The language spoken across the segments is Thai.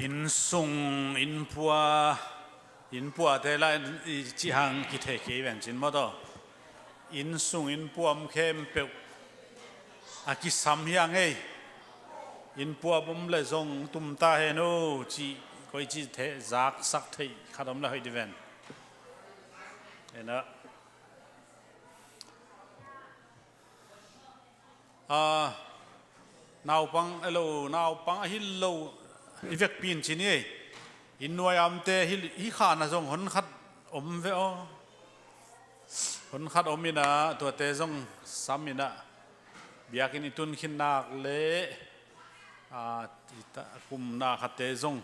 อินซุงอินปัวแต่ละจีหังกิเทกีเป็นจินมาต่ออินซุงอินปัวมเข้มเปลอากิสัมยังเออินปัวบุมเลยส่งตุมตาเฮโนจีก็จีเทจากสักเทขัดอมละให้ดีเวนเห็นนะนาวปังเอโลนาวปังฮิลโลอีเวกปีนชินี่อินนวยอัมเตฮิขานะจงหนขัดอมเวอหนขัดอมมินะตัวเตจงสามินะเบียกินอิตุนขินนักเละคุมนาขัดเตจง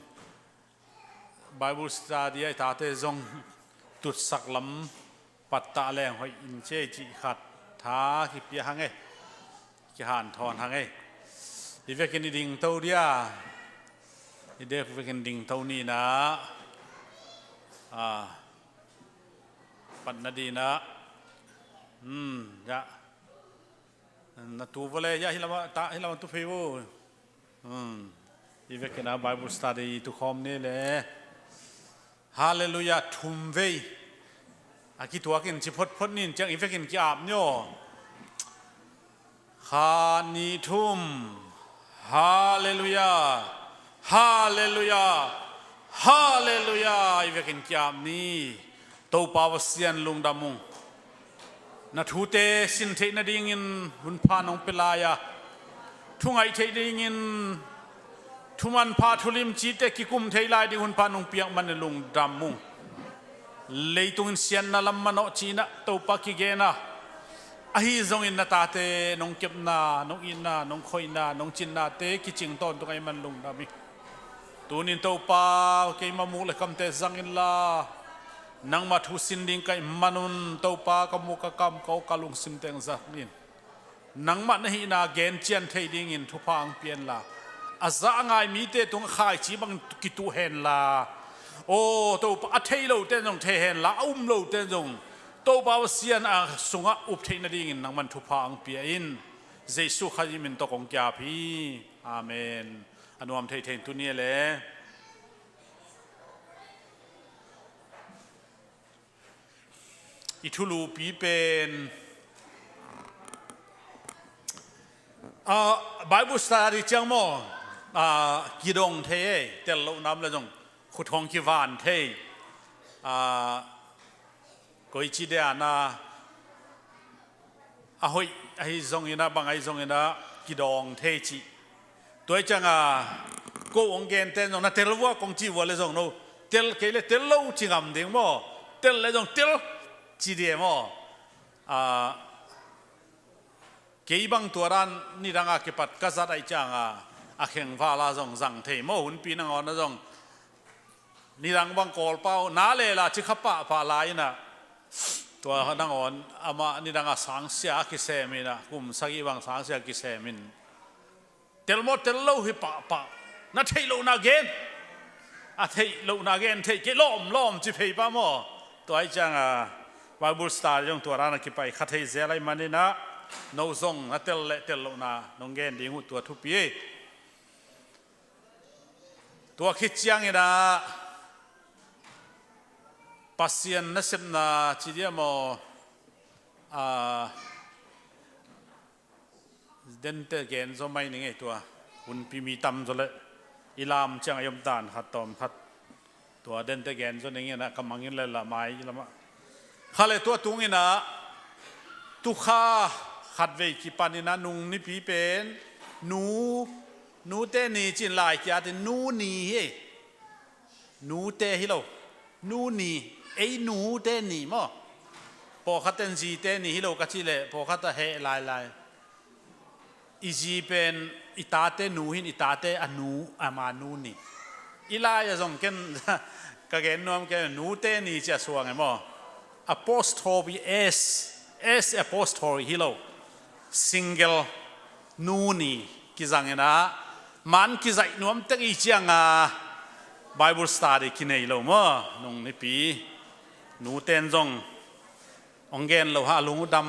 ไบเบิลสตาดีไอตาเตจงตุดสักลำปัตตะแรงหอยอินเจจิขัดท้าขีเปียหังเอขีหันทอนหังเออีเวกินดิ่งเตาเดียอีเด็กเวกินดิ่งเท่านี้นะปัดนาดีนะยะนัตูวเลยยะฮิลามะตาฮิลามะตุฟิวอีเวกินนะไบเบิลสตาดีตุคอมนี่แหละฮาเลลูยาทุมเวอากิตัวกินชิพดนี่จังอีเวกินกิอาบเนี่ยฮานีทุมฮาเลลูยาฮาเลลูยาฮาเลลูยาอีเวกินกิอาบนี้ตัวปาวเสียนลุงดามุงนัทูเตสินเทนดิ่งินหุ่นพานองเปลายาทุ่งไอเทดิ่งินทุมันพาทุลิมจีเตกิคุมเทลายดิหุ่นพานองเปียกมันลุงดามุงเลยตุงเสียนนาลัมมันอจีนะตัวปากิเกนะอาฮิซงอินนาตาเตนงเก็บนานงอินนานงคอยนานงจินนาเตกิจิงตอนตัวไอมันลุงดามิตูนินตัวปาเกยมามูเลคำเตซังอินลานังมาทุสินดิงไกมานุนตัวปากมุกกำเขากลุงสิมเตงซักนินนังมาเนหินาเกนเจียนเทดิงินทุพังเปียนลาอาซาไงมีเตตุงขายจีบังกิตุเฮนลาโอ้ตัวปาเทโลเตนจงเทเฮนลาอุ้มโลเตนจงตัวบ่าวเสียนสุงะอุบเทนดิ่งนังมันทุพังเปียอินเจสุขยิมินตกงแกพีอาเมนอนุอัมเทนตุนี้เลยอิทุลูปีเป็นไบเบิลสตาดิจังโมกิดงเทเตลลูน้ำละจงขุดทองกิวานเทก็อิจิเดียนาหอยไอซงอินะบางไอซงอินะกิดงเทจิตัวจังก็องเกนเตนจงนะเตลวัวกงจีวัวเลยจงโนเตลเกลเตลลูจิงามดิ่งโมเตลเลยจงเตลจีเดียมเกี่ยบังตัวรันนี่รังอาเก็บปัดกษัตริย์ไอจังเข่งฟ้าลาจงสังเทมหุ่นปีนังอ่อนนะจงนี่รังบังกอลเป้านาเลล่ะชิขปะฟ้าลายนะตัวนังอ่อนอามานี่รังสังเสียกิเซมินะกุมสักบังสังเสียกิเซมินเตลโมเตลโลหิปะนัทเทโลนาเกนเทโลนาเกนเทกิล้อมจิเพย์ป้าโมตัวไอจังไบเบิลสตาร์ยงตัวร้านกิไปขัดให้เจริญมันนี่นะโนซงนัตเตลโลนานงเกนดิ้งตัวทุปีตัวคิดยังนะปัสยันนัสนาจีเดียมเดนเตเกนสมัยนี้ไงตัวคุณพิมีตำจเลยอิลามจังยมตานขัดตอมขัดตัวเดนเตเกนส่วนนี้นะกำมังยินเลยละไม้ละมะข้าเลยตัวตุงนี่นะตุข้าขัดเวกิปานินะนุงนี่ปีเป็นนูเตนี่จินลายกี่อาทิตย์นูนี่เฮนูเตฮิโลนูนี่นูเตนี่มั้งพอขัดเต็นจีเตนี่ฮิโลกัจจิเลพอขัดเฮลายอีจีเป็นอิตาเตนูหินอิตาเตอนูอามานูนี่อีลายจะส่งกันกะเกนนวมกันนูเตนี่จะสวงไงมั้งapostrophe s apostrophe hilo single nuni kizangena man kizai nuam tak I chianga bible study kinai lo mo nong ni pi nu ten jong ongen lo ha lungu dam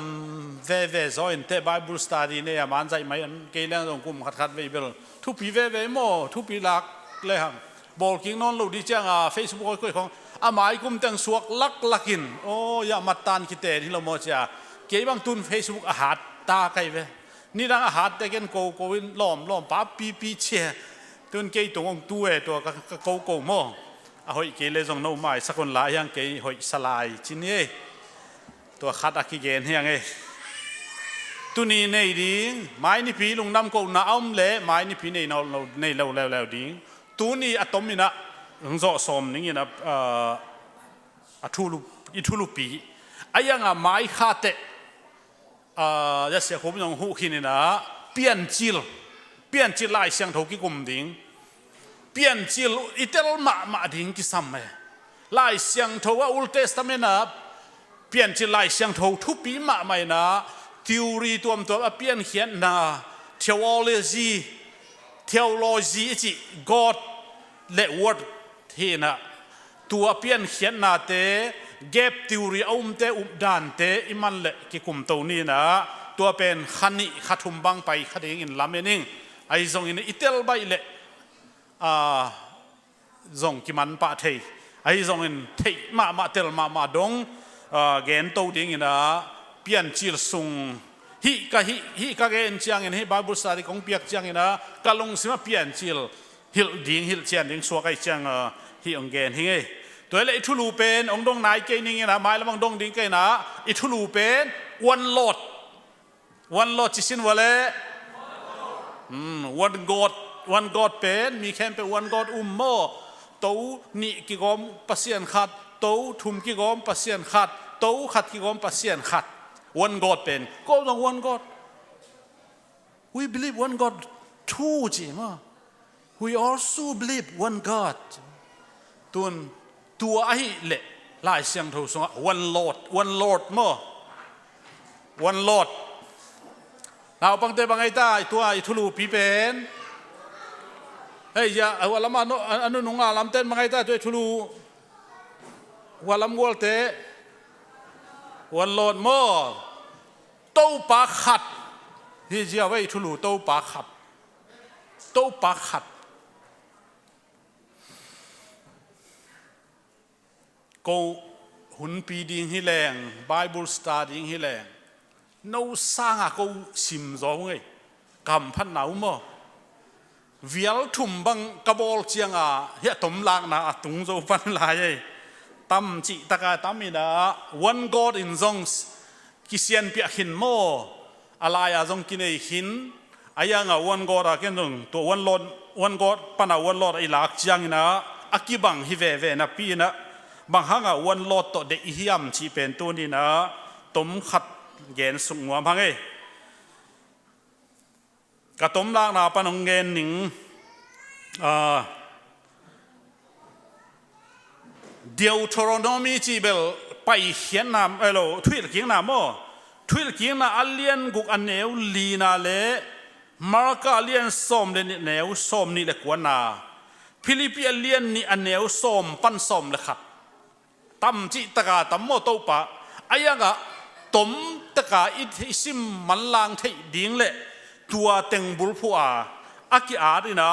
ve zo in te bible study ne man jai mai an ke lang jong kum khat ve bel thu pi ve mo thu pi lak le hang บอกกิ้งนอนลูดีจังFacebook ก็ของหมายกุมแต่งสวกลักกินโอ้ยามาตันคิดแต่ที่เราโมจ่าเกี่ยบางตุน Facebook อาหารตาใครเว้นี่ดังอาหารแต่กันโกวินล้อมป้าปีเชียตุนเกี่ยตรงตัวตัวโกโม่หอยเกี่ยเลยจงโน้มไม่สักคนหลายยังเกี่ยหอยสลายชิ้นนี้ตัวขัดอักกิเกนยังไงตุนีในดิ้งไม้นี่ผีลุงน้ำกูน้าอ้อมเละไม้นี่ผีในเราแล้วดิ้งตุนีอะตอมนี่นะหงส์สมนี่นะทุลุปีไอ้ยังไม้ขาดเตะจะเสียผมยังหูขี้นี่นะเปลี่ยนจิลลายเสียงทกิกุมดิ้งเปลี่ยนจิลอิตาลมาดิ้งกิสัมเมลายเสียงทว่าอุลเตสตาเมนะเปลี่ยนจิลลายเสียงททุปีมาไม่นะทีโอรีตัวเปลี่ยนเขียนนะเทโอโลจีจี God และ Word ที่นะตัวเปลี่ยนเขียนนะเตเก็บทีโอรีเอาเตอุบดานเตอิมันเละกิคุมตัวนี้นะตัวเป็นขันนิขัดทุมบังไปขัดเองอินลาเมนิงไอ้ทรงอินอิเตลใบเละทรงกิมันปะเทไอ้ทรงอินเทมาเตลมาดงเกณฑ์ตัวดิ้งอินะเปลี่ยนจิลซุงฮิกะเกนจังอินฮิบาบุสตาดิของเปียกจังอินะกะลงสิมาเปลี่ยนจิลฮิลเจียนดิ้งสัวไกจังฮิองเกนฮิงเอตัวเล่ทุลูเป็นองดงนายเกนิงอินะไม้ละมังดงดิ้งเกนะอิทุลูเป็นวันโลดจิสินวะเล่วันกอดเป็นมีแค่เป็นวันกอดโมตัวนี่กิกอมปัสยานขัดตัวทุมกิกอมปัสยานขัดตัวขัดกิกอมปัสยานขัดone God เป็นก็ต้อง one God we believe one God two จริงมั้ย we also believe one God ตัวไอ้เละหลายเสียงถูกส่ง one Lord มั้ย one Lord เราบางไอ้ตาตัวไอ้ทุลูปีเป็นเฮ้ยอย่าว่าละมาอันนู้นงาลำเต้นบางไอ้ตาตัวทุลูว่าลำวัวเตะวันโลดมั่วโต้ปากขัดที่เจ้าไว้ทุลูโต้ปากขัดกูหุ่นปีดิ้งฮิแรงไบเบิลสตาร์ดิ้งฮิแรงนู้สร้างกูสิมจงไงกำพันหนาวมั่ววิลทุ่มบังกระบอกเชียงเฮียตมลางนะตุงโจฟันลายตั้มจิตะกาตั้มมีนะ one God in zongs กิเซียนเปียหินโมอะไรจงกินไอหินอายังone God อะแค่ตรงตัวone God ปนาone Lordไอหลักจังนะอากิบังฮิเวนะปีนะบางครั้งone Lord ตัวเด็กฮิยมชีเป็นตัวนี้นะต้มขัดเกณฑ์สุงหัวพังไอกระต้มล่างนาปนงเงินหนิงเดียวโทรโนมีจีเบลไปเขียนนามทวิลกิงนามทวิลกิงนาอัลเลียนกุกอันเนวลีนาเลมาร์กอัลเลียนส้มเลนเนวส้มนี่เล็กว่านาฟิลิปปิอัลเลียนนี่อันเนวส้มปั้นส้มเลยครับตั้มจิตกาตั้มโมโตปะอายังกะต้มตะกาอิทิซิมมันลางที่ดิ้งเละตัวเต็งบุลพัวอากิอาดินะ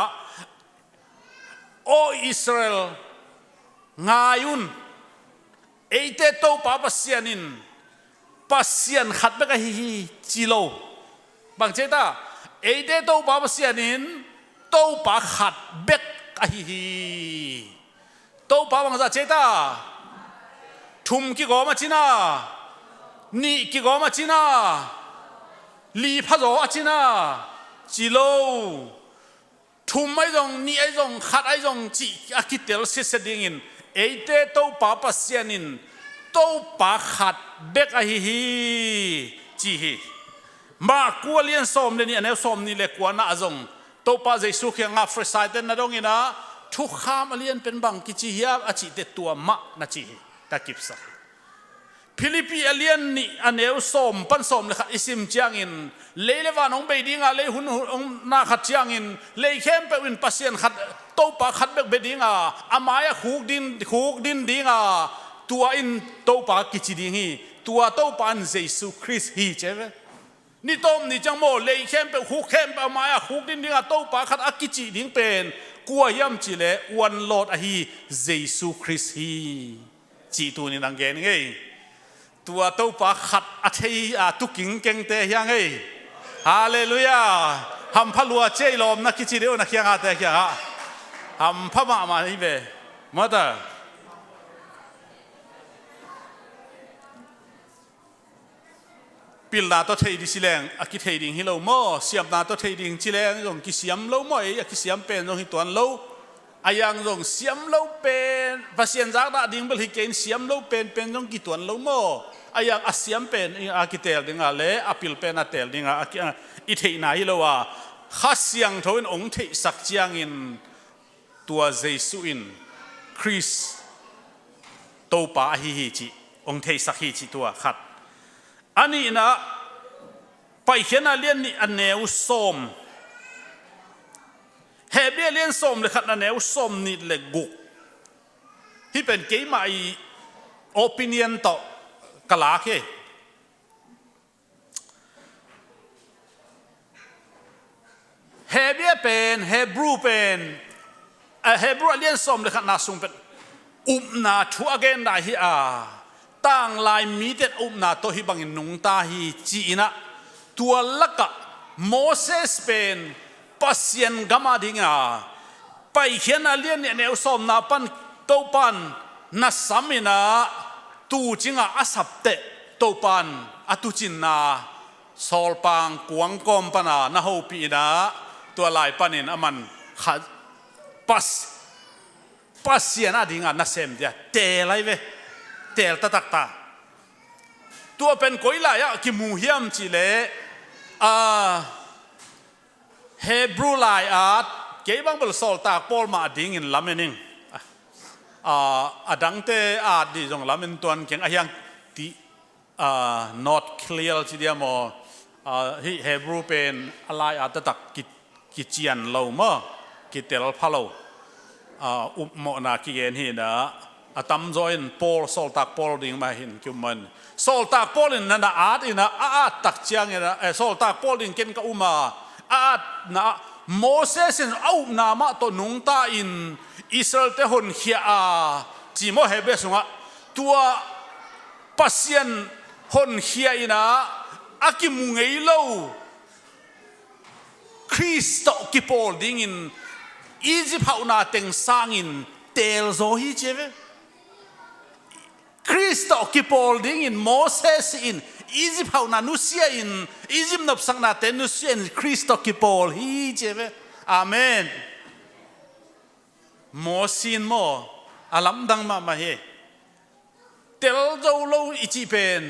โออิสราเอลงายุนเอเตโตปาปัสยานินปัสยานขัดเบกฮิจิโลบางเจตาเอเตโตปาปัสยานินโตปาขัดเบกฮิโตปาบางเจตาทุมกิโกมาจินานี่กิโกมาจินาลีพะโจอาจินาจิโลทุมไอจงนี่ไอจงขัดไอจงจีอากิเตลเสสดิ่งินเอเตโตปาปัสยานินโตปาขัดเบกอะฮิจีฮิมากัวเลียนส้มเนี่ยอันนี้ส้มนี่เล็กกว่าน่าจงโตปาเจสุขยังอัฟริไซเตนนะดงอินะทุกข้ามเลียนเป็นบังกิจิฮิอาอจิเตตัวมะนะจีฮิตะกิบสักฟิลิปปิเลียนนี่อันนี้ส้มปั้นส้มเลยค่ะอิสิมจางอินเลวานองเบดิงาเลหุนนาขัดจางอินเลเข้มไปวินปัสยานขัดโตปาขัดเบกเบดิงาอามายคูกดินดิงาตัวอินโตปากิจิดิงฮีตัวโตปานเยซูคริสต์ฮีเจ้านี่ต้มนี่จังโมเลยเข้มไปคูกเข้มไปอามายคูกดินดิงาโตปาขัดอากิจิดิงเป็น กัวย่ำจีเลวันโลดอหีเยซูคริสต์ฮีจีตัวนี้นังเกนไงตัวเต้าปาขัดอัฐิตุกิงเก่งเตะยังไงฮาเลลูยาทำพลัวเจลอมนักกิจเดียวนักยังอาเตะยังฮะทำพม่ามานี่เบมาตาปิลนาตัวเทดิสิเลงอากิเทดิงฮิโลโมเสียมนาตัวเทดิงสิเลงรงกิเสียมโลโมอากิเสียมเป็นรงฮิตวนโลอายังรงเสียมโลเป็นภาษาจากดาดิ่งบริเกณฑ์เสียมโลเป็นรงกิตวนโลโมอายังอาเสียมเป็นอากิเตลดิ่งอะไรอาปิลเป็นอาเตลดิ่งอาอิเทนาฮิโลวาข้าเสียงทวินองค์เทสักเจียงอินตัวเยซูอินคริสโตปาฮิฮิจิองค์เทสักฮิจิตัวขัดอันนี้นะไปเขียนเรียนนี่อันแนวส้มเฮเบียเรียนส้มเลยขัดอันแนวส้มนี่เลยกุกที่เป็นเกี่ยมาอีโอปิเนียนต่อกลาเคเฮเบียเป็นเฮบรูเป็นเฮบรูเรียนส้มเลยขัดนาซุงเป็นนาทัวเกนได้ฮิอาตั้งลายมีเด็ดนาโตฮิบังอินนุงตาฮิจีนะตัวลักโมเสสเป็นปัสยันกามาดิงาไปเขียนเลียนเนี่ยแนวสมนาปันโตปันนัสามินาตูจิงาอาสับเตโตปันอตุจินนาโซลปังกวงกอมปนานาฮูปีนาตัวลายปันินอามันขัดปัสยันอดิงานัสเซมเดียเตลัยเวเตลตะตักตาตัวเป็นก้อยลายกิมูเฮียมจิเลเฮบรูลายเกี่ยบังเบลโซลตากปอลมาดิ่งอินลามินิงดังเตดิจงลามินตัวเก่งยังที่ not clear จิเดียมเฮบรูเป็นอะไรตะตักกิจยันเราเมื่อกิเตลพาโลอุปโมนากิเกนฮีนะตั้มจอยน์ปอลโซลตากปอลดิ่งมาหินคิวมันโซลตากปอลนั่นนะอินะตักเจียงนะโซลตากปอลดิ่งเก่งกับอุมานะโมเสสเอานามาตัวนุงตาอินอิสราเอลเตหนเขียจีโมเฮเบสุงะตัวปัสยันหนเขียอินะอากิมุงเอโลคริสต์กิปอลดิ่งอินอียิปต์เอานาเต็งสร้างอินเตลโซฮิเจเวคริสต์กิปอลดิ่งอินโมเสสอินอียิปต์เอานานุเซียอินอียิปต์นับสังนาเตนุเซียนคริสต์กิปอลฮิเจเวอาเมนโมซินโมอาลัมดังมาเฮเตลโจโลอิจิเป็น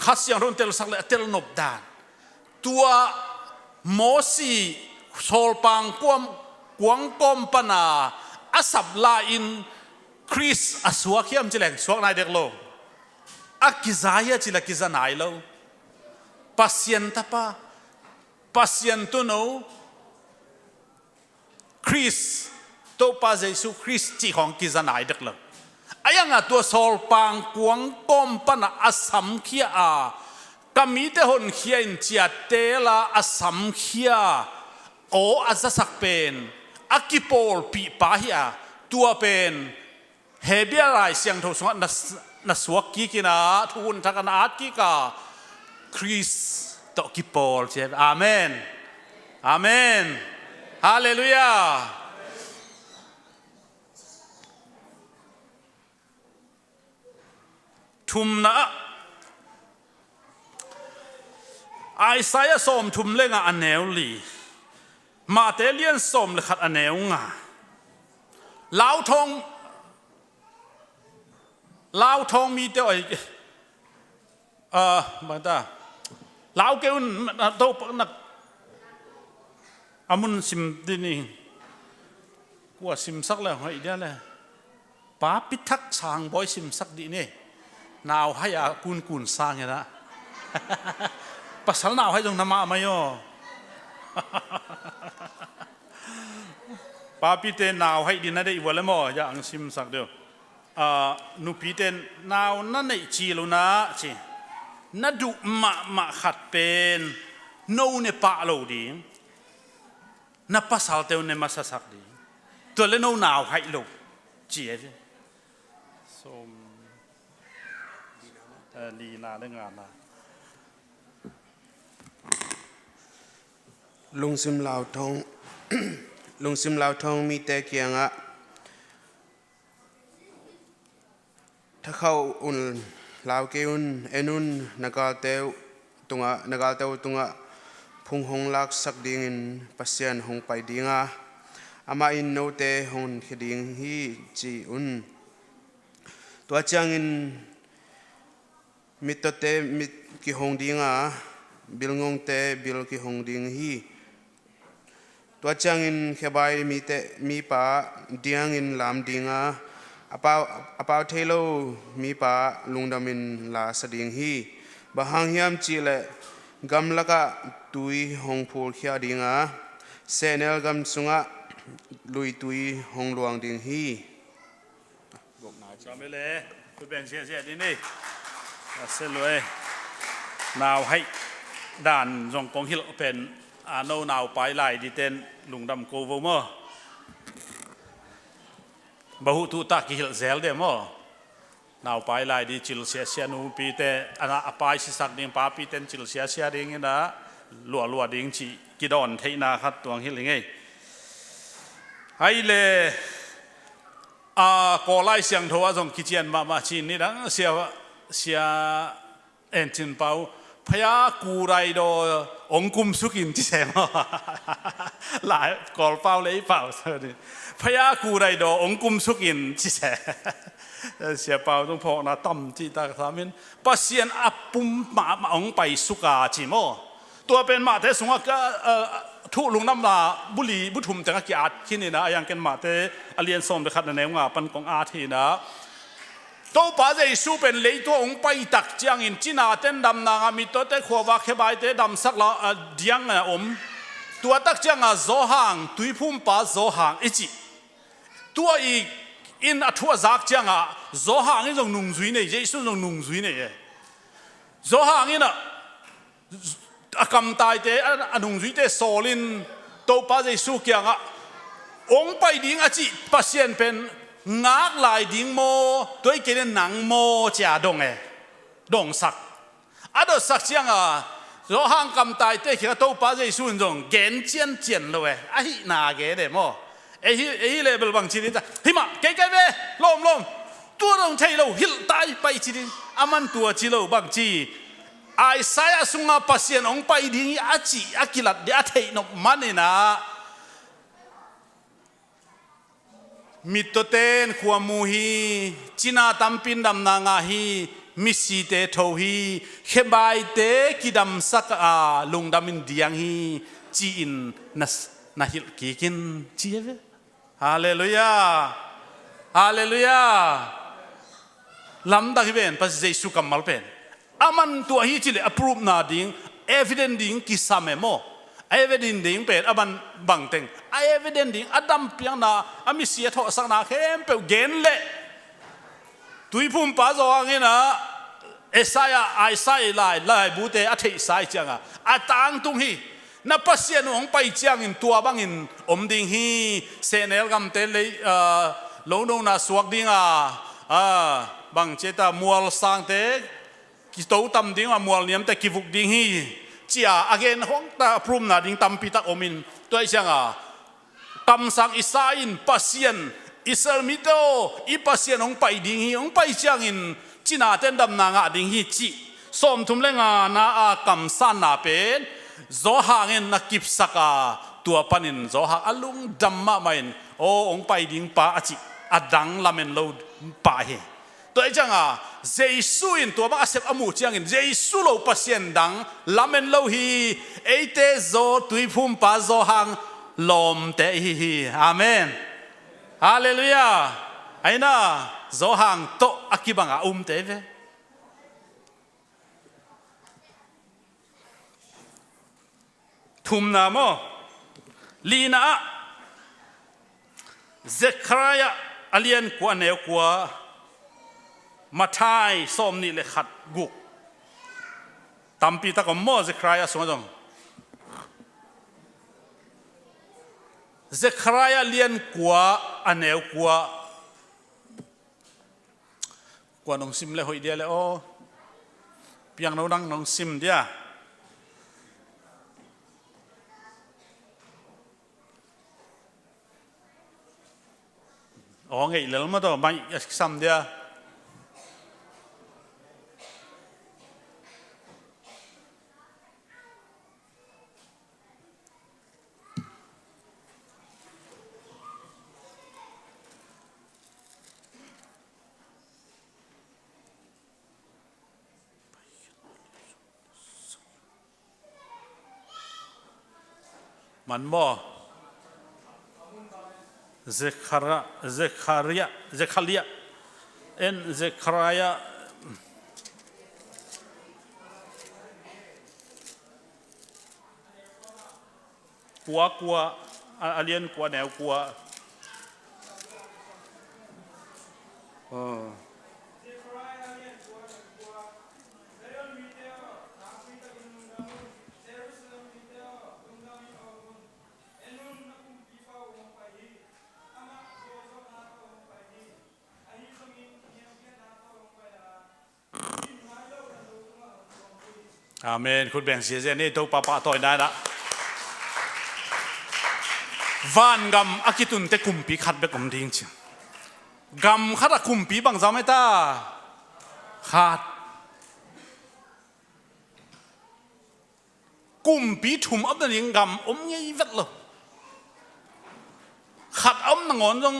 ขัดยังรุ่นเตลสักเลเตลนบดานตัวโมซีโซลปังกวงกอมปนาอาสับลาอินคริสอสวะเขียมจิเลงสวกนายเด็กโลอากิซายะจิเลกิซานายโลปัสยันตาปะปัสยันตุโนคริสโตปาเยซูคริสจีของกิซานายเด็กโลอายังตัวโซลปังกวงกอมปนาอาสัมเขียกามีเตหนเขียนจียเตลาอาสัมเขียโออาจจะสักเป็นอากิโปลปีปาฮิอาตัวเป็นเฮเบียไรเสียงทุกสวนัสวกกิกินาทุนทักนาอัดกิกาคริสต์กิโปลเจ็บอาเมนอาเมนฮาเลลูยาทุมนะไอซายสมทุมเลงอันเนวลีมาเตเลียนสมเลยขัดอันเนวงาลาวทองมีเตยมาตาลาวเกวนโตนักอามุนซิมดินี่กว่าซิมสักแล้วให้เดียเลยป้าพิทักษ์สางบอยซิมสักดีนี่นาวให้อากุนสร้างอย่างนั้นภาษาหนาวให้จงนำมาไหมโยป้าพี่เต้นหนาวให้ดินนั่นได้อีกวันแล้วมั้งอย่างซิมสักเดียวนุพี่เต้นหนาวนั่นในจีลุนะจีนั่นดูมาขัดเป็นโน่เนปะโลดีนั่นภาษาเต้นเนมาสักดี ตัวเล่นหนาวให้ลูกเจี๋ยส้มลีนาเรื่องงานนะลุงซิมลาวทอง ลุงซิมลาวทองมีแต่เกียงอะถ้าเขาอุ่นลาวเกอุ่นเอ็นุนนักเตวตุงะนักเตวตุงะพุงหงลักสักดิ่งปัสยันหงไปดิ่งอะอามาอินโนเตหงขดิ่งฮีจีอุ่นตัวจังอินมิตเตมิกิหงดิ่งอะบิลงงเตบิลกิหงดิ่งฮีตัวจังอินเขบายมีเตมีป่าเดียงอินลามดิ่งอะอปาวเทโลมีป่าลุงดามินลาสดิ่งฮีบะฮังฮิมจีเลกำลักะตุยหงพูลขียดิ่งอะเซเนลกำสุงะลุยตุยหงหลวงดิ่งฮีบอกนายจำไปเลยคุณเป็นเสียนี่เสร็จเลยนาวให้ด่านจงกงฮิลเป็นโนนาวไปไล่ดิเตนลุงดำโกวมอบะหุตุตักฮิลเซลเดมอนาวไปไล่ดิจิลเสียนูปีเตอนาอปายสิสักดิ่งป้าปีเตนจิลเสียดิ่งนะลัวดิ่งจีกิดอนเทนาคัดตัวฮิลยังไงให้เลยก่อไล่เสียงโทว่าจงกิจยันมาชินนี่นะเสียเอ็นจินเปาพยากูไรโดองคุมสุกินที่แสงหลายกอลเป้าเลยเปล่าพยากูไรโดองคุมสุกินที่แสงเสียเปาต้องพอนะตั้มที่ตาสามินปัสยันอับปุ่มมาองไปสุกาจิโมตัวเป็นมาเทสงก็ทุลุงน้ำลาบุรีบุถุมจังกีอาที่นี่นะยังกันมาเตอเลียนส่งไปขัดในแนวงาปันของอาทีนะตัวป้าใจสู้เป็นเลยตัวองไปตักจังอินจีนาเต้นดำนางมีตัวเตขวบเขบายเตดำสักละเดียงนะตัวตักจังโซหังตุยพุ่มป้าโซหังอีจีตัวอีกอินอัฐวจักจังโซหังนี่จงนุ่งจุยเนี่ยเยซูจงนุ่งจุยเนี่ยโซหังนี่นะกำตายเตอนุงจุยเตโซลินตัวป้าใจสู้เกียงองไปดิ้งจีปัสยันเป็นงักลายดิ้งโมตัวอีกเรื่องหนังโมจ่าดงดงสักดสักเชียงเราห่างกำตายเตะขี้ตัวป้าใจสู้จงเกณฑ์เจียนเลยนาเกเดโมเลเบลบางทีนี่จ้ะหิมะเก๋ๆเว้ลมตัวลงใช่เราหิลตายไปทีนี้มันตัวจีเราบางทีไอ้สายสุงาปัสยันองไปดิ้งจีกิลัดเดียเทนกมันนี่นะมิตรเตนขวามูฮีจีน่าตัมปินดำนางาฮีมิสีเตโทฮีเขบายเตกิดำสักลุงดำมินเดียงฮีจีอินนัฮิลกิกินจีเอฟฮาเลลูยาฮาเลลูยาลำดักเป็นปัสเจสุกัมมัลเป็นมันตัวฮีจิเลอพรูฟนาดิ้งเอวิเดนดิ้งกิสามเมโมเอเวดินดิ้งเป็นมันบังเต็งเอเวดินดิ้งดัมเปียงนามิเสียทอสักนาเข้มเปเกนเล่ตุยพุ่มป้าจองี้นะไอ้สายไล่บูเตอธิสายจังต่างตุงฮีนับปัสยานุองไปจังอินตัวบังอินดิ้งฮีเซเนลกัมเตเลยลงน่าสวกดิ้งบังเจตามัวลสังเตกิโตตัมดิ้งมัวลเนียมแต่กิฟุกดิ้งฮีจีagain ห้องตาพรุ่มนาดิ้งตัมปิตักอมินตัวไอ้ช่างตัมสังอิสาอินปัสยันอิสรามิโตอีปัสยันองไปดิ้งฮีองไปจังอินจีน่าเต้นดำนางดิ้งฮีจีสมทุมเลงนากัมสันนาเป็นโซหางอินนักกิบสักตัวปันินโซหางอลุงดัมมาไม่โอองไปดิ้งป้าจีดังลาเมนโลดป้าเฮตัวไอ้จังเจสุอินตัวบ้าเสพอมูจังอินเจสุโลปัสยันดังลาเมนโลฮีเอเตโซตุยพุ่มป้าโซหังลมเตฮีอาเมนฮาเลลูยาไอ้น่ะโซหังโตอักิบังเตเวทุมนามลีนาเซครายะอเลียนกว่าเนวกว่ามาทายส้มนี่เลยขัดกุกตัมปีตะกมอเซครายะสมจง เซคารายาเลียนกว่าอันเอวกว่าน้องซิมเลยหอยเดียเลยโอ้เพียงเราดังน้องซิมเดียอ๋อไงแล้วมาต่อไม่ซ้ำเดียมันบ่เซคาเรียเอ็นเซคารายากลัวอาเลียนกลัวแนวกลัวอาเมนคุณแบ่งเสียเจนี่ตัวป้าต่อยได้ละวันกำอากิตุนเตคุมปีขัดเบกมดิ้งจิกำขัดคุมปีบางจำไม่ตาขาดกุมปีถุมอับนั่นยังกำยังยิ่งวัดเลยขัดนงอนจง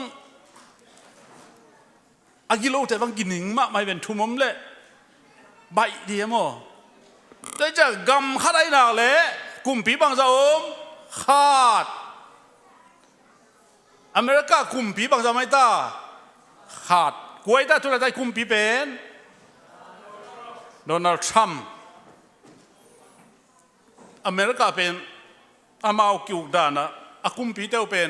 อากิโลแต่บางกินหนิงมากไม่เป็นถุมเลยใบเดียวมั้งแต่จะกำขัดไอ้หนักเลยกุมปีบางจำขาดอเมริกาคุมปีบางจำไม่ตาขาดกวยตาทุเรศคุมปีเป็นโดนัลด์ทรัมป์อเมริกาเป็นอามาเอากิวดานะอาคุมปีเต้าเป็น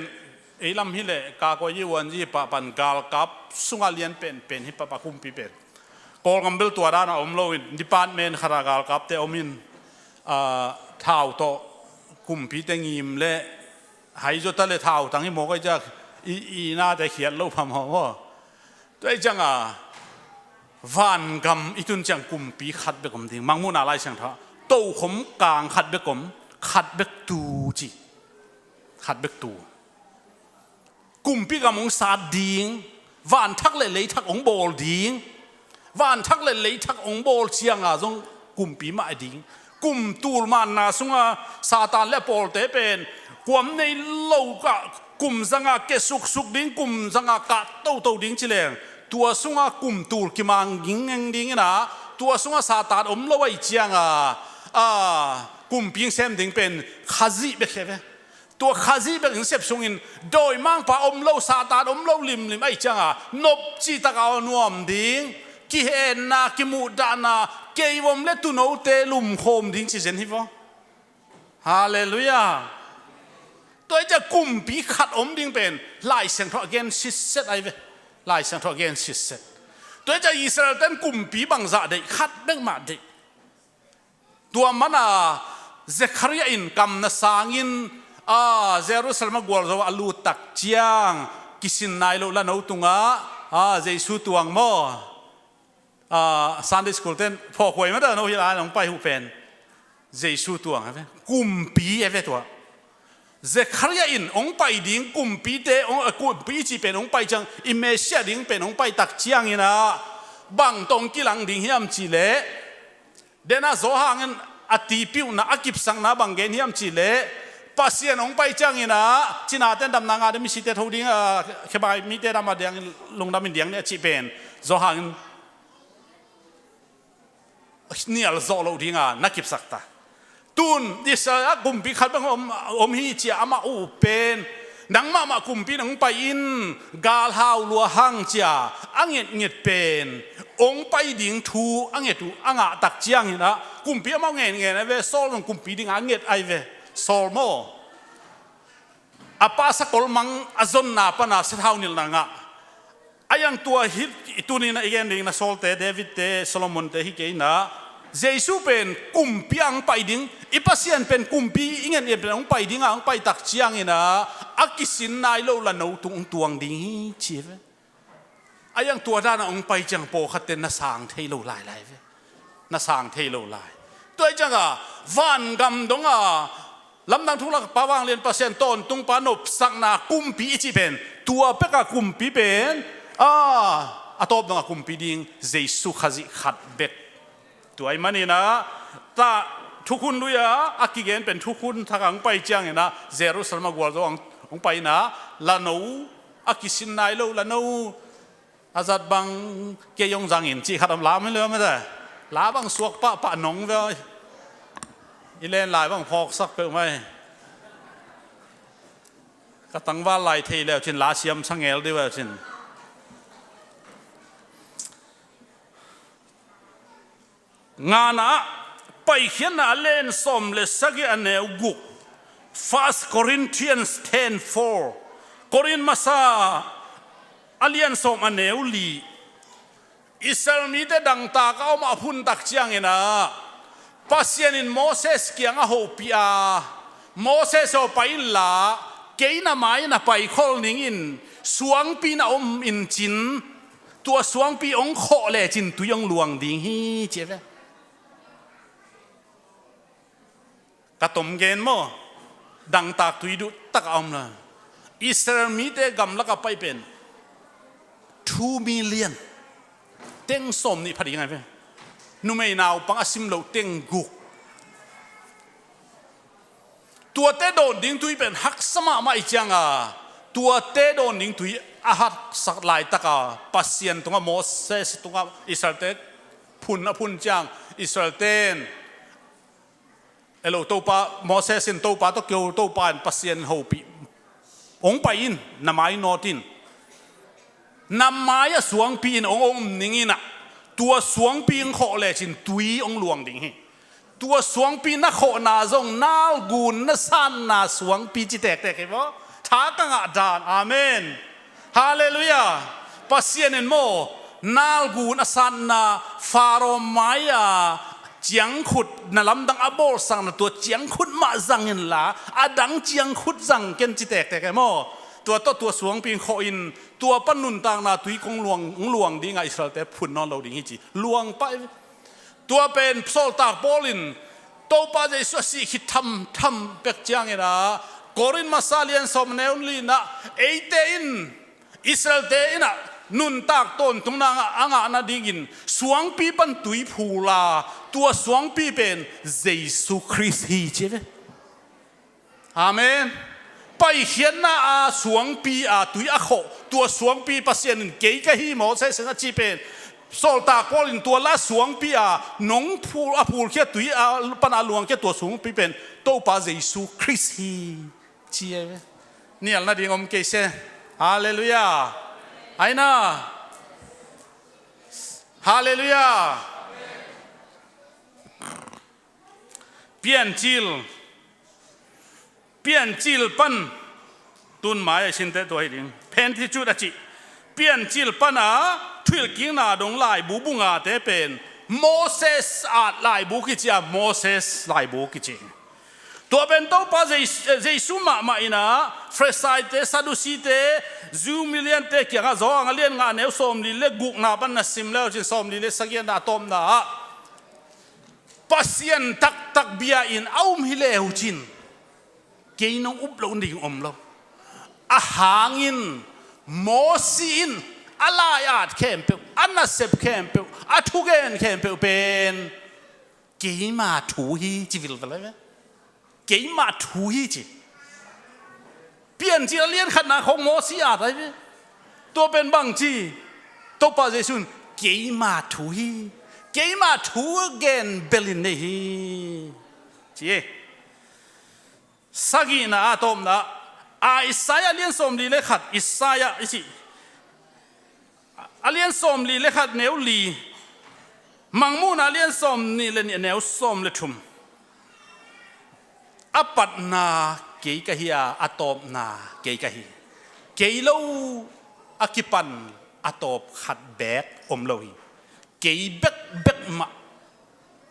ไอ้ลำฮิเลกากวยวันจีปะปันกาลกับสุงาเลียนเป็นฮิปปะคุมปีเป็นกอลกัมเบลตัวด้านอมโลวินดิปาร์ตเมนต์ขารากาลกับเตอมินท้าวโตคุมปีเตงิมเล่หายจดทะเลท้าวตั้งที่โมก็จะอีน่าจะเขียนรูปพม่าว่าตัวจังวันกำอีตุนจังกุมปีขัดเบกมทิ้งมังมุนาไลเสียงท่าโตขมกลางขัดเบกมขัดเบกตูจีขัดเบกตูกุมปีกำองศาดิ้งวันทักเลยทักองโบลดิ้งวันทักเลยทักองโบลเชียงจงกุมปีมาดิ้งกุมตูลมันนาสุงซาตานและโปลเตเป็นกวมในโลกกุมสังเกสุกดิ้งกุมสังกะโตดิ้งชิเลงตัวสุงกุมตูลกิมังยิงดิ้งนะตัวสุงซาตานอมโลไว้เจียงกุมพิงเซมดิ้งเป็นขาซีเบกเชฟตัวขาซีเบกเซฟสุงินโดยมังปะอมโลซาตานอมโลลิมไอ้เจียงนบจีตะกาวนวมดิ้งกิเฮนากิมูดานาเกยวมเลตุโนเตลุมโคมดิ้งชิเซนฮิฟฮาเลลูยาตัวจะกุมปีขัดดิ้งเป็นไล่เสียงทอเกนซิสเซตไอเวไล่เสียงทอเกนซิสเซตตัวจะอิสราเอลเต้นกุมปีบางจ่าเดขัดเบกมาเดตัวมันเซคารียอินกำนัสางินเยรูซาเล็มกวลจะว่าลูตักเจียงกิสินนายโลละนูตุงเจสุตวงโมซันเดย์สคูลเต้นพอคุยมาเดินโนฮิลาลงไปหูเป็นเจสุตวงครับกุมปีเอฟตัวเซคารียอินองไปดิ้งกุมปีเตองกุมปีจีเป็นองไปจังอิเมเชียดิ้งเป็นองไปตักเจียงอินะบังตงกิลังดิ้งเฮียมจีเลเดน่าโซฮางินอติปิวนะอากิบสังนะบังเกนเฮียมจีเลปัสยานองไปจังอินะจีน่าเต้นดำนางอาเดมิสิเตทูดิ้งเคบายมีเตดามาเดียงลงดามินเดียงเนี่ยจีเป็นโซฮางินเนี่ยโซโลดิ้งนักกิบสักตาตุนดิสระกุมปีขัดบังฮีเจียอามาอูเป็นนังมากุมปีนังไปอินกาลฮาวลัวหังเจียอังเงียเป็นองไปดิ่งทูอังเงียตูอังอาตักเจียงนะกุมปีมาเงียนะเวโซลกุมปีดิ่งอังเงียไอเวโซลโมอาปาสกอลมังอซอนนาปนาเสท้านิลนังอายังตัวฮิตตัวนี้นะอีกอย่างหนึ่งนะโซลเตเดวิดเตโซโลมอนเตฮิเกนะ เยซูเป็นกุมปีอังไปดิ้งอีปัสยันเป็นกุมปีอิงเงินเป็นอังไปดิ้งอังไปตักเชียงนะอักิสินนายโลละนูตุงตวงดิ้งชีวอายังตัวด้านอังไปจังโปขัดเต็นนาสางเทโลลายลายนาสางเทโลลายตัวจังอ่ะวันกำดงอ่ะลำดังทุลักปะวางเรียนเปอร์เซ็นต์ต้นตุงปานบสังนากุมปีจีเป็นตัวเป็กกุมปีเป็นตบดงกุมปีดิ้งเยซูขจิขัดเบ็ดตัวไอ้มันนี่นะแต่ทุกคนรู้ยะอากิเกนเป็นทุกคนทางไปเจียงนะเยรูซาเล็มกว่าตัวองไปนะละนูอากิสินนายโลละนูอาจัดบังเกยงจังอินจีขัดลาไม่เลยไม่ได้ลาบังสวกปะหนงเว้ยอีเลนลายบังพอกสักเปล่าไหมก็ตั้งว่าลายเทแล้วชินลาเชียมช่างเอลด้วยชินงานอะไปเขียนอะเล่นสมเลสกี้อันเนวกุก First Corinthians 10:4 โครินมาซาอเลียนสมอันเนวลีอิสราเอลมีแต่ดังตาก็เอามาพุ่นตักเจียงเองนะปัสยานินโมเสสเกียงอาโฮปีอาโมเสสเอาไปละเกยน่ะไม่น่ะไปคอลนิงอินสวงปีน่ะอินจินตัวสวงปีองโคเลยจินตุยองหลวงดิ่งฮีเจ้ากระตมเกณฑ์มั้งดังตากตุยดุตักเอามาอิสราเอลมีแต่กำลังไปเป็น2 million เต็งสมนี่พอดีไงเพื่อนนุ่มไอ้นาวปังอาซิมเราเต็งกุกตัวเตโดนดิ้งตุยเป็นฮักสมาไม่จังตัวเตโดนดิ้งตุยอาหัดสักหลายตะกาปัสยันตรงโมเสสตรงอิสราเอลพุ่นจังอิสราเอลเอโลตัวปาโมเสสินตัวปาตัวเกี่ยวตัวปานปัสยันหูปีองไปอินนามายนอตินนามายสวงปีนองนิ่งน่ะตัวสวงปีนโคเลยจินตุยองหลวงดิ่งตัวสวงปีนักโคนาจงนากูนนาสันนาสวงปีจิตแตกเหรอท้ากังอาจารย์อาเมนฮาเลลูยาปัสยันโมนากูนนาสันนาฟาโรมายาเจียงขุดนั่นลำดังอโบสังนะตัวเจียงขุดมาสังเงินละอดังเจียงขุดสังเกนจิตแตกเหรอตัวสวงปีนโคอินตัวปนุนต่างนาตุยกงหลวงดีไงอิสราเอลพุ่นนอนเราดีงี้จีหลวงไปตัวเป็นโซลตาร์บอลินตัวป้าจะสวสิคิดทำเป็กจังเองนะโครินมาซาเลียนสมเนวลีนะเอเตอินอิสราเอลเตอินะนุนตากต้นตรงนั้นอ่างนาดีกินสวงปีปันตุยผูลาตัวสวงปีเป็นเยซูคริสต์ฮีเจ้าอาเมนไปเขียนนะสวงปีตุยโคตัวสวงปีปัสยันเก๋ก็ฮีโมเสสนะจีเป็นโซลตาโคลินตัวละสวงปีนงพูแค่ตุยปันหลวงแค่ตัวสวงปีเป็นตัวปาเยซูคริสต์ฮีเจ้านี่อันนั้นดีงมเกษฮาเลลูยาไอ้น่ะฮาเลลูยาเปลี่ยนจิลปันตุนหมายชินเตตัวเองเพนที่จุดจีเปลี่ยนจิลปันทุลกิงนาดงลายบุบุงเตเป็นโมเสสลายบุกิจโมเสสลายบุกิจตัวเป็นตัวป้าเจสุมาอินะเฟรไซเตซาดุซีเตซูมิเลียนเตเกี่ยงจ้องเลียนงานเนวสมลีเล็กกุกนาบันนัสิมแล้วจิสมลีเล็กสักยันนาตอมนาปัสยันตักเบียอินเอามิเลวจินเกี่ยนอุบลงดิ่งอมเราอาหางินโมซีนอาลายาดเข้มเปวอันนัสเซบเข้มเปวอาทุเกนเข้มเปวเป็นเกี่ยมาถูฮีจิวิลกันเลยไหมเกี่ยมาถูฮีจิเปลี่ยนจีเลียนขนาดของโมซีอาได้ไหมตัวเป็นบางจีตัวป้าเจสุนเกี่ยมาถูฮีเกี่ยมาถูเกนเบลินเนฮีจีสักีน่าตอมนะอิสายาเลียนสมลีเลขัดอิสายาอิสิเลียนสมลีเลขัดเนวลีมังมูนาเลียนสมนี่เลเนวสมเลทุมอปัตนาเกยกะฮีอาตอมนาเกยกะฮีเกยโลอากิปันอาตอบขัดแบกอมโลฮีเกยเบกมา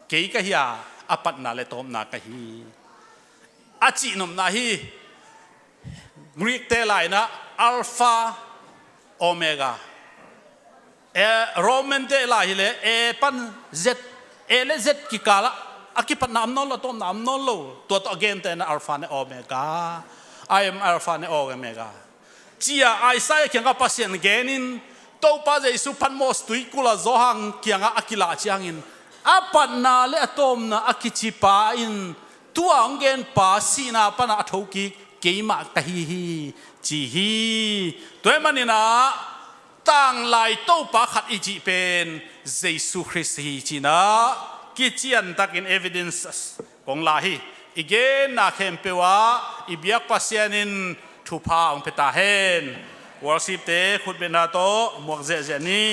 kei ka hiya apat na le tom na ka hi achi nom na hi Greek te lai na alpha omega Roman te lai le pan z le z ki kala akipat na amnol lo tom na amnol lo to again te na alpha ne omega I am alpha ne omega chia Isaiah kyanga pasien genin to pa Jesu pan mos tui kula zohang kyanga akila chiangin apat na le atom na akichi pa in tuang gen pa sina pana athoki keima tahi chi hi toy manina tang lai to pa khat iji pen Jesu Christ hi china kichian takin evidence kong lahi igen na kempewa ibyak pasianin thupa ong peta hen worship te khut bena to mokje je ni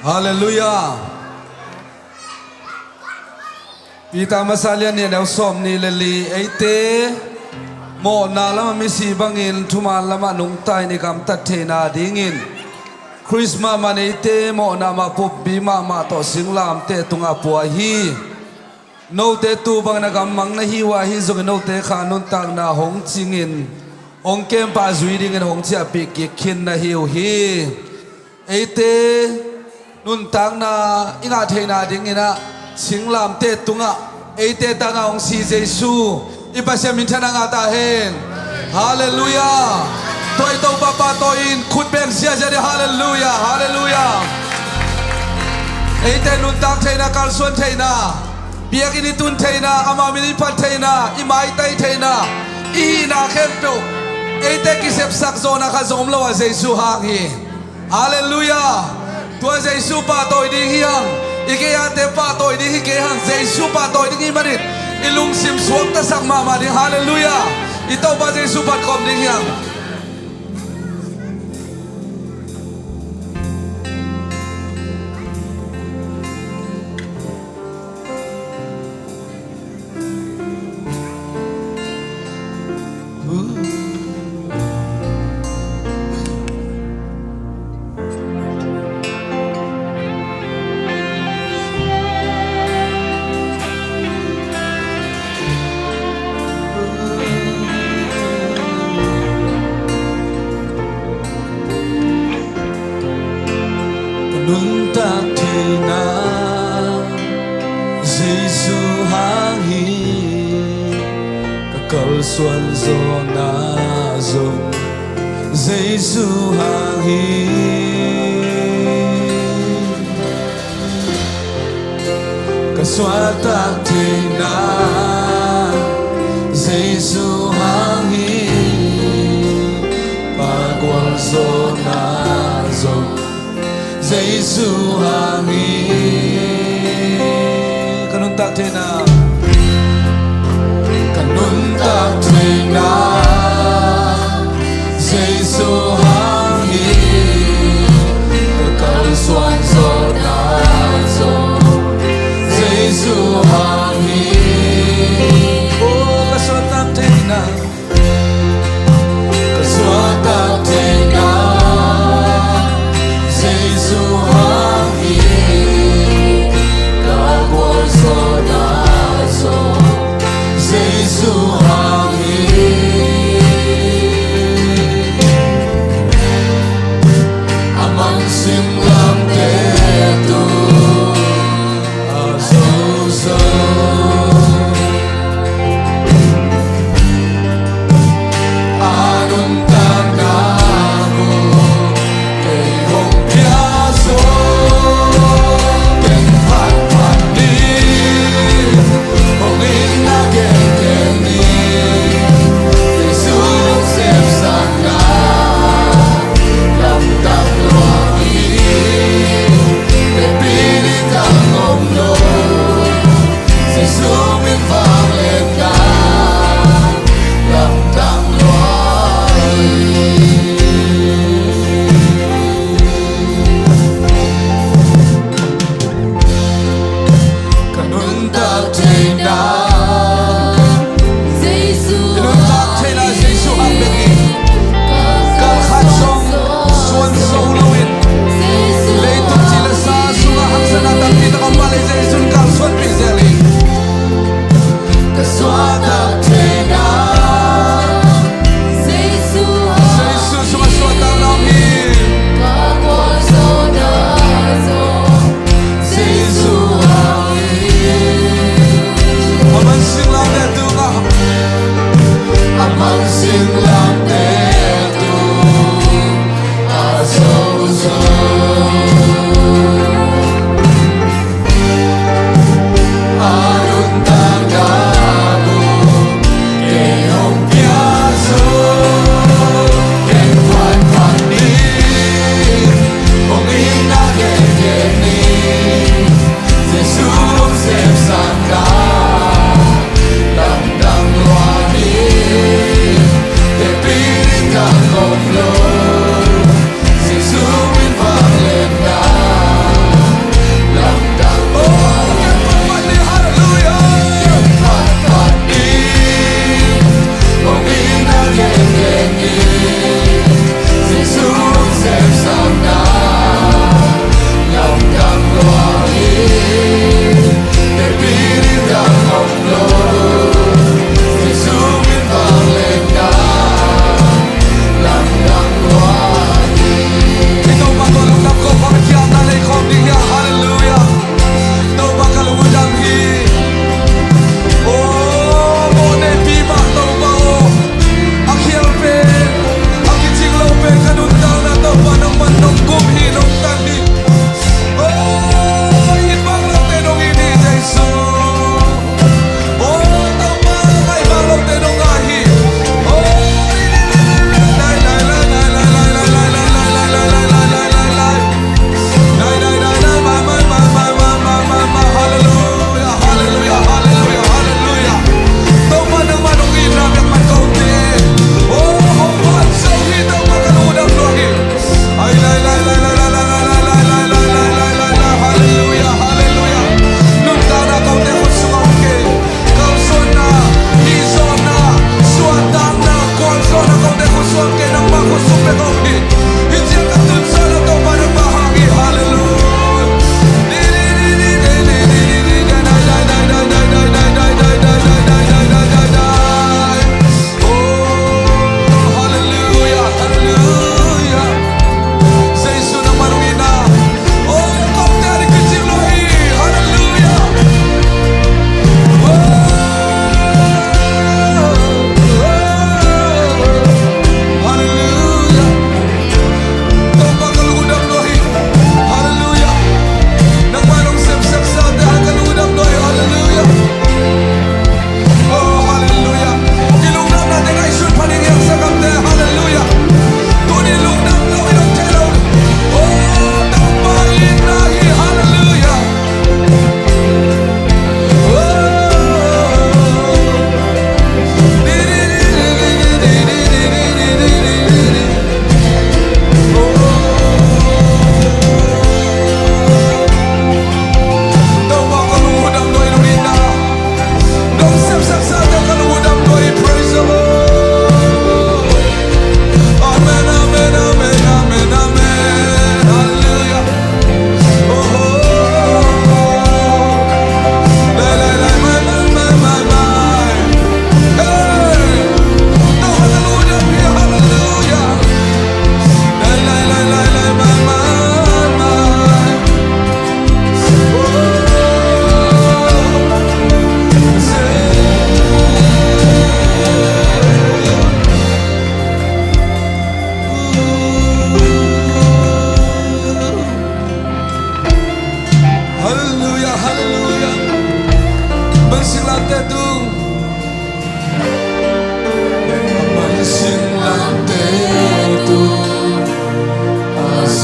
Hallelujah. Pita masalian ni daw som ni leli ate mo na lama misi bangin tumal lama nung tay ni kam tathe na dingin Christmas man ate mo na mapop bima ma to singlam te tunga puwa hi no te tu bang na gamang na hiwa hi zong no te khanun tang na hong chingin ong kem pa zui dingin hong chia pi ki khin na hiu hi ate nun tang na inga theina dingina singlam te tunga ate tanga ong si Jesu ipasya minthana nga ta hen hallelujah toy to papa to in khut ben sia ja hallelujah hallelujah ate nun tang theina kal suan theina biak ini tun theina ama mini pat theina imai tai theina I na khemto ate ki sep sak zona kha zom lo Jesu hang hi hallelujah tua Jesu pa tôi đi hiang ike te pa tôi đi hike hang Jesu pa tôi đi marit ilung sim suak ta sak mama di hallelujah ito pa Jesu pa kom đi hiang nun tak thina Jesu hang hi ka kal suan zo na zo Jesu hang hi ka swa tak thina Jesu hang hi pa kwal zo na zo Jesu hang hi kanun tak thena Jesu hang hi ka kal suan zo na zo Jesu hang hi oh ka suan tak thena ka suan tak thena Jesu hang hi ka kwal zo na zo Jesu hang hi amang sim lam te tu azo zo anun tak na ho ke hong pia zo ken phat phat ni hong in na ken ken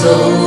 Hallelujah.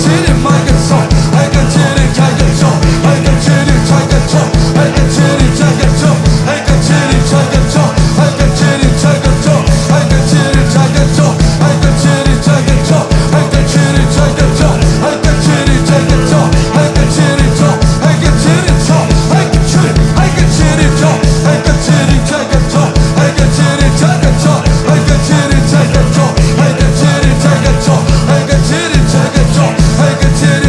chiri mai ka so ai ka chiri chai ka cho ai ka chiri chai ka cho ai ka chiri chai ka cho ai ka chiri chai ka cho ai ka chiri chai ka cho ai ka chiri chai ka cho ai ka chiri chai ka cho ai ka chiri chai ka cho ai ka chiri chai ka cho ai ka chiri cho ai ka chiri cho ai ka chiri cho ai ka chiri chai ka cho ai ka chiri chai ka cho ai ka chiri chai ka cho ai ka chiri chai ka cho ai ka chiri chai ka cho ai ka chiri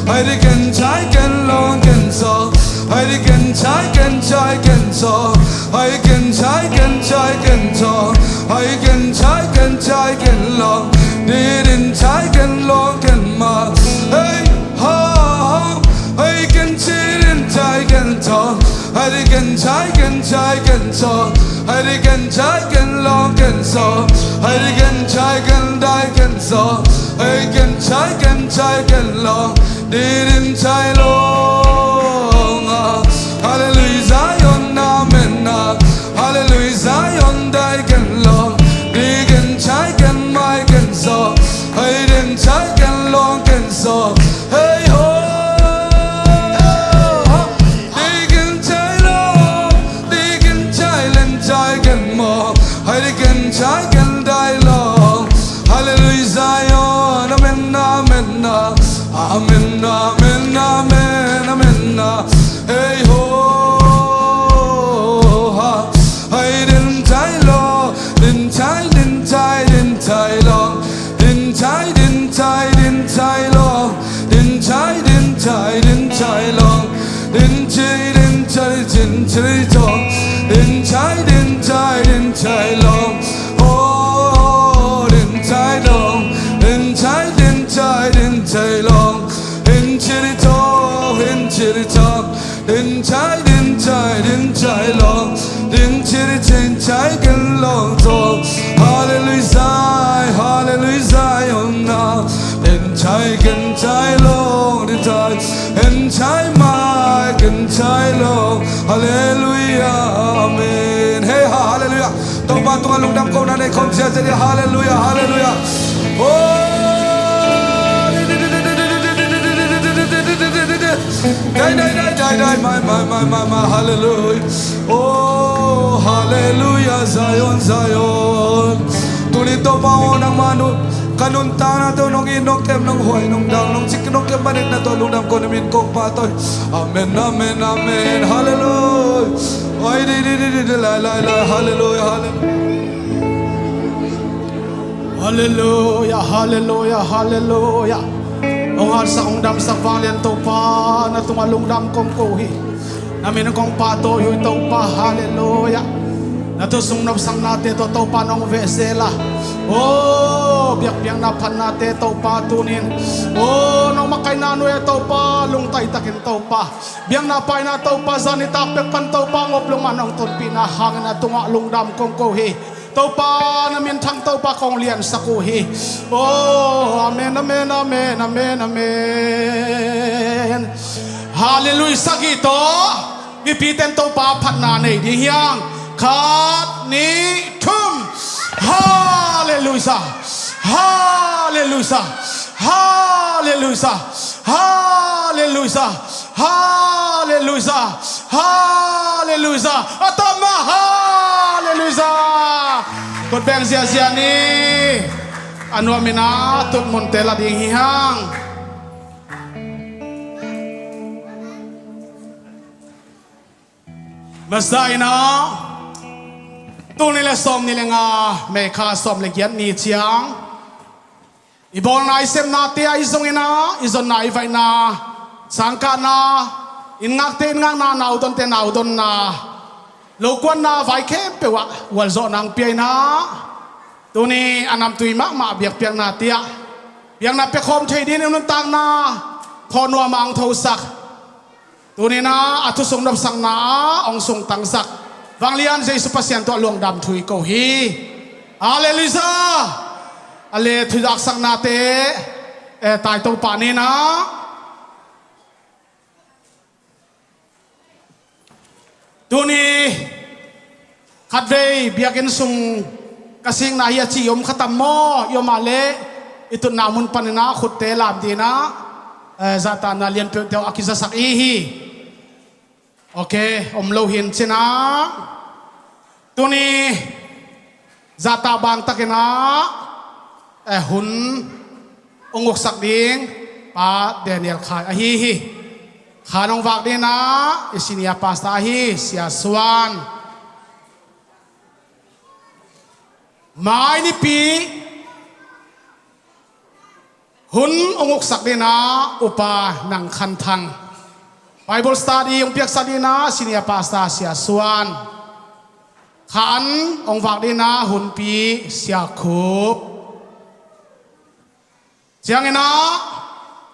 ให้ได้กันใช้กันลองกันสองให้ได้กันใช้กันใช้กัน ลองดีดินใจกันลองกันมาเฮ้ยฮ่าให้กันชีดินใจกันทองให้กันใจกันใจกันทองให้กันใจกันลองกันสองให้กันใจกันได้กันสองให้กันใจกันใจกันลองดีดินใจลองHallelujah Zion Amen Hallelujah Zion ได้กันลองดีกันใช้กันไม่กันสองให้เดินใช้กันลองกันสองเฮ้ยโฮดีกันใช้ลองดีกันใช้เล่นใจกันมองให้ได้กันใช้กันได้ลอง Hallelujah Zion Amen Amen Amen Amen Amen Amen Hey hoให้เดินใจลองเดินใจเดินใจเดินใจลองเดินใจเดินใจเดินใจลองเดินใจเดินใจเดินใจลองเดินใจเดินใจเดินใจลองเดินใจเดินใจเดินใจลองโอ้เดินใจลองเดินใจเดินใจเดินใจลองเดินใจลองเดินใจลองเดินใจเดินใจเดินใจลองเดินใจเดินใจกันลองโต Hallelujah Hallelujah Zion now เดินใจกันใจลองเดินใจเดินใจมากันใจลอง Hallelujah Amen Hey Hallelujah ต้องมาตัวลงดำเขาในคอนเสิร์ตนี้ Hallelujah Hallelujah โอ้ได้มาฮาเลลูยาโอ้ฮาเลลูยาซายอนซายอนตุลิโตปาโอนังมานุkanun ta na to nong inok kem nong hoy nong dang nong sik nong kem banik na to lunam ko namin ko pa to amen amen amen hallelujah oi di la hallelujah hallelujah hallelujah hallelujahองอาสังดำสักฟังเลียนตัวปานะตุมาลุงดำกงโกฮีนามินกงปาโตอยู่ตัวปาฮาเลลูยานะตุสุงนับสังนาเตตัวปานองเวเซลาโอ้เบียกเบียงนับพันนาเตตัวปาตุนินโอ้น้องมาไกนานุเอตัวปาลุงไตตะกินตัวปาเบียงนาไปนาตัวปาซานิตาเป็กพันตัวปางบลงมาน้องต้นปีนาหางนะตุมาลุงดำกงโกฮีตัวปานามินทั้งตัวปาของเลียนสักูฮีโอ้อาเมนอาเมนอาเมนอาเมนอาเมนฮาเลลูยาสักิโตมีปีเต็มตัวปาพันนาในดิเฮียงคาดนี้ทุ่มฮาเลลูยาฮาเลลูยาฮาเลลูยาฮาเลลูยาฮาเลลูยาฮาเลลูยาอัตมาฮาเลลูยากดแบ่งเสียนี่อันว่ามินาตุนมนเตลาดิงฮิฮังมาใส่นะตัวนี้แหละสมนี่แหละงาไม่ข้าสมเลยเกียรตินี่เชียงอีบอลนายเซมนาเตียอีสงอินาอีสนนายไฟนาสังกานาอินงักเตนงักนาหนาวตนเตนหนาวตนนาลูกวันนาไฟเข้มเปวะวัลโซนังเปียนาตัวนี้อันนำตุยมะมาเบียกเปียงนาเตียเปียงนาเปียคอมเทดีนนุนตังนาพอนัวมังทศักตัวนี้นะอัตุสงดับสังนาองทรงตังศักวังเลียนเจสุปัสยันตัวหลวงดำถุยโกฮีอาเลลิซาอาเลทุยักสังนาเตตายตัวป่านี้นะตัวนี้ขัดเวเบียกินซุงกระสิงนาเฮียจียมขตัมโมยมมาเลอิตุนามุนปันนาขุดเตลามดีนะซาตานาเลียนเปียวเดียวอากิซาสักอีฮีโอเคอมโลหินชินะตัวนี้ซาตาบางตะกินะหุ่นองค์สักดิงป้าเดเนียลขายอาฮีขานองฝากดีนะอิสินียาปาสตาฮีเสียสวานไม้นี่ปีหุ่นองค์สักดีนะอุปาหนังคันทังไบเบิลสตาดีองเปียกสักดีนะสินียาปาสตาเสียสวานขันองฝากดีนะหุ่นปีเสียคูบ chiang ina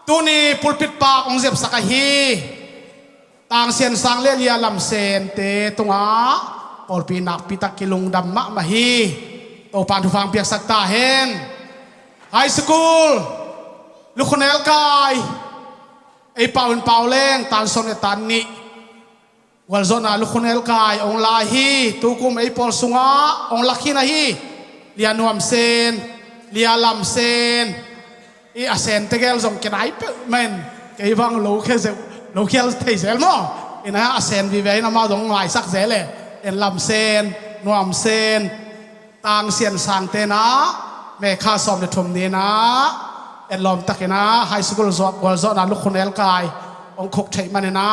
tu ni pulpit pa ong zep sakahi tang sian sang le lia lam sen te tunga polpi nak pitak kilung dam ma mahi to pan tu fang piak sakta hen high school lukhonel kai ei paun pauleng tan son e tan ni wal zona lukhonel kai ong lahi tukum ei pol sunga ong lakhina hi lia nuam sen lia lam sen i asen tegel zong kenai pe men kei wang lo khe se lo khel thei sel mo ina asen vi ve na ma dong ngai sak zele en lam sen nuam sen tang sian sang te na me kha som de thum ni na en lom takena high school zo wal zo na lukhonel kai ong khok thei man na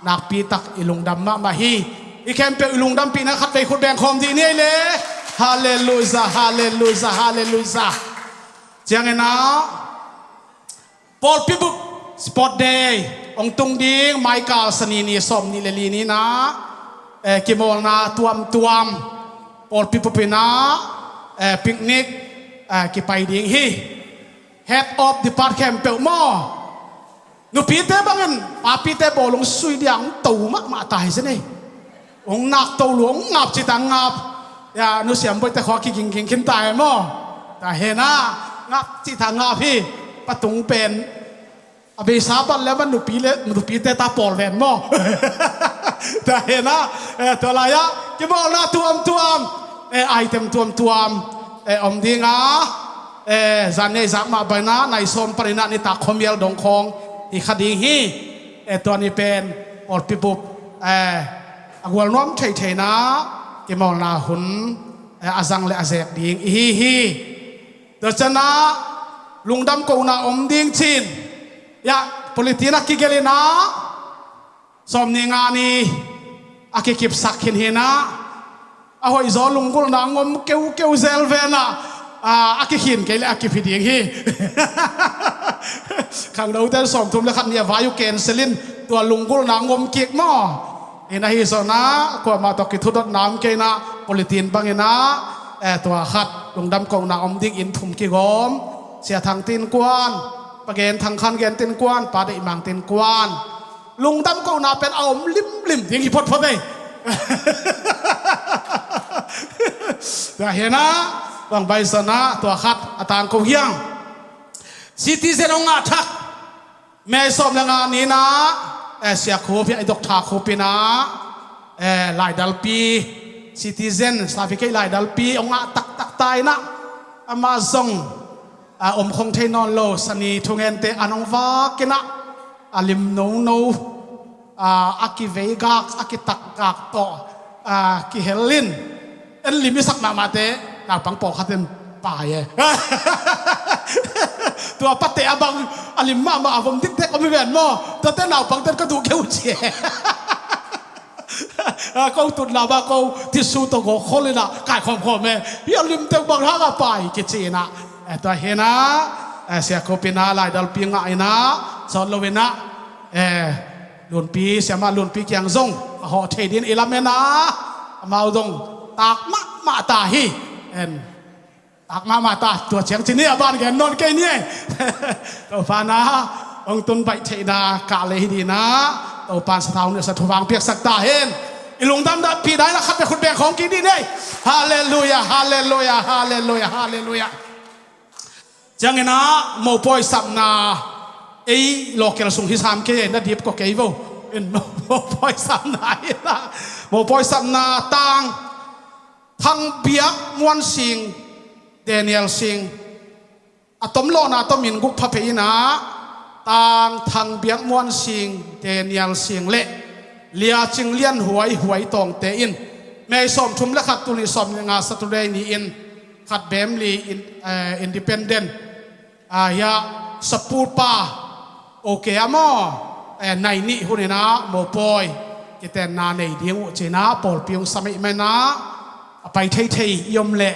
nak pi tak ilung dam ma hi i kem pe ilung dam pi na khat ve khut beng khom di ni le hallelujah hallelujah hallelujah chiang ena Paul Pibu sport day ong tung ding Michael sani ni som ni le li ni na kimol na tuam Paul Pibu pina picnic ki pai ding hi head of department pe mo nu pi te bangin pa pi te bolong sui diang tu ma tai se nei ong nak to luong ngap chi tang ngap ya nu siam boi te kho ki king kin tai mo ta he na ngap chi tang ngap hi patung pen abe saban le man nu pi te ta pol ven mo ta he na to la ya ki bol na tuam item tuam om dinga zan nei zak ma bai na nai som parina ni ta khomiel dong khong i khading hi to ni pen or pipu agwal nom thei na ki mol na hun azang le azek ding hi do chana lungdam ko na om ding chin ya politina ki gelina som ni nga ni akikip sakhin hina ahoi zo lungkul na ngom keu zel vena akikhin ke le akipiding hi khang do ten som thum le khat nia vayu cancelin tua lungkul na ngom kik mo ina hi so na ko ma to ki thudot nam ke na politin bangena tua khat lungdam ko na om ding in thum ki gom sia thang tin kwan pagen thang khan gen tin kwan pa de mang tin kwan lungdam ko na pen om lim ding hi phot ei ta hena bang bai sana tua khat atang ko hiang citizen ong athak me som la nga ni na sia kho pi ai dok tha kho pi na lai dal pi citizen safi ke lai dal pi ong tak tai na amazon om khong thei non lo sani thungen te anong va kena alim no aki vega aki tak to ki helin en limi sak ma te na pang po khaten pa ye tua pate abang alim ma avom dik tek omi ven mo to te naw pang ten ka du keu che ko tut la ba ko ti su to go kholina kai khom me hi alim te bang ha ga pai ki china to hena sia ko pina lai dal pinga ina so lovena lun pi siama lun pi kyang zong ho thedin ilamena mau dong tak ma ta hi en tak ma ta tua chiang chini aban gen non ke ni to fa na ong tun bai theina ka le hi na to pan sa thau ne sa thwang piak sak ta hen ilung dam da pi dai la khat be khut be khong ki ni nei hallelujah hallelujah hallelujah hallelujah changena mo poi sam na ei local sung hi sam ke na dip ko ke vo en mo poi sam na tang thang biak muan sing Daniel sing atom lo na to min guk pha pe na tang thang biak muan sing Daniel sing le lia ching lian huai tong te in me som thum la khat tu ni som nga saturday ni in khat bem li independent ya sapur pa okay amo nai ni hunena mo poi kiten na nei ding u chena pol piung samai me na pai thei yom le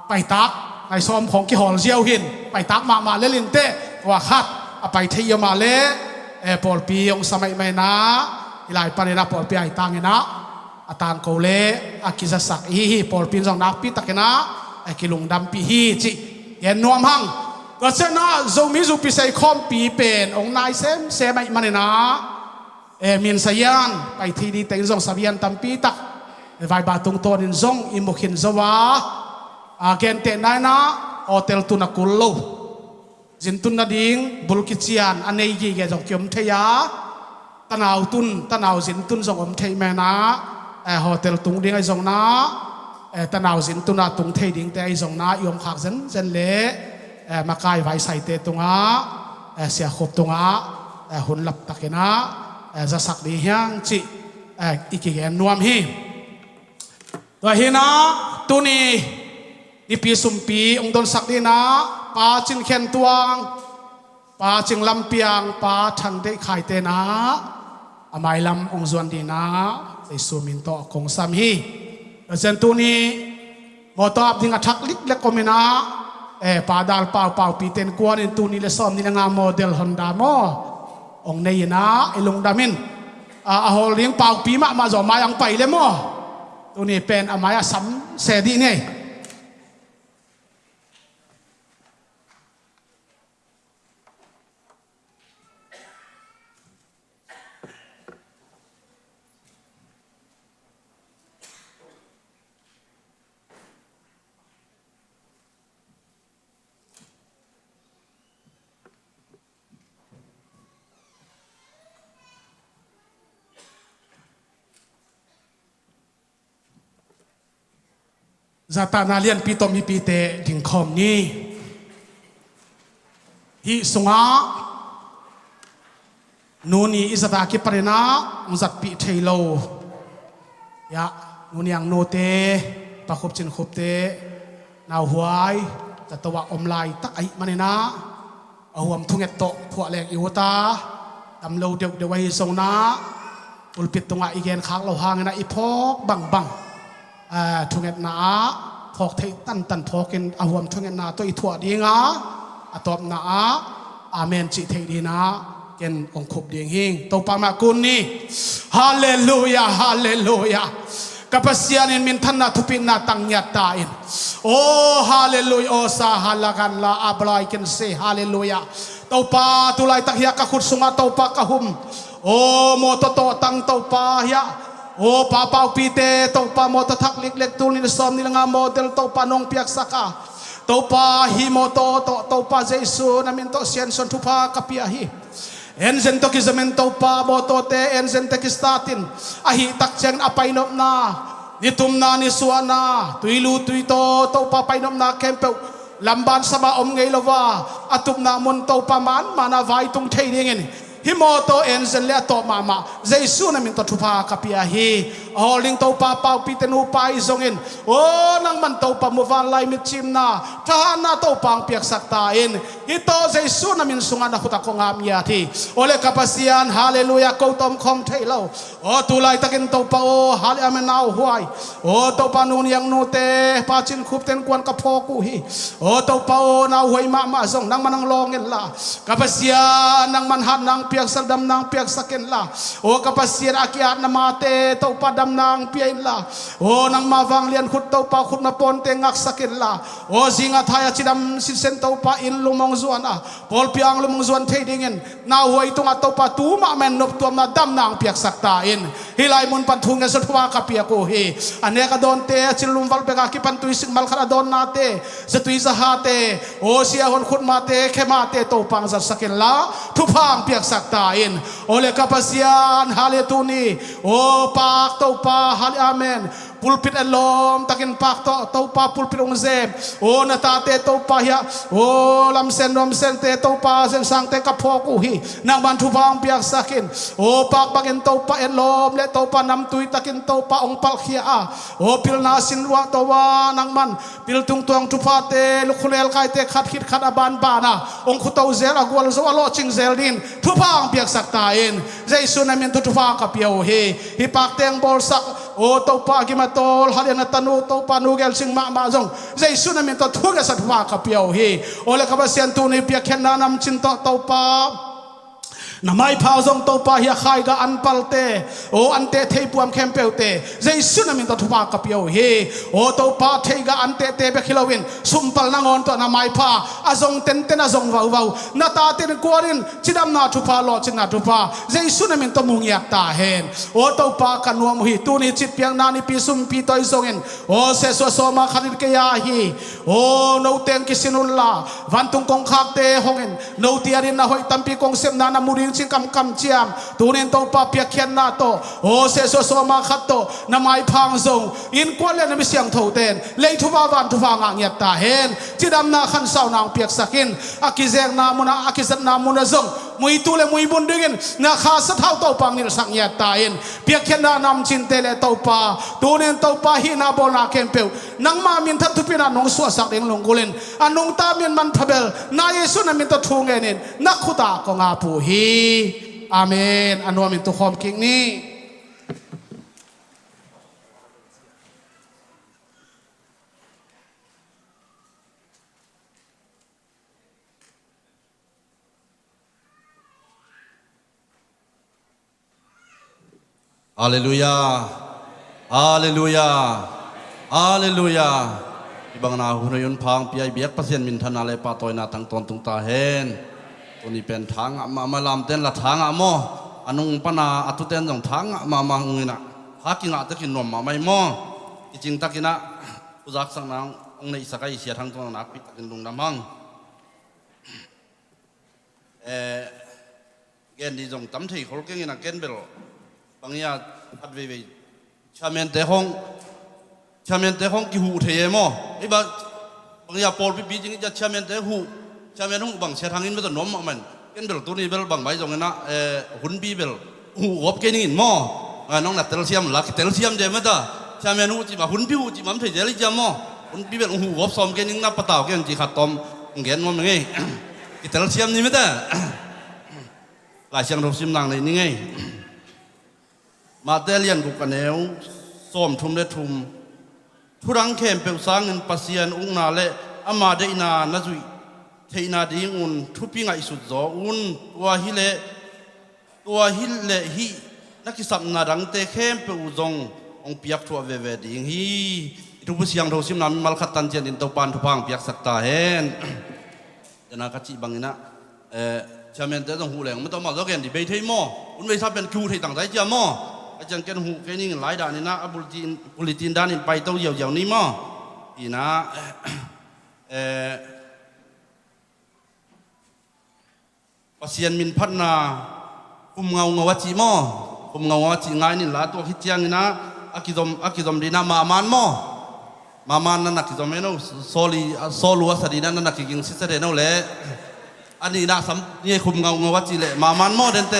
pai tak ai som khong ki hol jiao hin pai tak ma le lin te wa khat pai thei yom ma le pol piung samai me na ilai panena pol pi ai tangena atang ko le akisa sak hi pol pin jong nak pi takena kilung dam pi hi chi yen nuam hang ก็เช่นนะจงมีจุพิเศษคอมปีเป็นองนายเซมเซไม่มันนะมินสยานไปที่ดีแต่งจงสบียนตัมปีตักไว้บาตุงตัวนินจงอิมุขินจวาเกณฑ์เตนได้นะโอเทลตุนักุลโลจินตุนนาดิงบุลกิจยานอันนี้กี่แกจงเกี่ยมเทียตนาวตุนตนาวจินตุนจงอมเทียแม่นะโฮเทลตุงดิ่งไอจงนะตนาวจินตุนาตุงเทียดิ่งแต่ไอจงนะยมขักเซนเล่มาไกไว้ใส่เตตุงะเสียขบตุงะหุ่นหลับตะเกนะจะสักดีเฮียงจิอีกแกนวมฮีตัวฮีนะตุนีอีปีสุมปีองค์ดนสักดีนะปาจิงเข็นตวงปาจิงลำเปียงปาทันได้ขายเตนะอามายลำองค์ส่วนดีนะไอสุมินโตคงสามฮีเซนตุนีมอตอบดิ้งทักลิกเล็กก็ไม่นะปาดาลเป่าปีเต็นกวนตุนีเลสอมนี่งามโมเดลฮอนดาโมองในนะไอลงดามินอาหอเลี้ยงเป่าปีมาจอมายังไปเลยมั้งตัวนี้เป็นอามายสัมเสดีเนี่ยซาตานาเลียนปีตอมีปีเตถึงคอมนี้ฮิสงานูนีอิสตาคิปรินามุจัดปีเทโลยะนูนียังโนเตปะคบจินคบเตนาวหวยจัตวะอมลายตักไอมันนะเอาหวมทุ่งเอตโตพวกแหลกอิวตาตำโลเดียวไว้ทรงนะอุลปิดตรงอีเกนค้างเราหางนะอีพอกบังทุงเงินนาพอกเทตันพอกินอาวมทุงเงินนาตัวอีถั่วดีงาตอบนาอาเมนจิเทดีนะเกนองคุบดีงหิงตัวปามากุนนี่ฮาเลลูยาฮาเลลูยากับเสียนินมินทันนาทุปินนาตังยัตตาอินโอ้ฮาเลลูยาโอซาฮาลากันลาอับลายกินเซฮาเลลูยาตัวปาตุลายตักยากะขุดสุมาตัวปากะหุมโอ้โมโตโตตังตัวปายะโอ้ป้าเป่าปีเตตัวป้าโมตทักเล็กเล็กตูนิลซอมนิลงามโมเดลตัวป้านงเปียกสักตัวป้าฮิโมโตตัวป้าเจสุนามินโตเซียนส่วนทุพากับเปียฮิเอ็นเซนโตกิจเมนตัวป้าโมโตเตเอ็นเซนเตกิสตาตินอาฮิตักเจงอภัยนบนานิทุมนานิสวานาตุยลูตุยโตตัวป้าไปนบนาเคมเปลลำบานสบาอมไงลวาอตุมนามุนตัวป้ามันมานาไวตุงเทยเงินฮิโมโตเอ็นเซนเลตโตมาเจสุนามินโตทุพากับเปียฮิโอลิงตัวป้าเป่าปีเตนูไปซงอินโอ้นังมันตัวป้ามุวันไลมิชิมนาทหารนาตัวปังเปียกสักตาอินฮิโตเจสุนามินสุงานาขุตะคงามยาทีโอเลกัปเซียนฮาเลลูยาโกตอมคอมเทโลโอตุไลตะกินตัวป้าโอฮาเลอเมนาวหวยโอตัวป้านูนยังนูเตป้าจินคุบเต็นกวนกับพ่อกูฮีโอตัวป้าโอนาวหวยมาซงนังมันนังลองเงินละกัปเซียนนังมันหันนังเปียกสักดำนางเปียกสักเงินละโอกัปเซียนอากิอาตนามาเตตัวป้าดำนางเปียนละโอ้นังมาฟังเลียนขุดตัวป้าขุดมาปนเตงักสักเงินละโอ้สิงห์ไทยจิดำสิเซนตัวป้าอินลุมงส่วนพอลเปียงลุมงส่วนเทดิ่งเงินนาหวยตัวตัวป้าตูมาแมนนบตัวมาดำนางเปียกสักตาอินฮิไลมุนปันทุงเงินสุดว่ากับเปียกูฮีอันนี้ก็โดนเตะจิลุมวัลเบกากิปันตุยสิงมัลขนาดโดนนาเตสตุยสหาเตโอเสียหนขุดมาเตเข้มาเตตัวปังสักสักเงินละทุพางเปียกสักตาอินโอเลกัปเซียนฮาเลตูนีโอปากตัวป้าฮาเลอาเมนpulpit alom takin pak to pa pulpit ong zem o natate to pa ya o lam sen te to pa sen sang te kapoku hi nang ban thu bang piak sakin o pak bagin to pa alom le to pa nam tui takin to pa ong pal khia a o pil na sin wa to wa nang man pil tung tuang thu pa te lukhulel kai te khat khit khat aban bana ong khutau zel agwal zo alo ching zel din thu bang piak sak tain jaisu namin thu pa ka piao hi hi pak teng bol sak o to pa gi tol halian tanu to panugel sing ma jong jaisu na min to thuga satwa ka piao hi ole ka basian tu ni pia khen na nam chin to pa na mai phao zong to pa hi khai ga an palte o ante thei puam khem peute jaisu na min to thupa ka piau he o to pa thei ga ante te be khilawin sumpal na ngon to na mai pha azong ten ten azong wau wau na ta ten korin chidam na thupa lo chin na thupa jaisu na min to mung yak ta hen o to pa kanuam hi tu ni chit piang na ni pi sum pi toy zongin o se so ma khalir ke ya hi o no teng ki sinulla vantung kong khak te hongin no tiarin na hoi tampi kong sem na na muri ching kam kam chiam tunin to pa pia khian na to o se so ma khat to na mai phang zong in kwale na mi siang tho ten lei thuwa van thuwa nga ngiat ta hen chidam na khan sau nang piak sakin akizeng na muna akizat na muna zong mui tu le mui bun dingin na kha sa thau to pang nil sang ngiat ta in piak khian na nam chin te le to pa tunin to pa hi na bo na kempeu nang ma min that thupina nong suwa sak ding longgulen anong ta min man phabel na yesu na min to thungenin na khuta ko nga pu hi amen anwa min to khom king ni Haleluya, Haleluya, Haleluya. Ibang na hunayon pang piyay biyak pasien mintan ale patoy na tang ton tung tahen. Tuni pen thang malam ten la thang mo. Anong pana atuten dong thang mama ngina. Haking atakin nom mamay mo. Ijing takina uzak sang nang ong na isakay siya thang ton nakpit takin dong namang. Gen di dong tam thei khol keng ina ken bel. Bangya adveve chamen te hong ki hu the mo iba bangya pol pi bi jing ja chamen te hu chamen hong bang se thangin me to nom man ken bel tu ni bel bang bai jong na hun bi bel hu gop ke nin mo nong na tel siam la tel siam je ma da chamen hu ji ma hun bi hu ji mam the je li jam mo hun bi bel hu gop som ke ning na pataw ke ji khat tom ngen mo ngai ki tel siam ni me da la siang ro sim nang nei ni ngaiมาเตเลียนกุกันเอวส้มทุ่มเล็ดทุ่มทุรังเข้มเปลวสางเงินปัสยานอุ้งนาเละอามาเดนานาจุยเทนาดีงุนทุบปิงไอสุดจออุนตัวฮิเลฮินักกิสับนาดังเตเข้มเปลวจงองเปียกทัวเวเวดิงฮีทุบเสียงเราซิมนำมัลขัดตันเจนินตปานทุพังเปียกสักตาเห็นจะนักจิบังนะชาเมนเตต้องหูแหลงไม่ต้องมาแล้วแกนดิเบย์เทมออุนเวซับเป็นคิวเทต่างใจเจ้ามออาจารย์แกนหูแกนี่หลายด่านนี่นะบุริจินด้านนี่ไปเต้าเหี่ยวนี่มั้งอีนะปัสยานมินพัฒนาคุมเงาวัจิมั้งคุมเงาวัจิง่ายนี่ละตัวคิดยังนี่นะอากิดมดีนะมามันมั้งมามันนั่นนักกิดมเนาะโซลัวสดีนั่นนักกิงซิสเดนเอาเลยอันนี้นะสำนี่คุมเงาวัจิเลยมามันมั้งเดนเต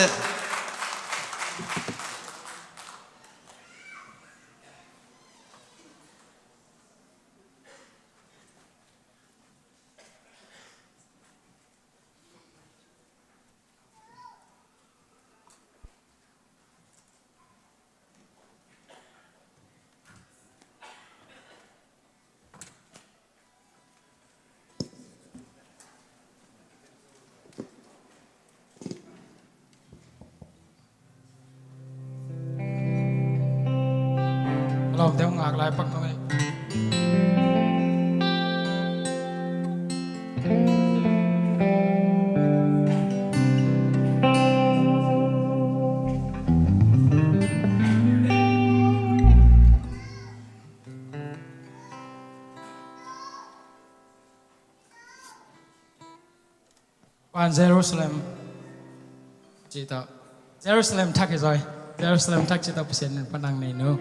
เราเดี๋ยวงากลายปักตรงนี้ปานเยรูซาเล็มจีตาเยรูซาเล็มทักให้ใจเยรูซาเล็มทักจีตาเปอร์เซ็นต์ปนังในนู้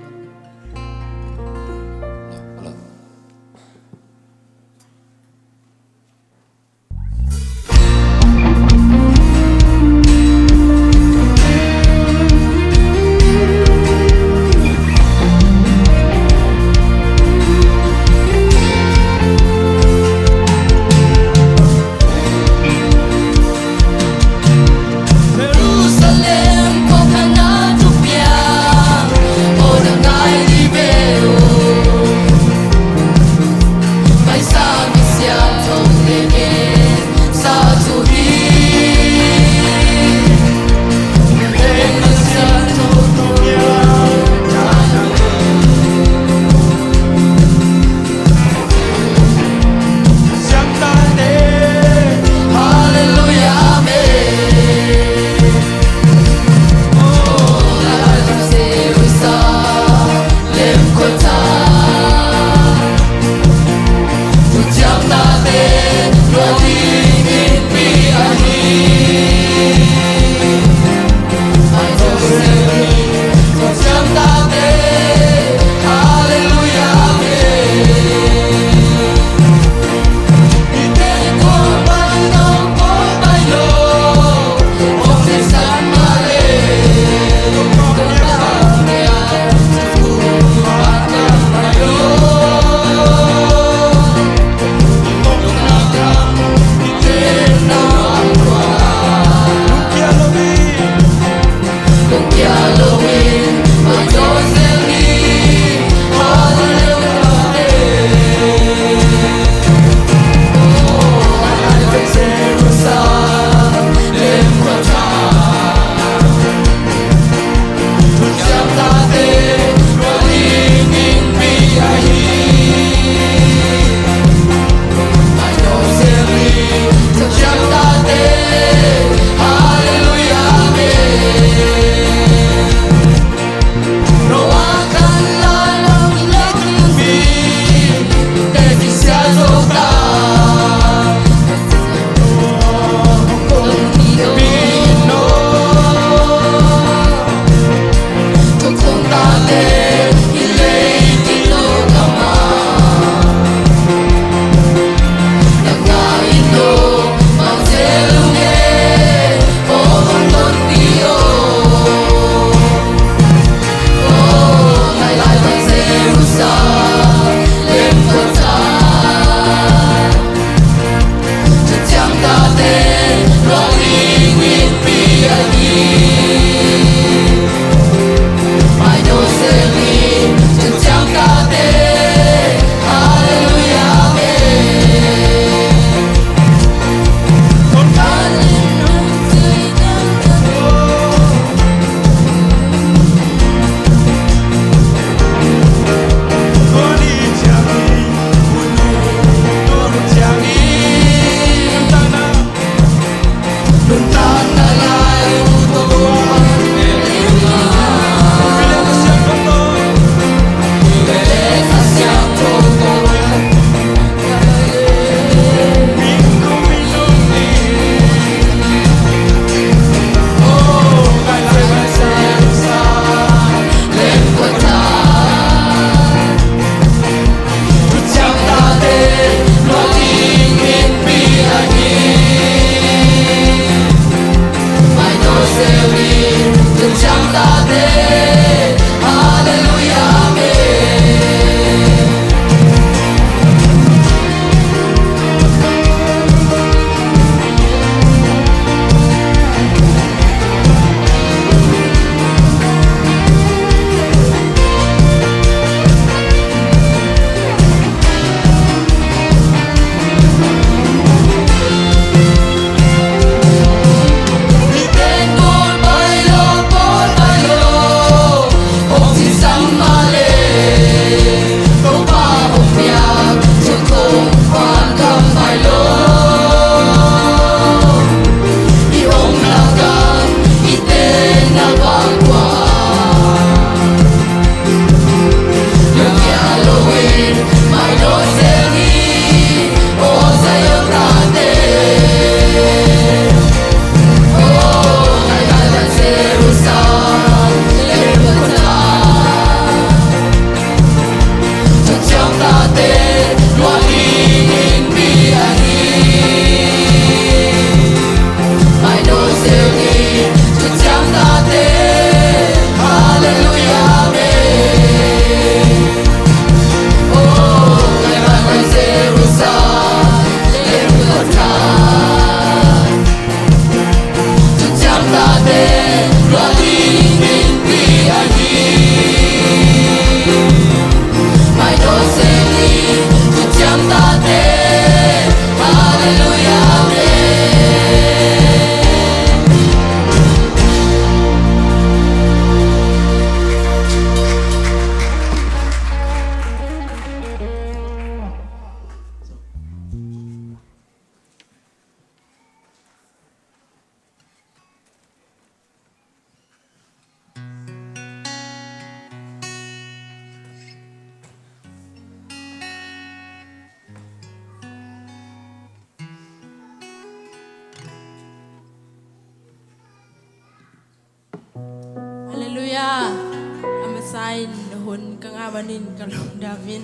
in hun kang awanin kalong damin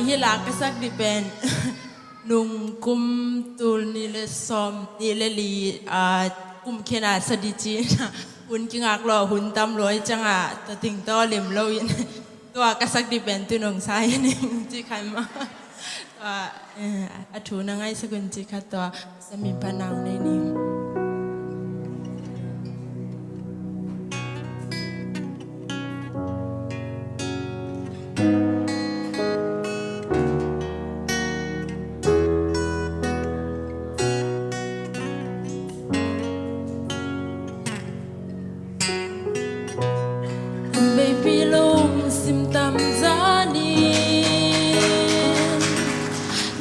hila kasak dipen nung kum tul nile som nile li kum kena sadici hun kingak lo hun tam loi changa ta ting to lem lo inตัวกษัตริย์ดิเป็นตัวหนองสายนี่จีใครมาตัวอัฐูนังไงสกุลจีค่ะตัวสมิพนังในนี้ baby lung sim tam zani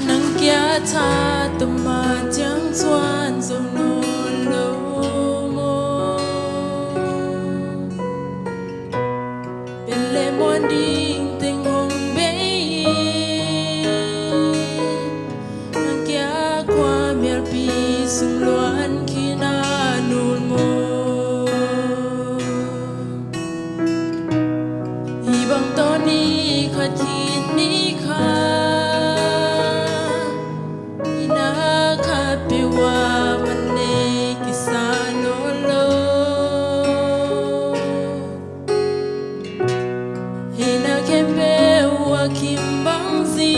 nang kia tha tum ma chang chuan zo no lo mo bên lệ mon ding tình hong bay nang kia qua miel pi sum loan khi na nul mo bang to ni khat khin ni kha ina kha pe wa man ne kisa lo lo ina kem pe wa kim bang zi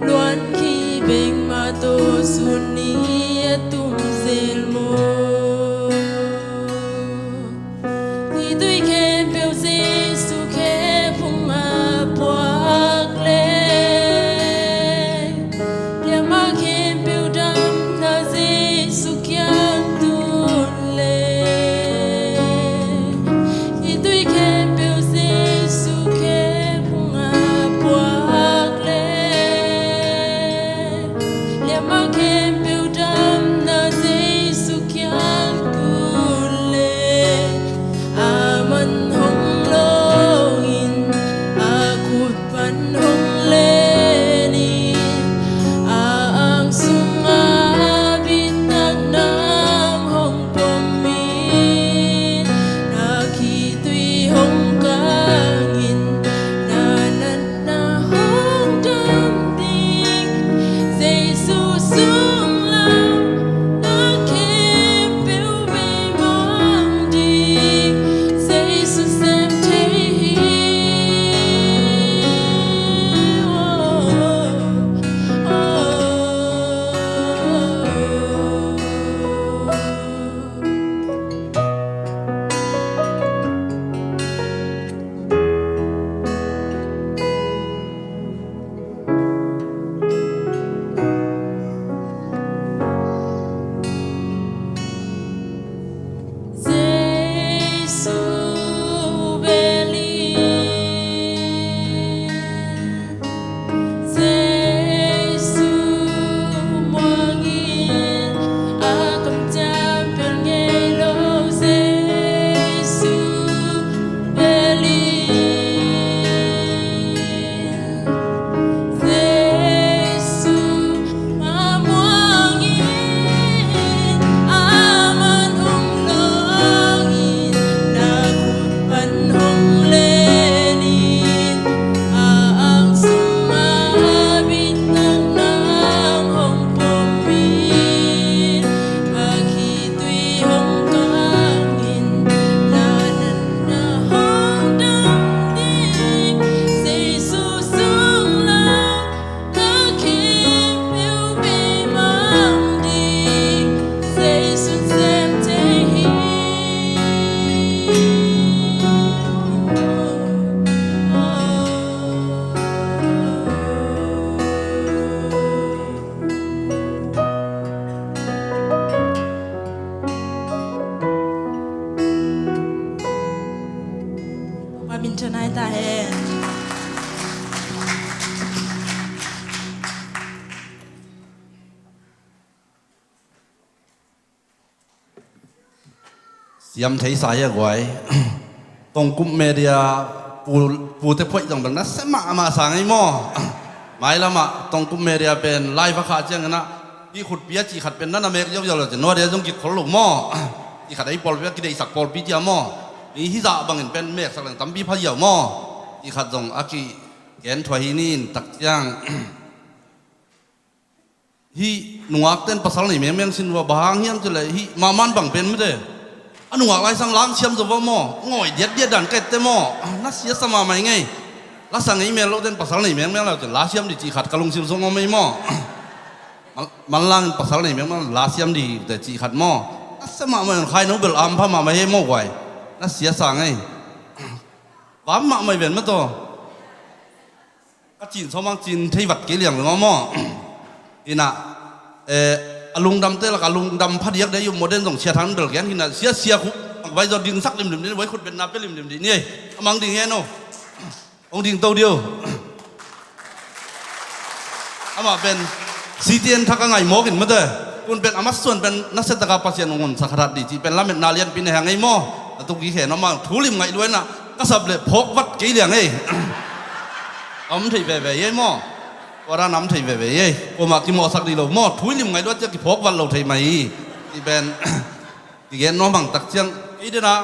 luan khi beng ma to sun ni tum zel mo tôi khen biểu Giêsu khen phung buộc lên nhà má khen biểu đam là Giêsu kiang tuôn lên tôi khen biểu Giêsu khen phung buộc lên nhà má khen biểu đam là Giêsu kiang tuôn lên aman hong longin akut pan hong lenin ang sumabit ng nam hong pomin nakitu'y hong kangin nanan na hong damding sa isusong lang nakipiw may mamdig Jesus em thấy Giêsu beli Giêsu moangin akam tampil ngelo Giêsu beli Giêsu moangin aman hong longin nakut pan hong lenin ang sumabit ng nam hong pomin makitu'y hong kangin nanan na hong damding sa isusong lang kakipiw may mamdig sa isun sem tehi Qua bên trên hai ta hè Yam thấy sai à quái tông cúm media pu te phoi dòng bằng nó sẽ mà sáng ấy mò mai là mà tông cúm media bên live phát chăng na đi khut bia chỉ khát bênนั่นนะเมกยกยอเลยจะนัวเดียวจงกิดขลุ่มมอที่ขัดไอ้ปอลเปียกินไอ้สักปอลปีเจียมอ มีฮิซาบังเงินเป็นเมฆสักหลังตั้มบีพะเยาหม้ออีขัดจงอากีแกนถวยนี่ตักย่างฮีหนวกเต้นภาษาไหนเมียงสินว่าบางเฮียงจะเลยฮีมามันบังเป็นไม่ได้หนวกไรสังล้างเชื่อมจะว่าหม้อง่อยเดียดดันเกตเตหม้อน่าเสียสมาไม่ไงลักษณะนี้เมียเราเต้นภาษาไหนเมียงเราจะลาเชื่อมดีจีขัดกระลุงซิมซงไม่หม้อมันล่างภาษาไหนเมียงลาเชื่อมดีแต่จีขัดหม้อน่าสมาไม่ใครน้องเบลอัมพม่าไม่ให้หม้อไว้น่าเสียสังไงว่ามาไม่เป็นมั้งตัวก็จีนสมังจีนที่วัดกี่เหลี่ยมหรือหม้ออีน่ะลุงดำเต้ละกับลุงดำพัดยักได้อยู่โมเดลส่งเชียร์ทั้งเบลแกนที่น่ะเสียคุกไว้จะดึงสักริมนี่ไว้ขุดเป็นน้ำเป็นริมนี่นี่มังดิ่งเงี้ยโน่องดิ่งโตเดียวอามาเป็นซีเตียนทักไงหมอกินมาเด้อคุณเป็นอามัสส่วนเป็นนักเศรษฐกรรมปัจจัยองค์สักการะดีจีเป็นลำเม็ดนาเลียนปีนแห่งไงหม้อตุกี้เห็นน้องมาถูริมไงด้วยนะก็สับเลยพกวัดกี่เหลี่ยงไงอมถี่เว่ยๆหม้อว่าร้านน้ำไทยเว่ยๆโอมากิมอสักดีเราหม้อถุยลิมไงด้วยจะกิพกวันเราไทยไหมที่เป็นที่เห็นน้องบังตักเชียงอีเดนะ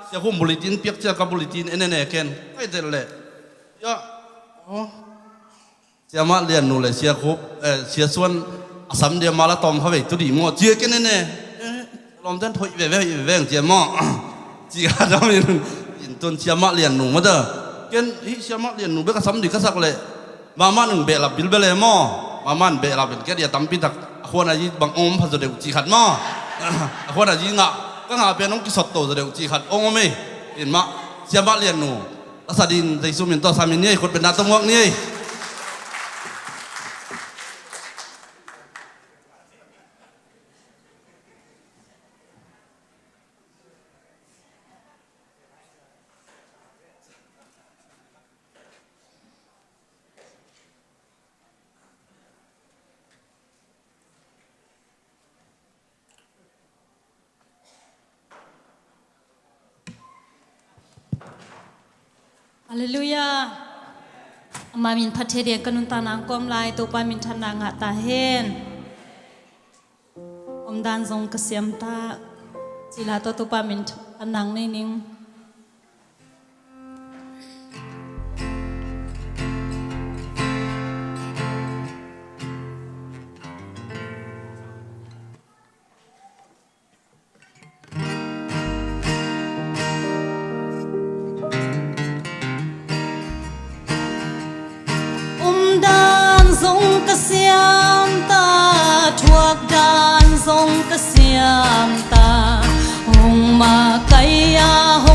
เสียคุ้มบุหรี่จีนเปียกเชียกับบุหรี่จีนเอ็นเอ็นเกนไอ้เด็ดเลยยะเสียมาเรียนนู่นเลยเสียคุบเสียส่วนอาสามเดียมาละตอมเขาไปตุดีหม้อเจียกันเน่ลองเต้นถุยเว่ยๆเจียหม้อจีกันเรามีต้นเสียมาเรียนหนูมาเด้อเกนเสียมาเรียนหนูเบกสามดีก็สักเลยมามันหนึ่งเบลับบิลเบลหม้อมามันเบลับเป็นแค่เดียตั้มปีตักคนอาจีบังอมพัสดุจีขัดหม้อคนอาจีงะก็งะเป็นน้องกิสตโตจะเดจีขัดองไม่เห็นมะเสียมาเรียนหนูรัศดินใจสุมินต่อสามินนี่คนเป็นนาตมวกนี่ฮาเลลูยามามินพัทเทเดียกนุนตานางกอมลายตัวปามินทันนางะตาเฮนอมดานทรงเกษมตาจิลาตัวปามินทันนางนิ่งเสียมตาทวกดานทรงกเสียมตาหงมาไกยาห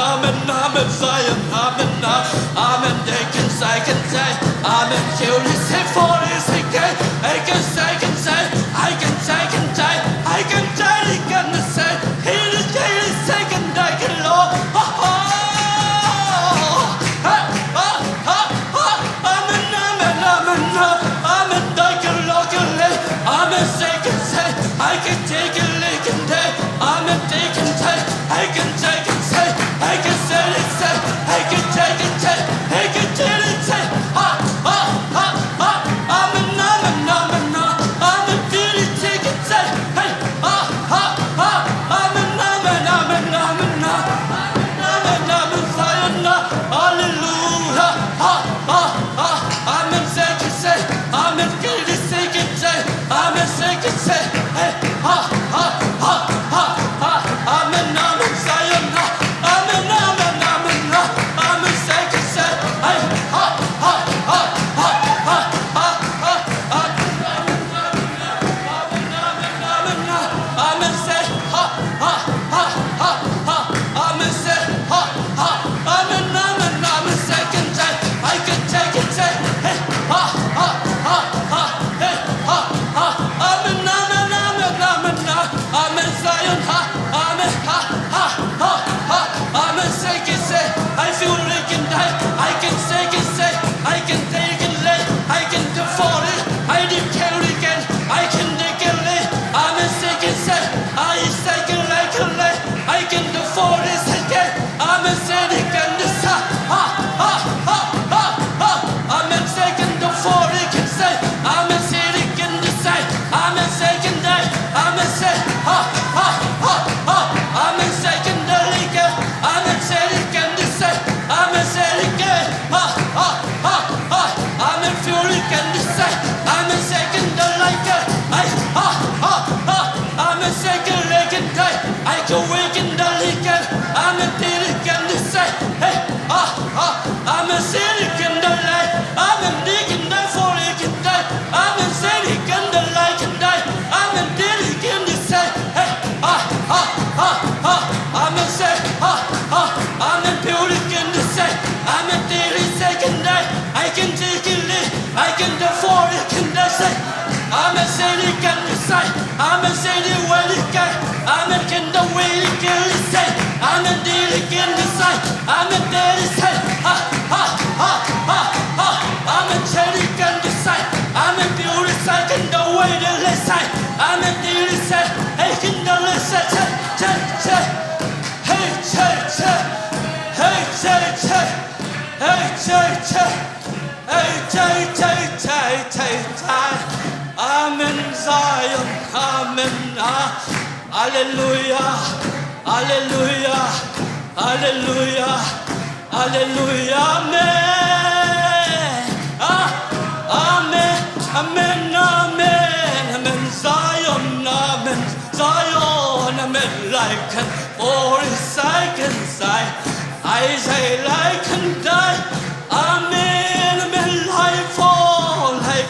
amen, amen, Zion, amen, amen. They can say, amen. Kill this, say, for this, again. I can say, I can say, I can say, I can say, he can say, he is daily second, I can law. Amen, amen, amen, amen. I can look and lay, amen, say, I can take a lick and day, amen, take and take, I can take and say, I can say it, say, I can take and take, I can take it, say, amen, amen, amen, amen, feel it, take it, say, hey, amen, amen, amen, amen, amen, amen, Zion, hallelujah, amen, say, amen, feel it, take it, say, amen, say, hey, amen, amen, Zion, amen, amen, amen, amen, say, hey, amen, say, amen, say, amen, amen, amen, second say, I can take it, say, hey, hey, amen, amen, amen, amen, amen, Zion, amen, amen, say, I feel like and I can take it, say, I can take it, lay, I can afford it, I did carry again, I can take it, lay, amen, say, I take it like a lay, I can afford it again, amen, say it again, this, amen, second afford it, can say, amen, say it again, this, amen, second day, amen, say, amen, second day, amen, say it again, this, amen, say it again, amen, feel it again, this, amen, second day, like it, amen, second leg and day, I can wake in the league, amen, feel it again, this, hey, amen, say it again, the light, amen, digging day for it can die, amen, say it again, the light can die, amen, did it again, this, hey, amen, say, amen, feel it again, this, amen, did it second day, I can take it, I can afford it, can say, amen, say it again, this, amen, say it well again, amen, can the way it can say, amen, did it again, this, amen, did it say, amen, say it again, this, amen, feel it second the way the left side, amen, did it say, hey, can the left side, hey, amen, Zion, amen, hallelujah, hallelujah, hallelujah, hallelujah, amen, amen, amen, amen, amen, Zion, amen, like and for a second side, I say like and die, amen, amen, life fall, like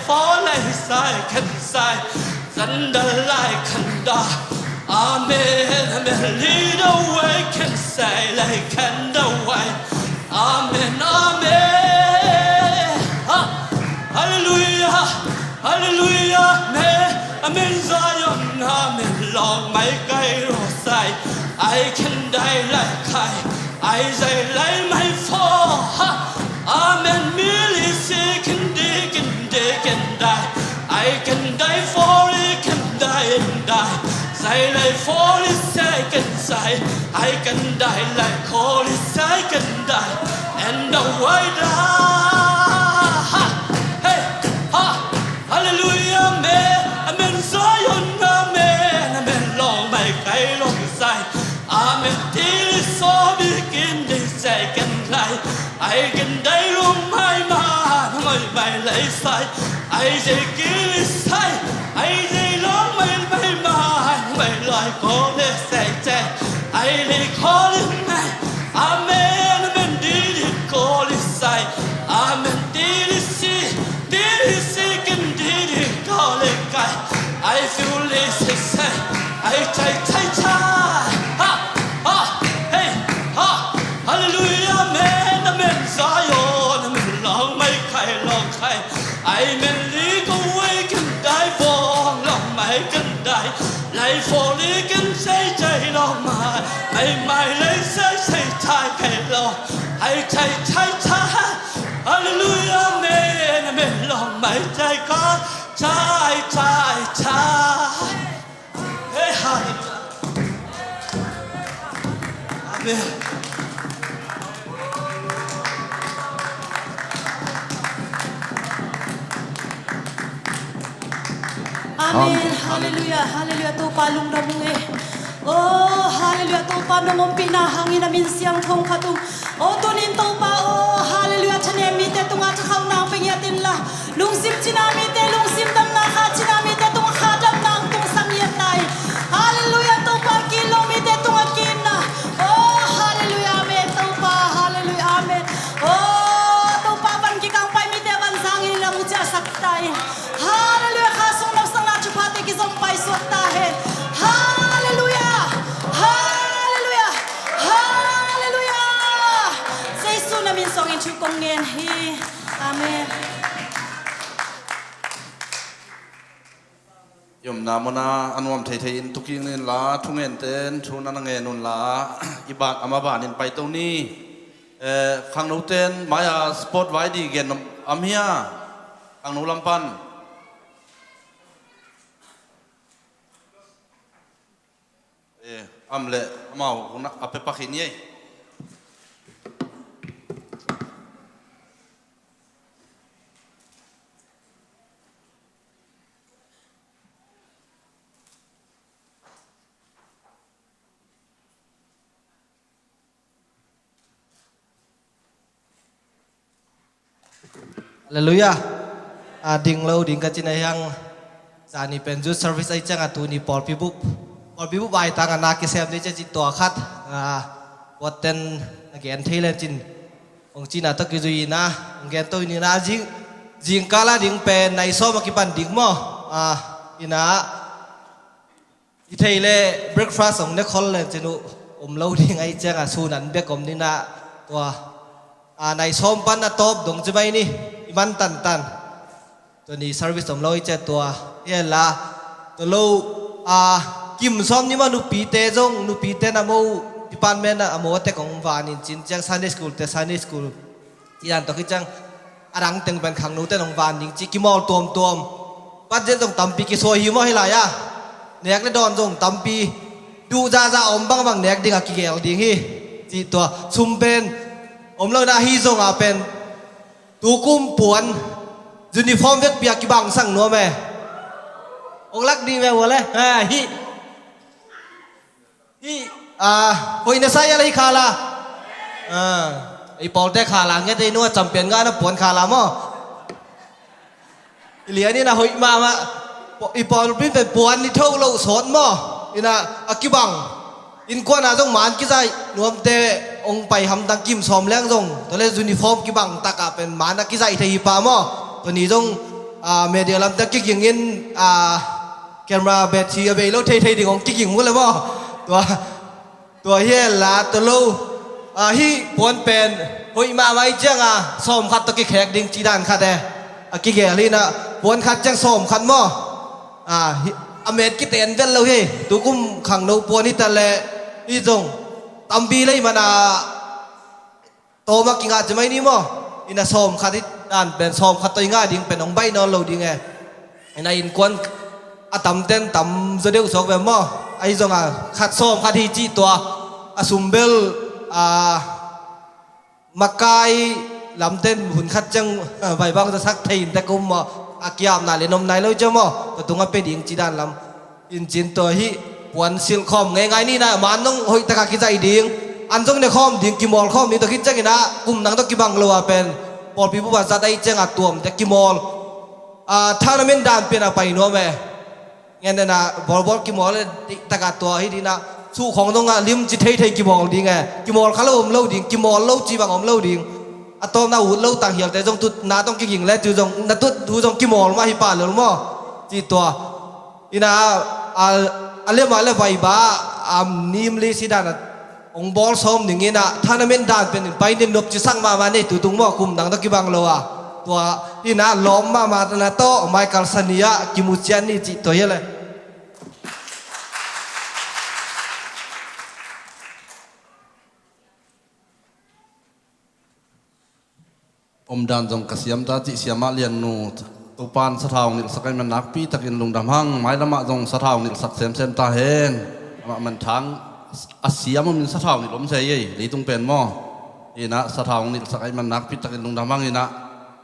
and side, thunder like and die, amen, amen, lead away can say like and away, amen, amen, hallelujah, hallelujah, amen, Zion, amen, long my guide side, I can die like I say like my fall, amen, merely sick and dig and die, I can die for it, can die and die, say like 40 seconds, I can die like 40 seconds, die, and the white hey, hallelujah, amen, Zion, amen, long my guide on side, amen, till it's all begin the second life, I can die on my mind, my left side, I say kill his side, I say long my mind, my life all the same, I say call him man, amen, amen, did it call his side, amen, did it see, and did it call it guy, I feel this say, I try, ฮาเลลูยาเมนอาเมนสายอนอาเมนลองไม่ใครลองใครไอเมนลีก็ไว้กันได้ฟองลองไม่กันได้ไล่ฟอลีกันใส่ใจลองมาไม่เลยใส่ใจใครลองให้ใจฮาเลลูยาเมนอาเมนลองไม่ใจก็ใจเฮ้ฮาเลลูยาอาเมนAmin. Haleluya. Haleluya. Tupa lungdamung Oh, haleluya. Tupa nungong pinahangin namin siyang thong katung. Oh, tunin tupa. Oh, haleluya. Chanemite tunga chakaw nang pingyatin la. Lungsim chinamite, lungsim dam na ka chinamite tunga kadam nang tung samyat nai. Haleluya. Tupa kilomite tunga kinna. Oh, haleluya. Amen. Tupa. Haleluya. Amen. Oh, tupa ban kikang paimite ban sangin lang uja saktay. Haleluya. Kasong nafsang nachupate kizong paiswat tahin. Hallelujah! Hallelujah! Hallelujah! Say soon namin song in chukong ngen hi. Amen. ยมนามนาอันวมเทเทอินทุกิงนินลาทุงเงินเต้นทุนันเงินุนลาอิบาตอามาบานินไปตรงนี้ขังนูเต้นมายาสปอตไว้ดีเกนอามียขังนูลำปันอัมเล่มาเอานักอภิปักขินีHaleluya. Ding lo ding kachinayang sa ni penju service ay chang atu ni Paul Pibup ay tang anak kisem ni cha to khat waten again thailand chin ong china to ki na again to ni na jing kala ding pen nai so ma ki pan ding mo ina i thaile breakfast ong ne khol le chinu lo ding ai chang a su nan be kom ni na to nai som pan na top dong chibai ni iman tanตัวนี้ service สมร้อยเจ็ดตัวเฮ้ละตัวเรากิมซ้อมนี่มาหนูปีเตจงหนูปีเตนะโม department นะโมเตของวานินจินจัง Sunday school แต่ Sunday school ที่นั่นตัวคิดจังรังเต็งเป็นขังหนูแต่ของวานินจิกิมอลตัวปัจเจตรงตั้มปีกิสวยหิมอให้ลายะเน็กเลยโดนจงตั้มปีดูจ้าอมบางเน็กดิ่งกิเกลดิ่งฮีจีตัวซุ่มเป็นอมเราหน้าฮีจงเป็นตูกุมปวนยูนิฟอร์มเวกเปียกกีบังสั่งนัวแม่องลักดีแม่วัวเลยฮิโอยนสายอะไรขาลาไอปอลแต่ขาลาเงี้ยได้นัวจำเป็นงานนะปวนขาลามั้งเหลียนี่นะหอยมาไอปอลเป็นปวนนี่เท่าเราสอนมั้งนี่นะกีบังอินกวนนะต้องหมานกี่ใจนวมเตองไปทำตังกิมซ้อมแรงจงตอนแรกยูนิฟอร์มกีบังตากาเป็นหมานักกี่ใจที่ปามั้งตัวนี้ต้องเมเดียลำตะกิ๊กยิงเงินแคมราแบตทีเอาไปแล้วเทๆดิ่งของกิ๊กยิงหมดเลยมั้งตัวเฮียละตัวลูฮีปวนเป็นหอยมาไม่จังซ้อมขัดตะกิ๊กแขกดิ่งจีดานขัดเกิ๊กเกลี่นะปวนขัดจังซ้อมขัดมั้งอเมริกเต็นเวลเลยเฮ้ตุกุมขังโนปวนิตาเลนี่จงตั้มบีเลยมันโตมากินอาจจะไม่นี่มั้งอินาซ้อมขัดที่ด้านเป็นซ้อมขัดตัวง่ายดิ่งเป็นองใบนอนเราดิ่งไงอินาอินควนตั้มเต้นตั้มจะเดือดสองแบบมั้งไอ้จงขัดซ้อมขัดที่จีตัวซุมเบลมาไกลำเต้นหุ่นขัดจังใบบางจะสักทีแต่กุมอากิยามนาเลนมนายเลยจ้ามั้งตัวตรงนั้นเป็นดิ่งจีด้านลำอินจินตัวฮีวันซิลคอมง่ายๆนี่นะมันต้องหอยตะกักกิจใจดิ่งอันจงในคอมดิ่งกิมอลคอมนี่ตัวคิดจังกินะกุมนังต้องกิบังเลวเป็นพอพี่ผู้ว่าจะได้เจ้าตัวมแต่กิมอลท่านั้นเป็นด่านเป็นอะไรนัวแม่เงี้ยนะบอลกิมอลเลยตะกักตัวให้ดีนะสู้ของต้องลิมจิตให้กิมอลดิ่งไงกิมอลเขาเล่าอมเล่าดิ่งกิมอลเล่าจีบังอมเล่าดิ่งอะตอมน่าหุ่นเล่าต่างเหี่ยวแต่จงตุดน่าต้องกิ่งและจูจงน่าตุดหูจงกิมอลมาให้ป่าเลยมั้งจีตัวนี่นะเรียกมาเลยไฟบ้านิมลีสิดานะ องบอลซ้อมอย่างงี้นะท่านเมนดานเป็นไปเนี่ยนบจะสร้างมาเนี่ยตัวตรงมั่วคุมดังตะกี้บางโลอ่ะตัวที่น่าล้อมมานะโตไมเคิลซานียกิมูเจียนนี่จิตตัวเยอะเลยดานจงกษียมตาจิเสียมาเลียนนูตุปานสะท้าวนิลสักมันนักปีตะกินลุงดำหังไม้ละมาจงสะท้าวนิลสักเซมเซมตาเฮนมันทั้งอาเซียมันสะท้าวนิลมเซยหลีตุงเป็นหม้อนี่นะสะท้าวนิลสักมันนักปีตะกินลุงดำหังนี่นะ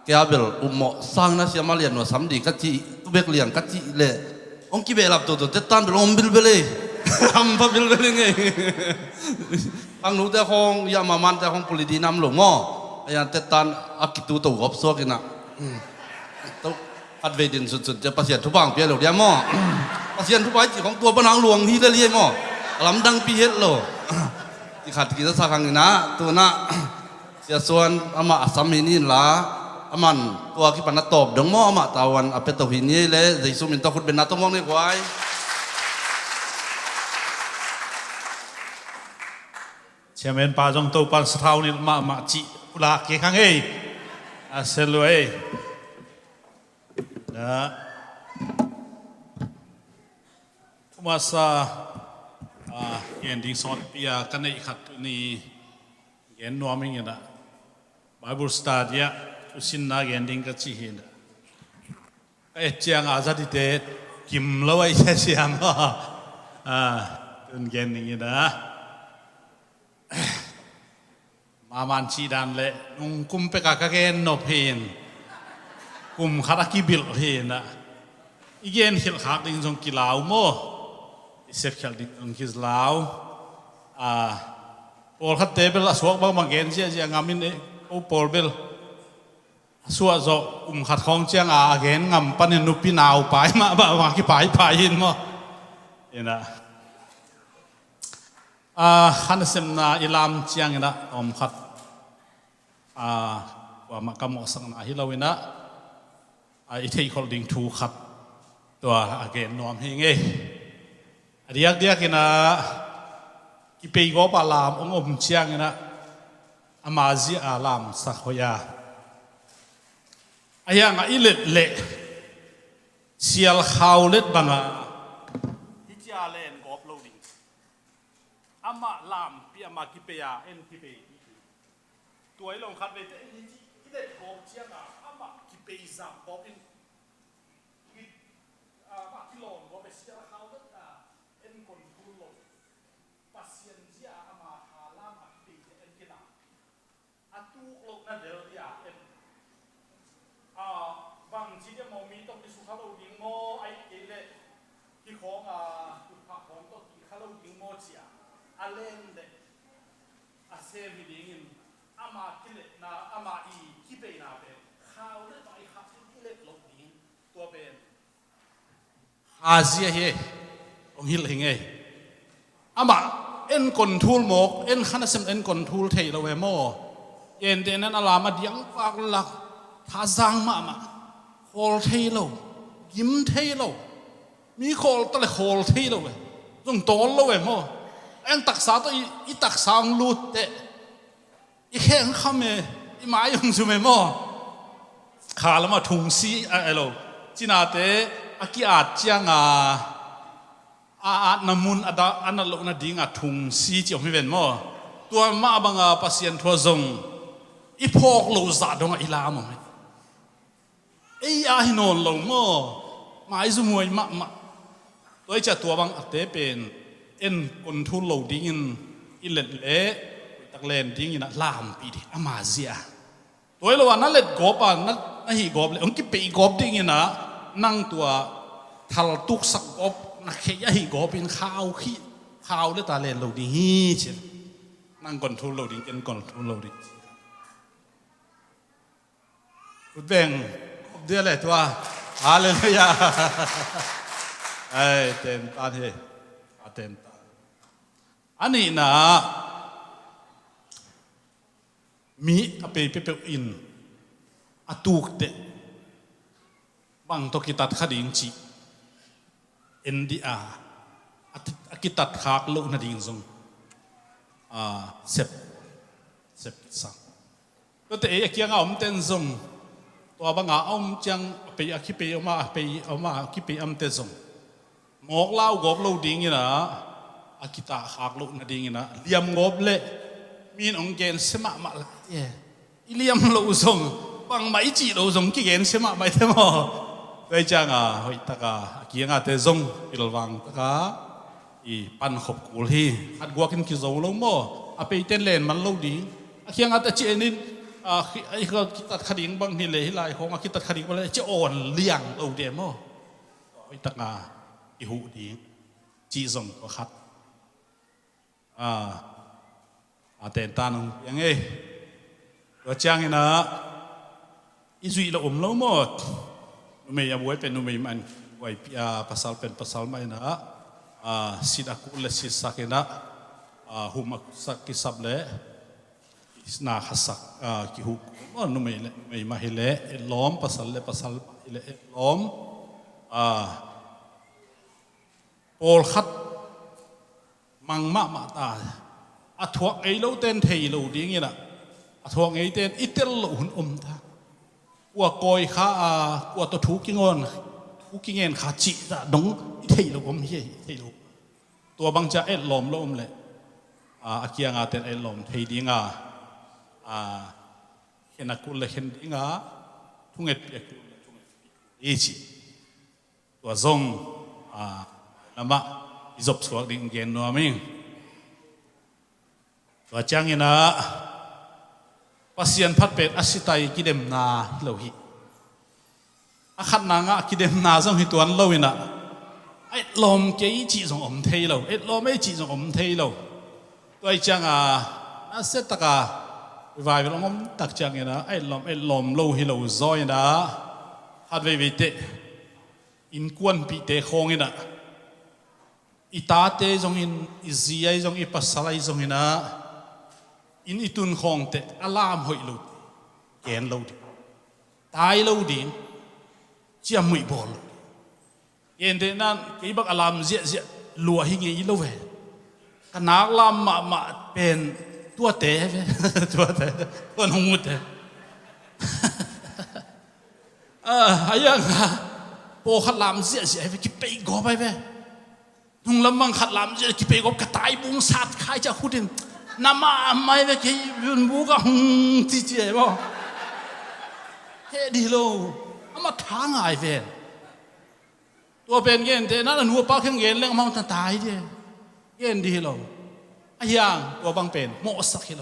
แกเบลเหมาะสร้างนะเสียมาเลียนนูสำดีกัจจิตุเบกเลียนกัจจิเล่องกิเบลับตัวเตตันเบลอมบิลเบลทำพับบิลเบลไงฟังหนูแต่คงยามามันแต่คงปลิดีนำหลงหม้ออย่างเตตันอากิตูตัวกบซัวกินะตัวอัดเวดินสุดๆจะประเสียนทุบางเปียหลงเดียหม้อประเสียนทุบไปจีของตัวปนังหลวงที่ได้เรียหม้อลำดังปีเฮ็ดโลที่ขัดกิจสักครั้งนะตัวน่ะเสียส่วนอามาสัมมินินละอามันตัวquiปนัดตบดังหม้ออามาตาวันอเปตหินี่เลยใจสุมินตะขุดเป็นนัดตมองนี่ควายเชื่อเมนปาจงตัวปานสะท้าวนิลมาจิอุลาเกี่ยงเอ้เซลเอ้นะมาซาเย็นดิ้งสอดปียกันในขัดนี่เย็นนัวมิงนะไบเบิลสตาร์เดียอุสินนาเย็นดิ้งกัจจิหินเอเจียงอาซาดิเตกิมละไว้เชียงตุนเย็นดิ้งนะมามันชีดันเละนุ่งกุมเปกากะเกนนเพนกุมคารากิบิลเพนนะอีเกนหิลขากดิ้งจงกิลาวโมอิเซฟขลดิ้งจงกิลาวปอลขัดเตเบลสวกบางเกนเจียงามินโอปอลเบลสวกจกุมขัดของเจียงเกนงำปันนุปินาวไปมาบ่าวกิไปยินโมเห็นนะขันเสมนาอิลามเจียงนะอมขัดว่ามักกะหมอสังนาฮิลาวินะอิเทยคนดิ้งทูขัดตัวเกนนอมเฮงเดียกกินะกิเปย์กบอาลามองอมเชียงนะอามาซีอาลามสักหอยาไอ้ยังอิเล็ดเละเชียลขาวเล็ดบังฮิจาเลนกบโลดิงอามาลามปีอามากิเปยาเอ็นกิเปย์ตัวไอ้ลงคัดไปแต่อิเล็ดกบเชียงอามากิเปย์ซัมกบอินมากิโลนกบเป็นเชียลขาวเล็ดเอ็นคนทุลโลปัสยันเจียอามาฮาลามอักปีเอ็นกินาอัตุกโลกนั่นเดียวเดียเอ็นบางทีจะมองมีต้องไปสุขเราดิ้งโมไอ้เกล็ดที่ของจุดผักของต้องกินข้าวดิ้งโมเจียอาเลนเดเซมิดิ้งอามากิเลนะอามาอีกิเปนาเป็นข้าวเล็ดไปขับกิเลลงดิ้งตัวเป็นอาเซียเฮองฮิลเฮงอามาเอ็นคนทูลหมกเอ็นขันเซมเอ็นคนทูลเทเราเวโมเอ็นเดนันอาลามาดิ้งปากหลักท่าจังมาโคลเทโลยิ้มเทโลมีโคลตะเลโคลเทโลเว้จงโตโลเว้โมเอ็งตักษาตัวอีตักษาองลูดเตอีแค่งข้ามอีหมายองจุเมโมขาละมาทุงซีไอโลจีนาเตอากิอาจยังนามุนอันนั้นโลกนาดิ้งทุงซีจีอมพิเวนโมตัวมาบังปัสยันทัวซงอีพอกโลซาดงอีลามไอ้อาหินนลงมั่วมาไอ้สมวยมาตัวจะตัวบางอัตเตเป็นเอ็นคนทุนโลดิ้งอิเลเละตักเลนดิ้งนะลามปีดิอามาเซียตัวเราว่านั่นเล็ดกบนั่นหิกบเลยองค์กิเปกบดิ้งนะนั่งตัวทัลตุกสักกบนักเขียหิกบเป็นข้าวขี้ข้าวเลยตาเลนโลดิ้งฮีเช่นั่งคนทุนโลดิ้งเอ็นคนทุนโลดิ้งคุณแบงเดือดเลยตัวฮาเลลูยาไอ้เต็มตาเฮเต็มตาอันนี้นะมีอเปอินอตูกเตบางตัวกิตัดขดิงจีเอ็นดีอากิตัดขากลูกนาดิงซง xếp sang có thể kia ngao tên dùngตัวบางอาอมจังไปอคิไปออกมาคิไปอัมเตจงงอกเล่ากบเล่าดิ่งนะอากิตาหักลุนดิ่งนะเลี้ยมงบเละมีนองเกนเสมามาละเย่เลี้ยมเล่าจงบางไม่จีเล่าจงกี่เกนเสมาไม่เท่ามั้งไปจังหอยตะกากี่งาเตจงปิลวังตะกาอีปันขบกุลฮีหัดกัวกินกิโซเล่ามั้งไปเต้นเล่นมันเล่าดิ่งกี่งาเตเจนินไอ้ก็คิดตัดคดีบางทีเลยหลายของคิดตัดคดีว่าเลยจะอ่อนเลี้ยงเอาเดียมั้งไอ้ตะกาอีหูดีจีซงก็คัดเต้นตาหนึ่งยังไงก็จ้างนะอีจุยเราเราหมดนุ่มยังไว้เป็นนุ่มมันไว้ภาษาเป็นภาษาไม่นะสิดากุลสิสักนะหุมักสักกิสับเลยนาขัสักกิหุมันนุ่มมาเฮเลล้อมภาษาเฮเลล้อมโอลขัดมังมาตาทวงไอ้เราเต้นเทยเราดีงี้นะทวงไอ้เต้นอิตเตลเราหุ่นท่าว่าก้อยข้าว่าตัวทุกิงอนขาจิตะดงเทยเราเฮียเทยเราตัวบางจะเอ็ดลมเราเลยอาเกียงาเต้นเอ็ดลมเทยดีงาเห็นกุลเลยเห็นดีงาทุ่งเอ็ดเปียกุลทุ่งเอ็ดอีจีตัวซงน้ำมะอิจบสวกดิ่งเกนนัวมิงตัวจังยินะปัสยันพัดเป็ดอสิตัยกิเดมนาฮิโลหิอาขัดนางะกิเดมนาซงฮิตัวนั้นโลวินะไอ้ลมเกยจีจงอมเทยโลไอ้ลมไม่จีจงอมเทยโลตัวจังน่าเสตกาวิวลงอมตักจังยินะไอ้ลมโลฮิโลซอยนะฮัดเววิเตอินกวนปีเตคงยินะอิตาเตจงอินอิซีไอจงอิปัสสลายจงอินะอินอิตุนคงเตอลามหอยลูดแกนลูดตายลูดินเจียมไม่บอลเย็นเดนั้นกี่บักอลามเจียลัวหิงอีลูเวกันนักลามมาเป็นตัวเตะตัวหงมุดเตะไอ้ยังโปขัดลามเจียไปกี่ไปกอบไปเว้นุ่งลำมังขัดลามเจียกี่ไปกอบกระต่ายบุ้งสัตว์ใครจะขุดดินน้ำมันไม่ไปกี่ยืนบุกอะที่เจี๊ยบเฮ้ดีโลเอามาทางไอ้เวนตัวเป็นเงินแต่นั่นหัวปากเงินเรื่องมันตายดิเงินดีโลไอ้ยังตัวบางเป็นโมสักฮิโล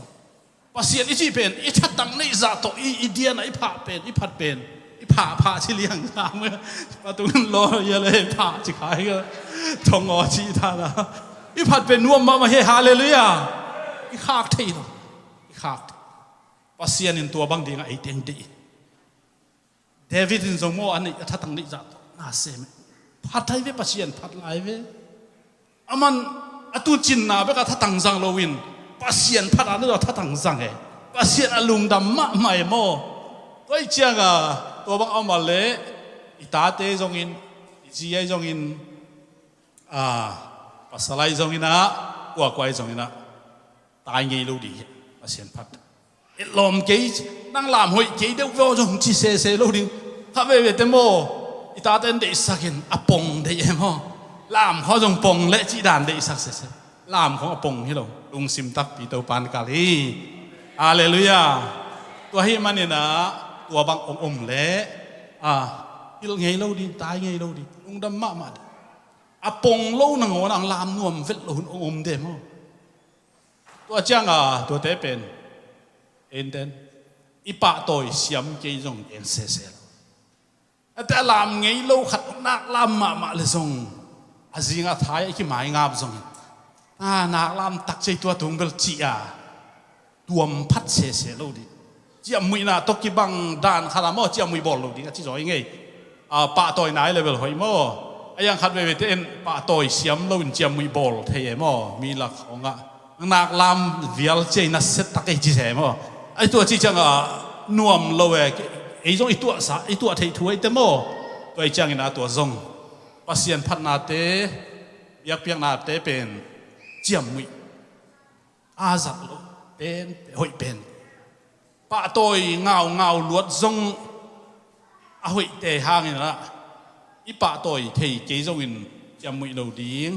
ภาษาอีจีเป็นอีชัดตังในจ่าโตอีเดียนไอ้ผ่าเป็นอีผัดเป็นอีผ่าที่เลี้ยงตามเมื่อประตูนั้นรอเยอะเลยผ่าจิขายก็ทองอจีท่านะอีผัดเป็นน่วมมาเฮฮาเลลุยาอีขากที่เราอีขากภาษาในตัวบางดีไอ้เตียงดีเดวิดในสมมติอันนี้ถ้าตั้งนี้จะน่าเสียไหมพัดไทยเวภาษาพัดลายเวอามันอตุจินนาเบก็ถ้าตั้งจังโลวินภาษาพัดอันนี้เราถ้าตั้งจังเอภาษาลุงดำมะไม่โมก็อีเจ้าตัวบางเอามาเละอิตาเตจงอินอิจีไอจงอินภาษาไรจงอินนะกว่าจงอินนะตายไงรู้ดีภาษาพัดลมเกยนั่งลามหอยเกยเดี๋ยวว่าจงจีเซ่รู้ดีถ้าไม่เป็นเตโมอิตาเตนเดสักอินอปงเดียมลามเขาจงปงเละจีดานเดสักเซ่ลามของอปงฮิโลลุงซิมตับปีเตาปานกาลีอาเลลุยาตัวให้มันเนี่ยนะตัวบางอมเละฮิโลไงรู้ดีตายไงรู้ดีลุงดำมะมาอปงเล่าหนังหัวหนังลามนวมเวทลุนอมเดมตัวจังตัวเตเป็นเอ็นเดนอีปะตัวเสียมเกยจงเอ็นเซ่แต่ลามไงเล่าขัดนักลามมาเลยจงอาจิงอาท้ายไอ้ขี้หมายงาบจงนักลามตักใจตัวถุงเบลจีตัวมพัดเซ่เล่าดิเจียมมือน่ะตกกีบังดานขนาดมั่วเจียมมือบอลเล่าดิที่สอยไงปะตัวไหนเลยเบลหอยมั่วไอ้ยังขัดไปเอ็นปะตัวเสียมเล่าเจียมมือบอลเทียมั่วมีหลักของนักลามวิลเจนัสเซตตักไอ้จีเซ่มั่วไอ้ตัวจีจังนวมโลเวไอ้จงไอ้ตัวเทถวยเต็มโมตัวไอ้จังนะตัวจงภาษาพัฒนาเตอยากเพียงนาเตเป็นเจียมมือ อาจักลุเป็นหอยเป็นป้าโตยเงาลวดจงอาหอยเตะหางนี่ละอีป้าโตยเทเกจงอินจำมุยโลดิ้ง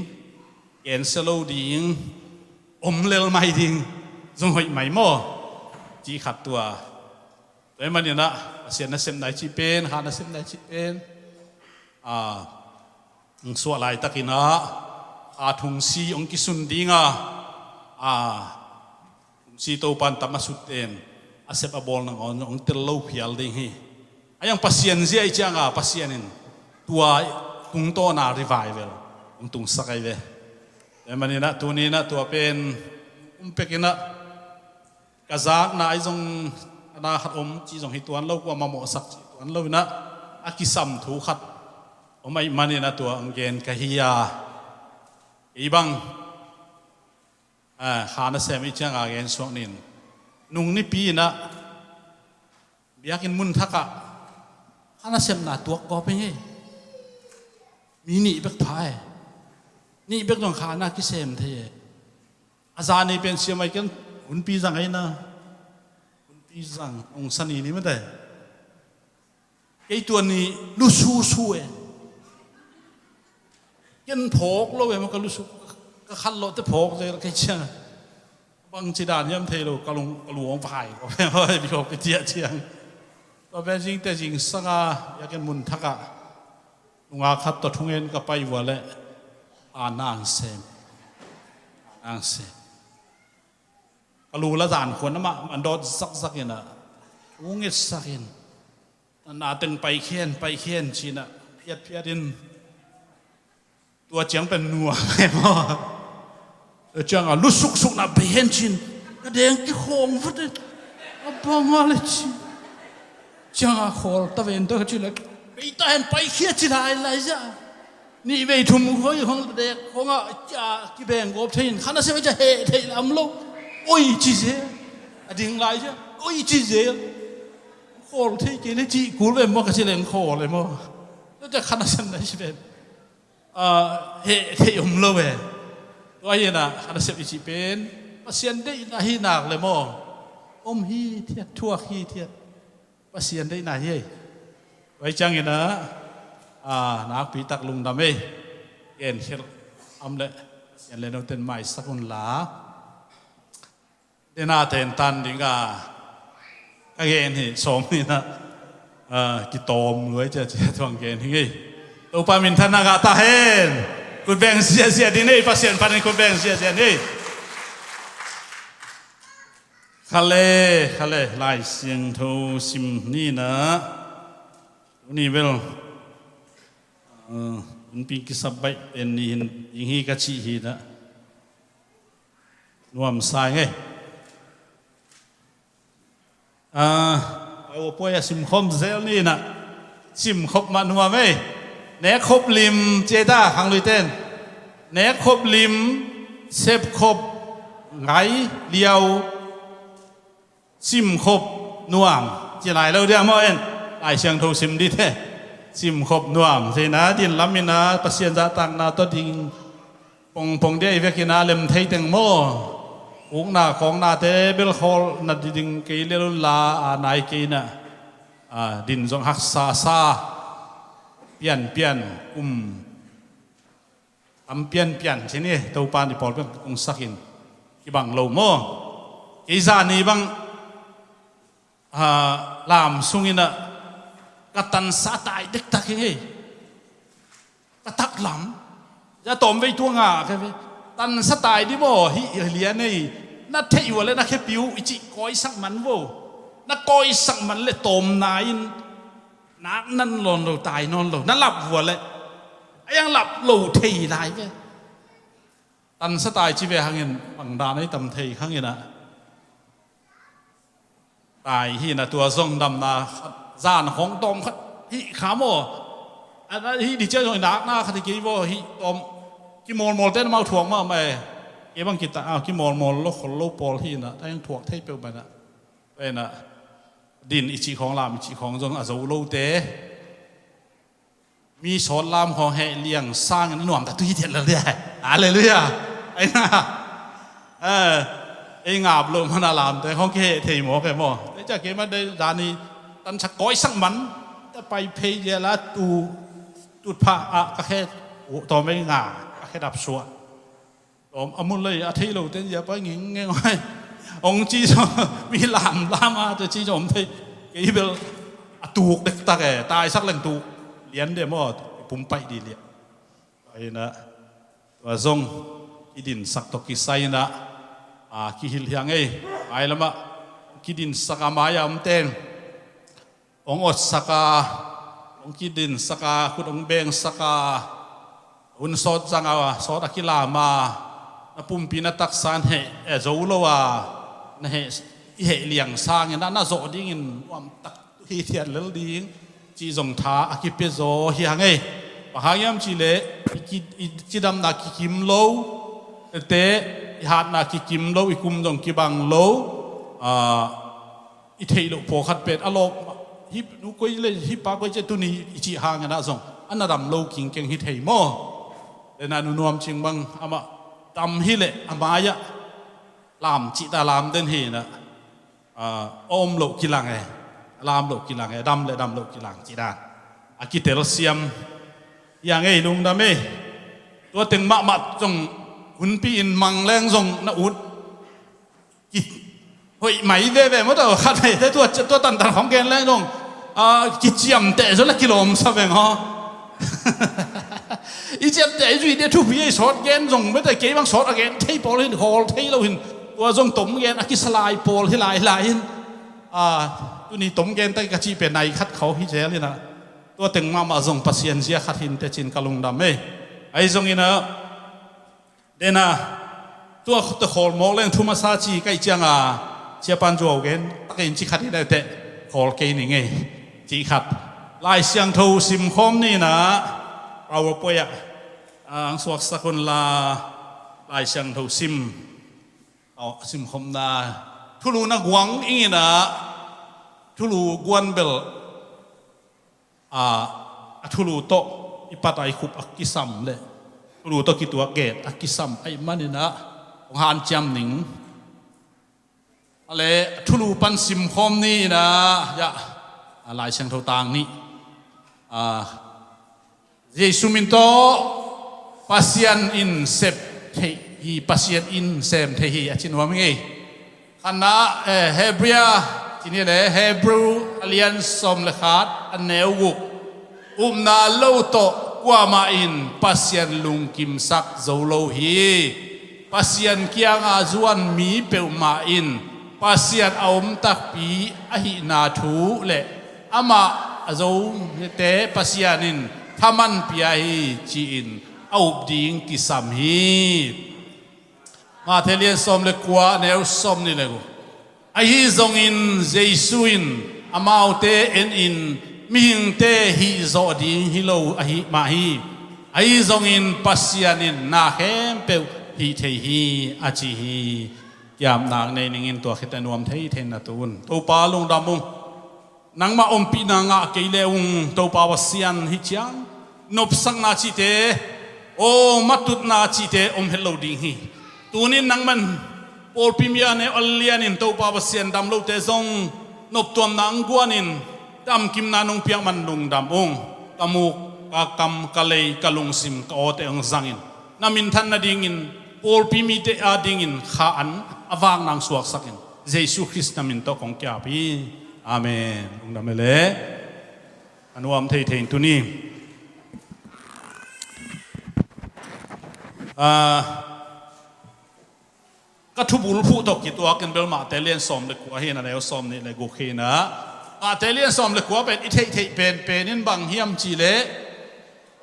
เอ็นเซโลดิ้งเลลไม่ดิ้งจงหอยไม่หม้อจีขัดตัวแต่มันเนี่ยนะเสียนเซมไหนจีเป็นหาเซมไหนจีเป็นสวดลายตะกินะทุงซีองกิสุนดิ้งทุงซีโตปันตามาสุดเอ็นเซปบอลนังองเตลโลพิอัลดิ้งฮียังพัศยันเสียจังพัศยันินตัวตุงโตนารีไวเวลตุงสักไอเวแต่มันเนี่ยนะตัวนี้นะตัวเป็นเป็กินะกษัตริย์นะไอจงนาขัดจีจงหิตวันเรากว่ามาหมอสักจีวันเรานะอากิสัมถูขัดไม่มันเนี่ยนะตัวอังเกนกะฮิยาอีบังขานะเซมิจังอาเกนสวงนินนุ่งนี่ปีนะเบียกินมุนทักะขานะเซมนาตัวกอบเป็นไงมีนี่เบกพายนี่เบกต้องขานะกิเซมเทอาจารย์นี่เป็นเสียไม่กันหุ่นปีจังไงนะหุ่นปีจังองค์สันนี่นี่ไม่ได้ไอตัวนี้รู้สู้เองยันโผกเราเองมันก็รู้สึกก็ขันเราแต่โผกเลยก็เชื่อบางจีดานย่ำเทโลกลงกลวงไผ่ก็เป็นว่ามีเขาไปเจียเชียงก็เป็นจริงแต่จริงสักอยากกันมุนทักะลุงอาคัดตัวทุ่งเงินก็ไปวัวเลยนางเซมก็รู้ละจานคนนั้นมันโดนสักอย่างน่ะวงเงินสักอย่างน่าตึงไปเขียนชีน่ะเพียดินตัวเจียงเป็นนัวไงมั้งจังลุสุกน่ะไปเห็นชินก็เด้งกี่โค้งฟุตบ้างอะไรชินจังโค้งตะเวนตัวชินเลยไปตาเห็นไปเขียนชินอะไรจ้ะนี่ไปทุ่มเขาอยู่ห้องเด็กห้องจ่ากี่แบงกบเทียนข้าน่าจะไม่จะเฮลำลูกโอ้ยจีเซ่ดิ่งไรจ้ะโอ้ยจีเซ่โค้งที่กินได้จีกูเลยมั้งก็ชิเลงโค้งเลยมั้งแล้วจะข้าน่าจะไหนชิเป็นเฮยมโลเวตัวยันนะขณะเสพอิจิเป็นปัสยันได้นาฮีนักเลยมั้งฮีเทียทั่วฮีเทียปัสยันได้นาฮีไว้จังยันนะนักปีตักลุงดำเอ็นเชื่อเละยันเล่นเอาเต็นไม้สักคนละเดน่าเต็นตันดิงก็เอ็นที่สมนี่นะกิโตมรวยจะทวงเอ็นที่ตัวปามินธนากาตาเฮนคุณแบงเสียดีนี่ภาษาพันธุ์คุณแบงเสียนี่ขัเลลายเสียงทูซิมนี่นะนี่เวลมันปีกิสับไปเป็นนี่ยิงฮีกัชิฮีนะนวมสายไงเอาป่วยซิมคอมเซลนี่นะซิมคบมันหัวไหมเนคบลิมเจด้าขังลุยเต้นเนคบลิมเซฟคบไงเลียวซิมคบนัวมจะไหนเราเดียวมั้งไอเชียงทูซิมดีเท่ซิมคบนัวมสินะดินล้ำมินะปัสยันจะตังนาตัวดิ่งปงเดียเวกินาเล็มไทยเต็งโม่หุงนาของนาเตเบลคอลนาดิ่งกีเลลุลานายกีน่ะดินจงหักซาเปลี่ยนทำเปลี่ยนใช่ไหมตัวปานที่พอเป็นองสักินที่บังโลโมอีจานี่บังลามสุงินะกัตันสาตายเด็กตักยังไงกตักลำจะตอมไปตัวงาแค่ตันสาตายดิบ่ฮิเลียนี่นัดเทอยู่เลยนักแค่ปิวอิจิก้อยสักมันบ่นักก้อยสักมันเลยตอมนายนักนั่นหล่นเราตายนอนเรานั่นหลับหัวเลยยังหลับหลูทีได้ไหมตันสไตล์ชีวิตข้างเงินบังดาในตำทีข้างเงินนะตายที่นะตัวทรงดำนาจานของตอมฮิขาโมอันนั้นฮิดิเจอร์หน่อยนักหน้าคดีกี้ว่าฮิตอมกิโมลเต้นมาถ่วงมาไม่เก็บบังกิตากิโมลโลกโลปอลที่นะถ้ายังถ่วงเทปไปนะเป็นนะดินอิจิของลามอิจิของจงอาจจะโลเตมีสอนลามของให้เลี้ยงสร้างหน่วมแต่ตุยเด็ดเลยอะไรเรื่อยไอ้น่ะ ไอ้งาบลงมันอารามแต่ของเกเทหมอแกหมอแต่จะเกมาได้ดานีตันชักก้อยสักมันแต่ไปเพย์เยละตูตุดผ้าอะก็แค่ต่อไม่งาแค่ดับชัวอมุลเลยอาทิตย์เราเต้นอย่าไปงิ้งเงี้ยไว้องจีจมีลามมาจะจีจอมที่กี่เบลตูกเด็กตาแก่ตายสักแหล่งตูเลี้ยนเดมอปุ่มไปดีเลี้ยไปนะว่าทรงกิดินสักตกิไซนะกิฮิลยังไงไปแล้วมากิดินสักมายามเต้นองอดสักองกิดินสักคุณองเบงสักอุนสดจังสดกิลามาปุ่มปีนัตักสานเหโจโลวาเหเลียงสร้างอย่างนั้นน่าโจดิ้งวันตักฮีเทียนเลลดิ้งจีจงท้าอคิเปโจเฮียงไงปะหายามจีเล่จีดำนักกิมโลเตะหาดนักกิมโลอีกุมจงกิบังโลอิเทโลโพขัดเป็ดอโลฮิปนุกุยเลยฮิปปากวยเจตุนีอิจิหางนะจงอันนั้นดำโลกิงเก่งฮิเทโมแต่นานุนวมจิงบังอามาดำฮิเลอามายะลามจิตาลามเดินเฮนะอมโลกิลังไงลามโลกิลังไงดำโลกิลังจิดานอากิเตลเซียมอย่างไงลุงดำเอตัวตึงมะมัดจงหุ่นปีนมังแรงจงนะอุดกิเฮ้ยไหมเว่เมื่อตอนขัดให้ตัวตันของแกนแรงจงกิเจียมแต่จนละกิโลมสับเองฮะอีเจียมแต่จุดเดียวทุบยี่สอดแกนจงไม่แต่เกี่ยงสอดแกนที่ปอลหินฮอลที่เราหินตัวจงตุ่มแกนอากิสลายปอลที่ลายตัวนี้ตุ่มแกนแต่กระจีเป็นในคัดเขาฮิเจเลยนะตัวตึงมาจงปัสยันเสียขัดหินแต่จินกะลุงดำเอไอ้จงอินะเดน่ะตัวตะโขลมองเล่นทุมาซาจีใกล้จังเชียปันจัวเกนตะเกนจีขัดที่ได้แต่โขลเกนยังไงจีขัดลายเสียงทูซิมคอมนี่นะเราป่วยสวกสกุลลายเสียงทูซิมซิมคอมนาทุลูนักหวังอีนะทุลูกวนเบลทุลูโตอิปัตไอคุบอักกิซัมเลยทุลูโตกิตัวเกตอักกิซัมไอมันนี่นะของฮานจำหนิงอะไรทุลูปันซิมคอมนี่นะยะลายเสียงทูต่างนี่เยซูมินโตpasien in sep hi pasien in sem the hi achin wa mi khana hebrea chini le hebrew alliance som le khat aneu na lo to kwa ma in pasien lung kim sak zo lo hi pasien kiang a zuan mi pe ma in pasien aum tak pi a hi na thu le ama zo te pasien in thaman pia hi chi inเอาดิ้งกิสามฮีมาเทเลียนสมเลกัวแนวสมนี่เลยกูไอ้ฮีจงอินเจสุอินอามาเตเอ็นอินมิงเตฮีโซดิ้งฮิโลไอ้ฮีมาฮีไอ้จงอินปัสยานินนาเขมเปวฮีเทฮีอาจีฮียามนางในนิงินตัวขิดนวมเทเทนตูนตัวปาลงดำมุงนางมาอมปีนางะเกลเลวงตัวปาวสยันฮิจังนบสังนาจิเตโอ้มาตุดนาจีเตอมเฮลโลดิ้งฮีตัวนี้นังมันโอลพิมียนอัลเลียนินตัวปาวเซียนดำโลเตซงนบตัวนังกวนินดำกิมนานงเปียมันลุงดำองตามุกกำกะเลยกะลุงซิมกอเตองซังอินนามินทันนาดิ้งินโอลพิมีเตอาดิ้งินข้าอันอวางนางสวกสักินเยซูคริสต์นามินโตของแกพีอาเมนลุงดำเล่อนุอัมเทเทนตัวนี้ก็ทุบุลผู้ตกกี่ตัวกันเบลมาเตเลียนสอมเล็กกว่าเห็นอะไรสอมนี่เลยกูเห็นนะเตเลียนสอมเล็กกว่าเป็นอิเทเป็นนินบังเฮียมจีเล่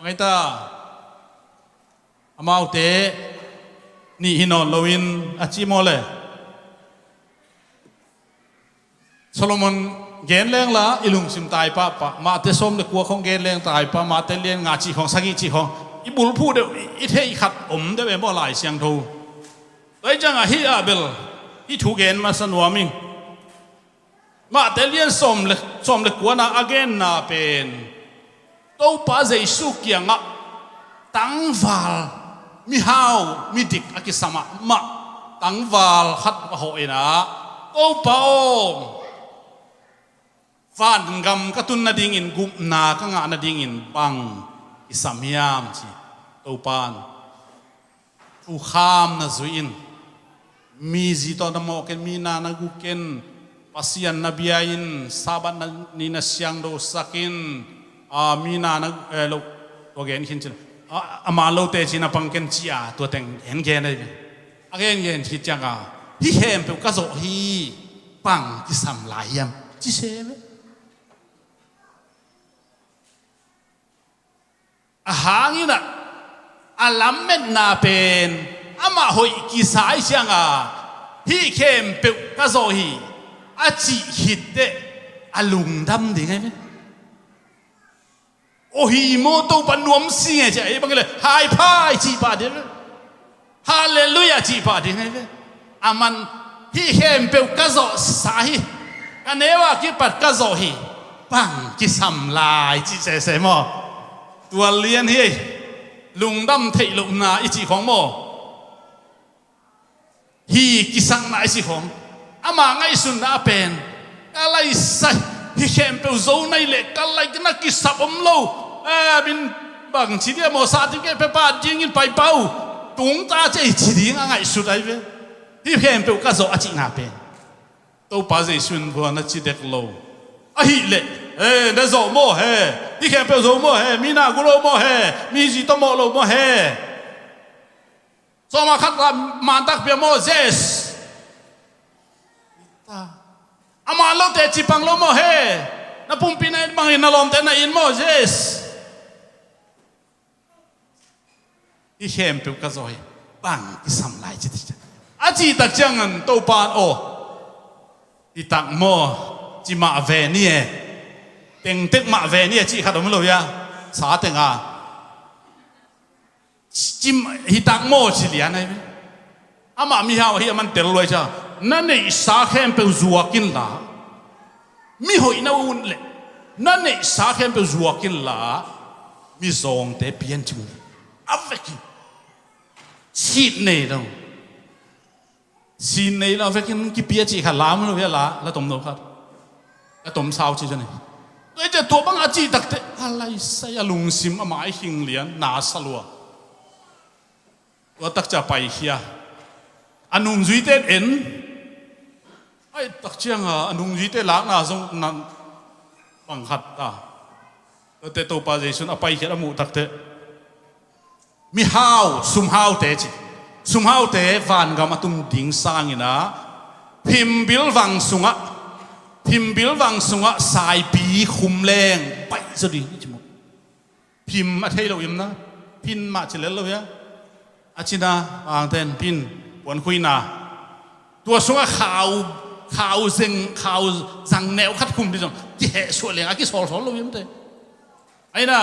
ไงตาอามาเตนี่ฮินอนโลวินอาจิโมเลโซโลมอนเกนแรงละอิลุงซิมตายปะมาเตสอมเล็กกว่าของเกนแรงตายปะมาเตเลียนงาจีของสักจีของอีบุลพูดเดี๋ยวอีเทอีขัดได้เป็นบ่หลายเสียงทูไอ้จังฮิอาเบลฮิถูกเกณฑ์มาสนวมิงมาแต่เลียนสมเล็กกว่าน่าอเกนน่าเป็นตัวป้าเจสุกยังตั้งวาลมีฮาวมีดิกอากิสมามา tăng vào khát hội na ô bao van gam các tuần na ding in gum na các ngã na ding in bang isamiam chi ô pan tu kham na zuin mi zito na mo ken mi na guken pasian na biain sabat na ni na siang do sakin mi na lo to gen khin chin ama lo te chin na pangken chia to teng hen gen dai again gen chi chang hi hem pe ka zo hi pang ki sam lai yam chi se me hangina alam men na pen ama hoi ki sai siang hi hem pe ka zo hi a chi hit de alung dam de ngai me o hi mo to pan nuam si nge che bang le hai phai chi pa de hallelujah chi pa de ngai me aman hi hem pe ka zo sa hi ka newa ki pat ka zo hi pang ki sam lai chi se mo tua liên hi lùng đâm thầy lùng na ít chỉ khóng mò hi kỳ sang na ít chỉ khóng ama ngay sun na pen cái lai sai hi khem pe zo này lệ cái lai cái na kỳ sập lâu bin bằng chỉ đi mò sa thì cái pe pa jing in pai pau tung ta chơi chỉ đi ngay sun đây về hi khem pe cái zo chỉ na pen tô pa dây sun vừa na chỉ đẹp lâu hi lệ nó zo mo he đi khem pe zo mo he mi na gu lo mo he mi gì to mo lo mo he so ma khát là man tak pe mo yes ama lo te chi pang lo mo he na pum pinai bang in lom te na in mo yes đi khem pe ka zo he bang isam lai chi ti a chi tak chang an to pan o đi tak mo chi ma ve ni e tiếng tiếng mạ về ni chị khát ông lâu ya xá tiếng chim hi tang mo chỉ liền này ama mi hao hi man tel loi cha nan nei sa khem pe zuakin la mi hoi na un le nan nei sa khem pe zuakin la mi zong te pian chu aveki chit nei đâu xin nei la vekin ki pia chi kha lam lo ya la tom no khat la tom sao chi cho này tôiจะตัวบังอาจีตักเตะอะไรใส่ลุงซิมอามาหิงเลียนนาสลัวตัวตักจะไปเฮียอันนุ่งจุยเตเอ็นไอ้ตักเชียงอันนุ่งจุยเตล้างนาทรงนั้นบังคัดตัวเตตัวปาเจสุนอาไปเฮียอามูตักเตะมีฮาวซุมฮาวเตจิซุมฮาวเตฟันกามาตุ้มดิ่งสร้างอินะพิมบิลวังสุงะพิมบิลวังสุงะสายปีคุมแรงไปสุดที่จมูกพิมอาเทเราอิมนะพินมาเฉลยเราเนี่ยอาชินาบางเทนพินวันคุยนาตัวสุงะข่าวเซ็งข่าวสั่งแนวคัดคุมที่จงที่เหส่วนแรงอากิสอลเราอิมเตไอ้น่ะ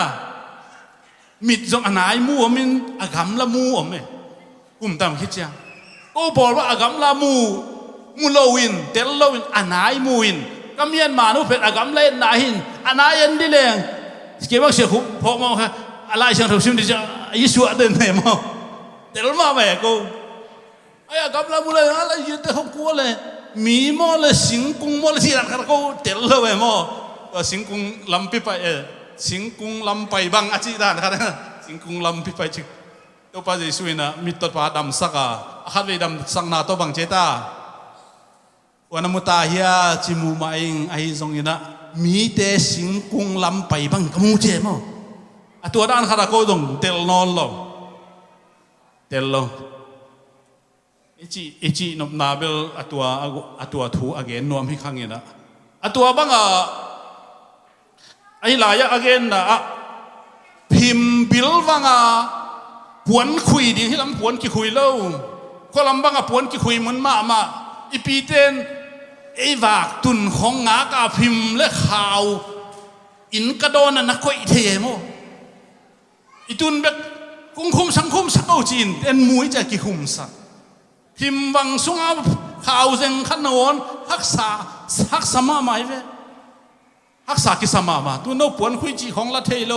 มิดจงอันไหนมู่มินอากำละมู่อมเอกุมตามคิดจังก็บอกว่าอากำละมู่มูโลวินเตลโลวินอันไหนมูวินก็มีอันมานุเป็ดอากำเล่นนาหินอันไหนยันดีเลยเกี่ยวกับเสียขุมพอมาค่ะอะไรเชิงถูกชิมดิจ้ะยิ่งสวดเดินไหนมั้งเตลมาแม่กูไอ้อากำละมูเลยอะไรยืนแต่เขากลัวเลยมีมั้งเลยสิงกุ้งมั้งเลยที่ร้านเขาก็เตลเลยมั้งก็สิงกุ้งลำปีไปสิงกุ้งลำไปบังอาชีพด้านครับสิงกุ้งลำปีไปจิตัวป้าจะช่วยนะมิตรป้าดำสักขัดไปดำสักนาตัวบังเจตาวันมุตาเฮียจิมูมาเองไอ้ทรงนี้นะมีแต่สิงกุ้งลำไปบังกมูเจมั้งตัวด้านข้าราชการเตลนอนลงเตลลงไอจีนบนาเบลตัวทูอเกนนวมให้ข้างนี้นะตัวบังไอ้หลายอเกนนะพิมบิลวังปวนคุยดีที่ลำปวนกี่คุยเล่าก็ลำบังปวนกี่คุยเหมือนมาอีปีเตนไอ้วากตุนของงากาพิมและข่าวอินกระโดนนักก็อีเทโมอีตุนแบบคุมสังคมสักเอาจีนเอ็นมวยจะกี่คุมสักพิมวังสุงอาข่าวเซงขันนวนฮักษามาไม่เว้ฮักษากิสมามาตัวโน้ปวนคุยจีของละเทโล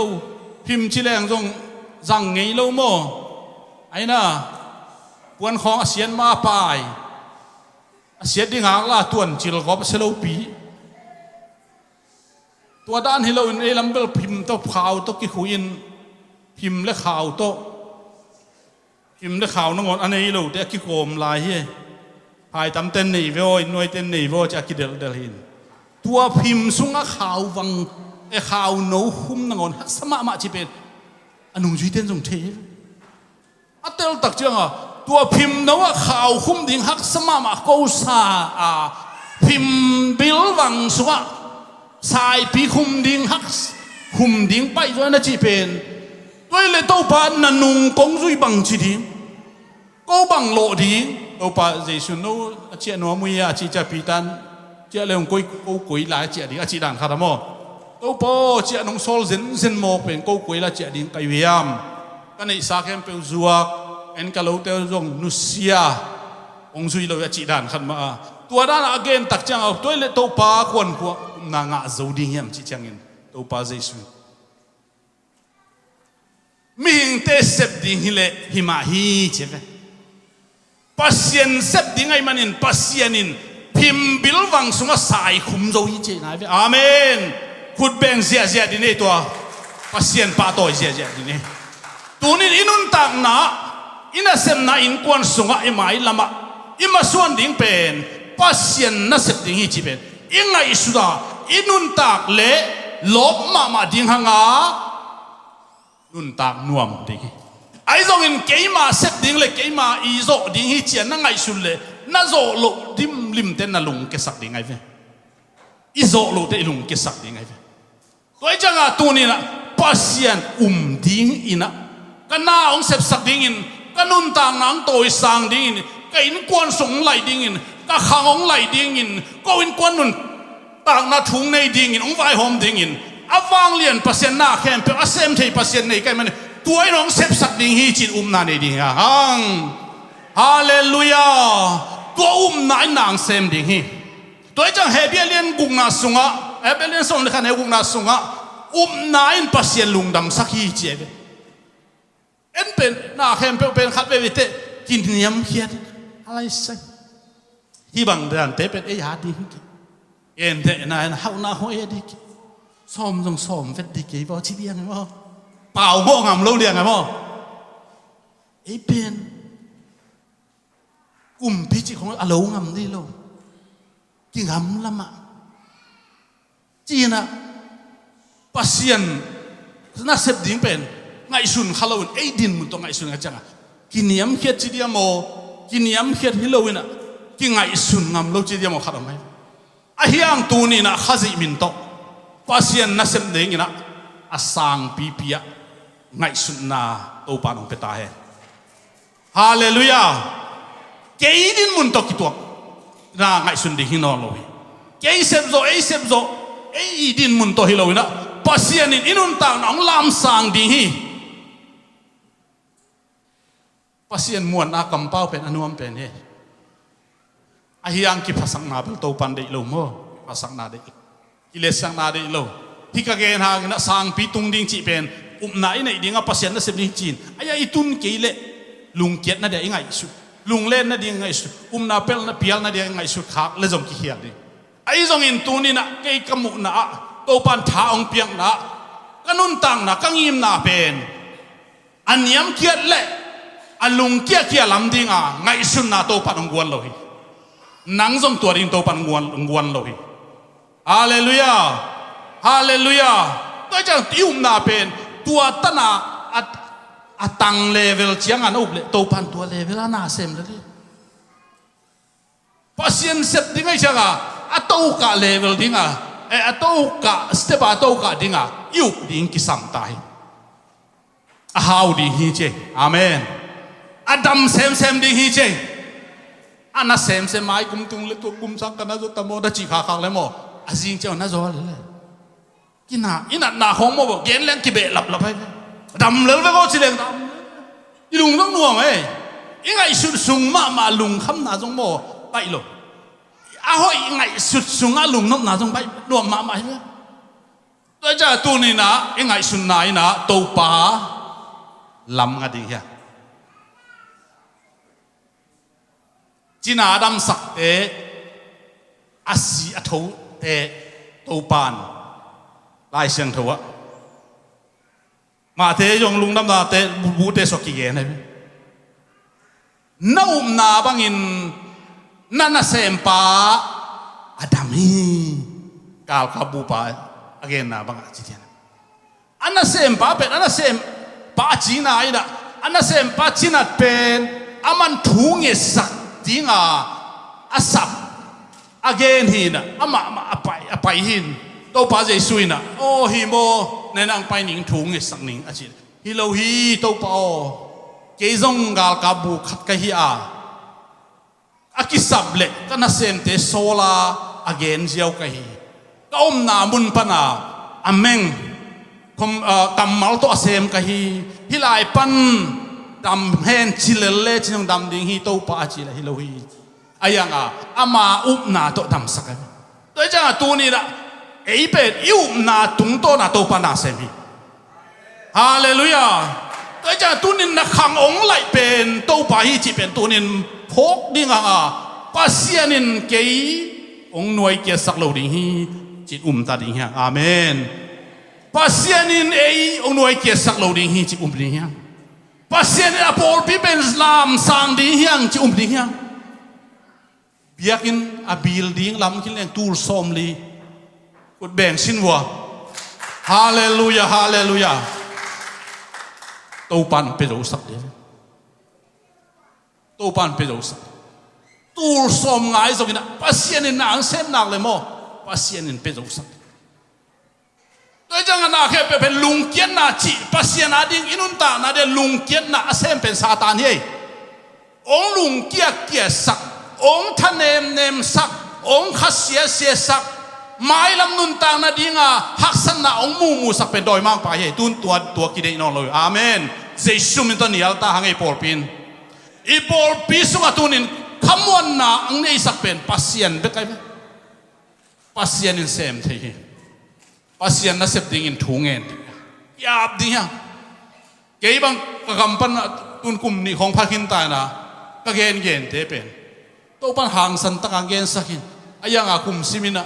พิมพ์ชิแรงจงจังไงโลโมไอ้น่ะ puan khong asian ma pai asian ding hang la tuan chil gop selo pi tua dan hilo in elambel phim to khau to ki khuin phim le khau to phim le khau no ngon anei lo te ki kom lai hi pai tam ten nei vo noi ten nei vo cha ki del hin tua phim sunga khau wang e khau no hum ngon sama ma chi pen anung duy ten jong the atel tak chang a tua phim no khau hum ding hak sama ma ko sa a phim bil wang sunga sai pi hum ding hak hum ding pai zo na chi pen tôi le to pa na nung kong duy bằng chi đi ko bằng lộ đi to pa jesu no chia no mu ya chi cha pi tan chia le koi ko koi la chia đi a chi dan kha da mo to po chia nong sol zen mo pen ko koi la chia ding kai wiam kan nei sa kem pe zuak en ka lo te jong nusia ong zui lo ya chi dan khan ma tua dan again tak chang au toilet to pa kon ko na nga zo ding yam chi changin to pa jesu mình te sep ding hile hima hi cheve pasien sep ding ai manin pasienin phim bil wang sunga sai khum zo hi che nai ve amen khut beng zia zia din ei to pasien pa toy zia zia din ei tunin inun tak na ina sem na in kwan sunga imai lama ima suan ding pen pasien na sep ding hi chi pen ingai suda inun tak le lop ma ding hanga nun tak nuam ding ai zong in keima sep ding le keima i zo ding hi chian na ngai sul le na zo lo dim lim ten na lung ke sak ding ai ve i zo lo te lung ke sak ding ai ve toi changa tu ni na pasien ding ina kana ong sep sak ding in kanun tang nang toi sang ding in ka in kwan song lai ding in ka khang ong lai ding in ko in kwan nun tang na thung nei ding in ong vai hom ding in avang lian pasien na khem pe asem thei pasien nei kai man tuai rong sep sak ding hi chin na nei ding hang hallelujah tua na nang sem ding hi tuai chang hebelian gung na sunga hebelian song le khan he gung na sunga na in pasien lungdam sak hi che en pen na khem pe pen khat ve te kin niam khiat alai sai hi bang dan te pen e ya ding en te na hau na ho e dik xóm dòng xóm vết đi cái vào chi biên này mà bảo ngô ngầm lâu liền này mà ấy biên cùng bí chị không lâu ngầm đi lâu chỉ ngầm lắm ạ chỉ na pasien na xếp điên bên ngày xuân khalo ấy din một tuần ngày xuân cái chẳng à kỷ niệm khiết chi đi mò kỷ niệm khiết hi lâu ina kỷ ngày xuân ngầm lâu chi đi mò khát không hay à hiang tu ni na khazi min to pasien na sem ding ina asang pipia ngai sun na to panong peta he hallelujah keidin mun to kitok na ngai sun ding no lo ke sep zo ei din mun to hilo ina pasien in inun ta nong lam sang ding hi pasien muan a kampau pen anuam pen he a hiang ki phasang na bel to pan dei lo mo phasang na dei ile sang na de lo hika gen ha na sang pi tung ding chi pen na ina dinga pasien na sem ding chin aya itun ke ile lung kiet na de ngai su lung len na ding ngai su na pel na pial na de ngai su khak le jong ki hial de ai jong in tu ni na ke kamu na to pan tha ong piang na kanun tang na kangim na pen aniam kiet le alung kia lam ding a ngai su na to pan ong guan lo hi nang jong tua ding to pan guan lo hi hallelujah hallelujah tôi chẳng tiêu na pen tua tana atang level chiang an up le to pan tua level ana sem le pasien sep dingai changa atau ka level dinga atau ka step atau ka dinga yu ding ki sam tai a how ding hi che amen adam sem ding hi che ana sem mai kum tung le tu kum sang kana zo tamo da chi kha khang le mo azing chao na zo le kina ina na hong mo gen len ki be lap hai dam le ve go chi leng dam i lung dong nuang ai ingai su sung ma lung kham na jong mo bai lo a hoi ingai su sung a lung nom na jong bai nuam ma mai tôi cha tu ni na ingai sun na ina to pa lam nga ding ya china dam sak te asi atho te to pan lai siang thowa mà thế dùng lung đâm là thế bu thế sọc kia này nấu na bang in nana xem pa adam hi kal kabu pa again na bang chỉ thế anna xem pa pen anna xem pa chỉ na ida anna xem pa chỉ na pen aman thu nghe sak tiếng asap again hi na ama apai hin tàu pa dây suy na ô hi mo nên ang pai ning thu nghe sak ning achi hi lo hi tàu pa o cái dòng gal kabu khát cái hi akisab le kana sem te sola again ziaw cái hi ka na mun pa na ameng kom kamal to asem cái hi hilai pan dam hen chilele chinong dam ding hi tàu pa chi la hi lo hi ayang ama na to dam sak tôi chẳng tu ni la ấy bên yêu na tung to na tàu pa na sem hi hallelujah tôi chẳng tu nín là khang ông lại bên tàu pa hi chỉ bên tu nín phốt đi ngang pasien nín cái ông nuôi kia sắc lâu đi hi chỉ ta đi ha amen pasien nín ấy ông nuôi kia sắc lâu đi hi chỉ đi ha pasien nín apol pi bên lam sang đi hiang chỉ đi ha biakin a building lam kin leng tur som li ut ben sin wa hallelujah hallelujah tàu pan pe dấu sắc đấy, tàu pan pe dấu sắc, tour som ngay rồi kìa, pasien in nang xem nang le mo, pasien in pe dấu sắc, tôi chẳng na khi pe lung kiết na chỉ pasien ading inun ta na de lung kiết na xem pe satan hi, ông lung kiết sắc, ông than nem sắc, ông khát xia sắc, mai lam nun tang na dinga haksan na ong mu sak pen doi mang pa he tun tua ki dei no lo amen jesu min to nial ta hangai por pin I por pisu atunin khamon na ang nei sak pen pasien be kai pasien in sem the hi pasien na sep ding in thungen yap ding ha ke bang kam pan tun kum ni khong phakin ta na ka gen te pen to pan hang san ta ka gen sakin ayang kum simina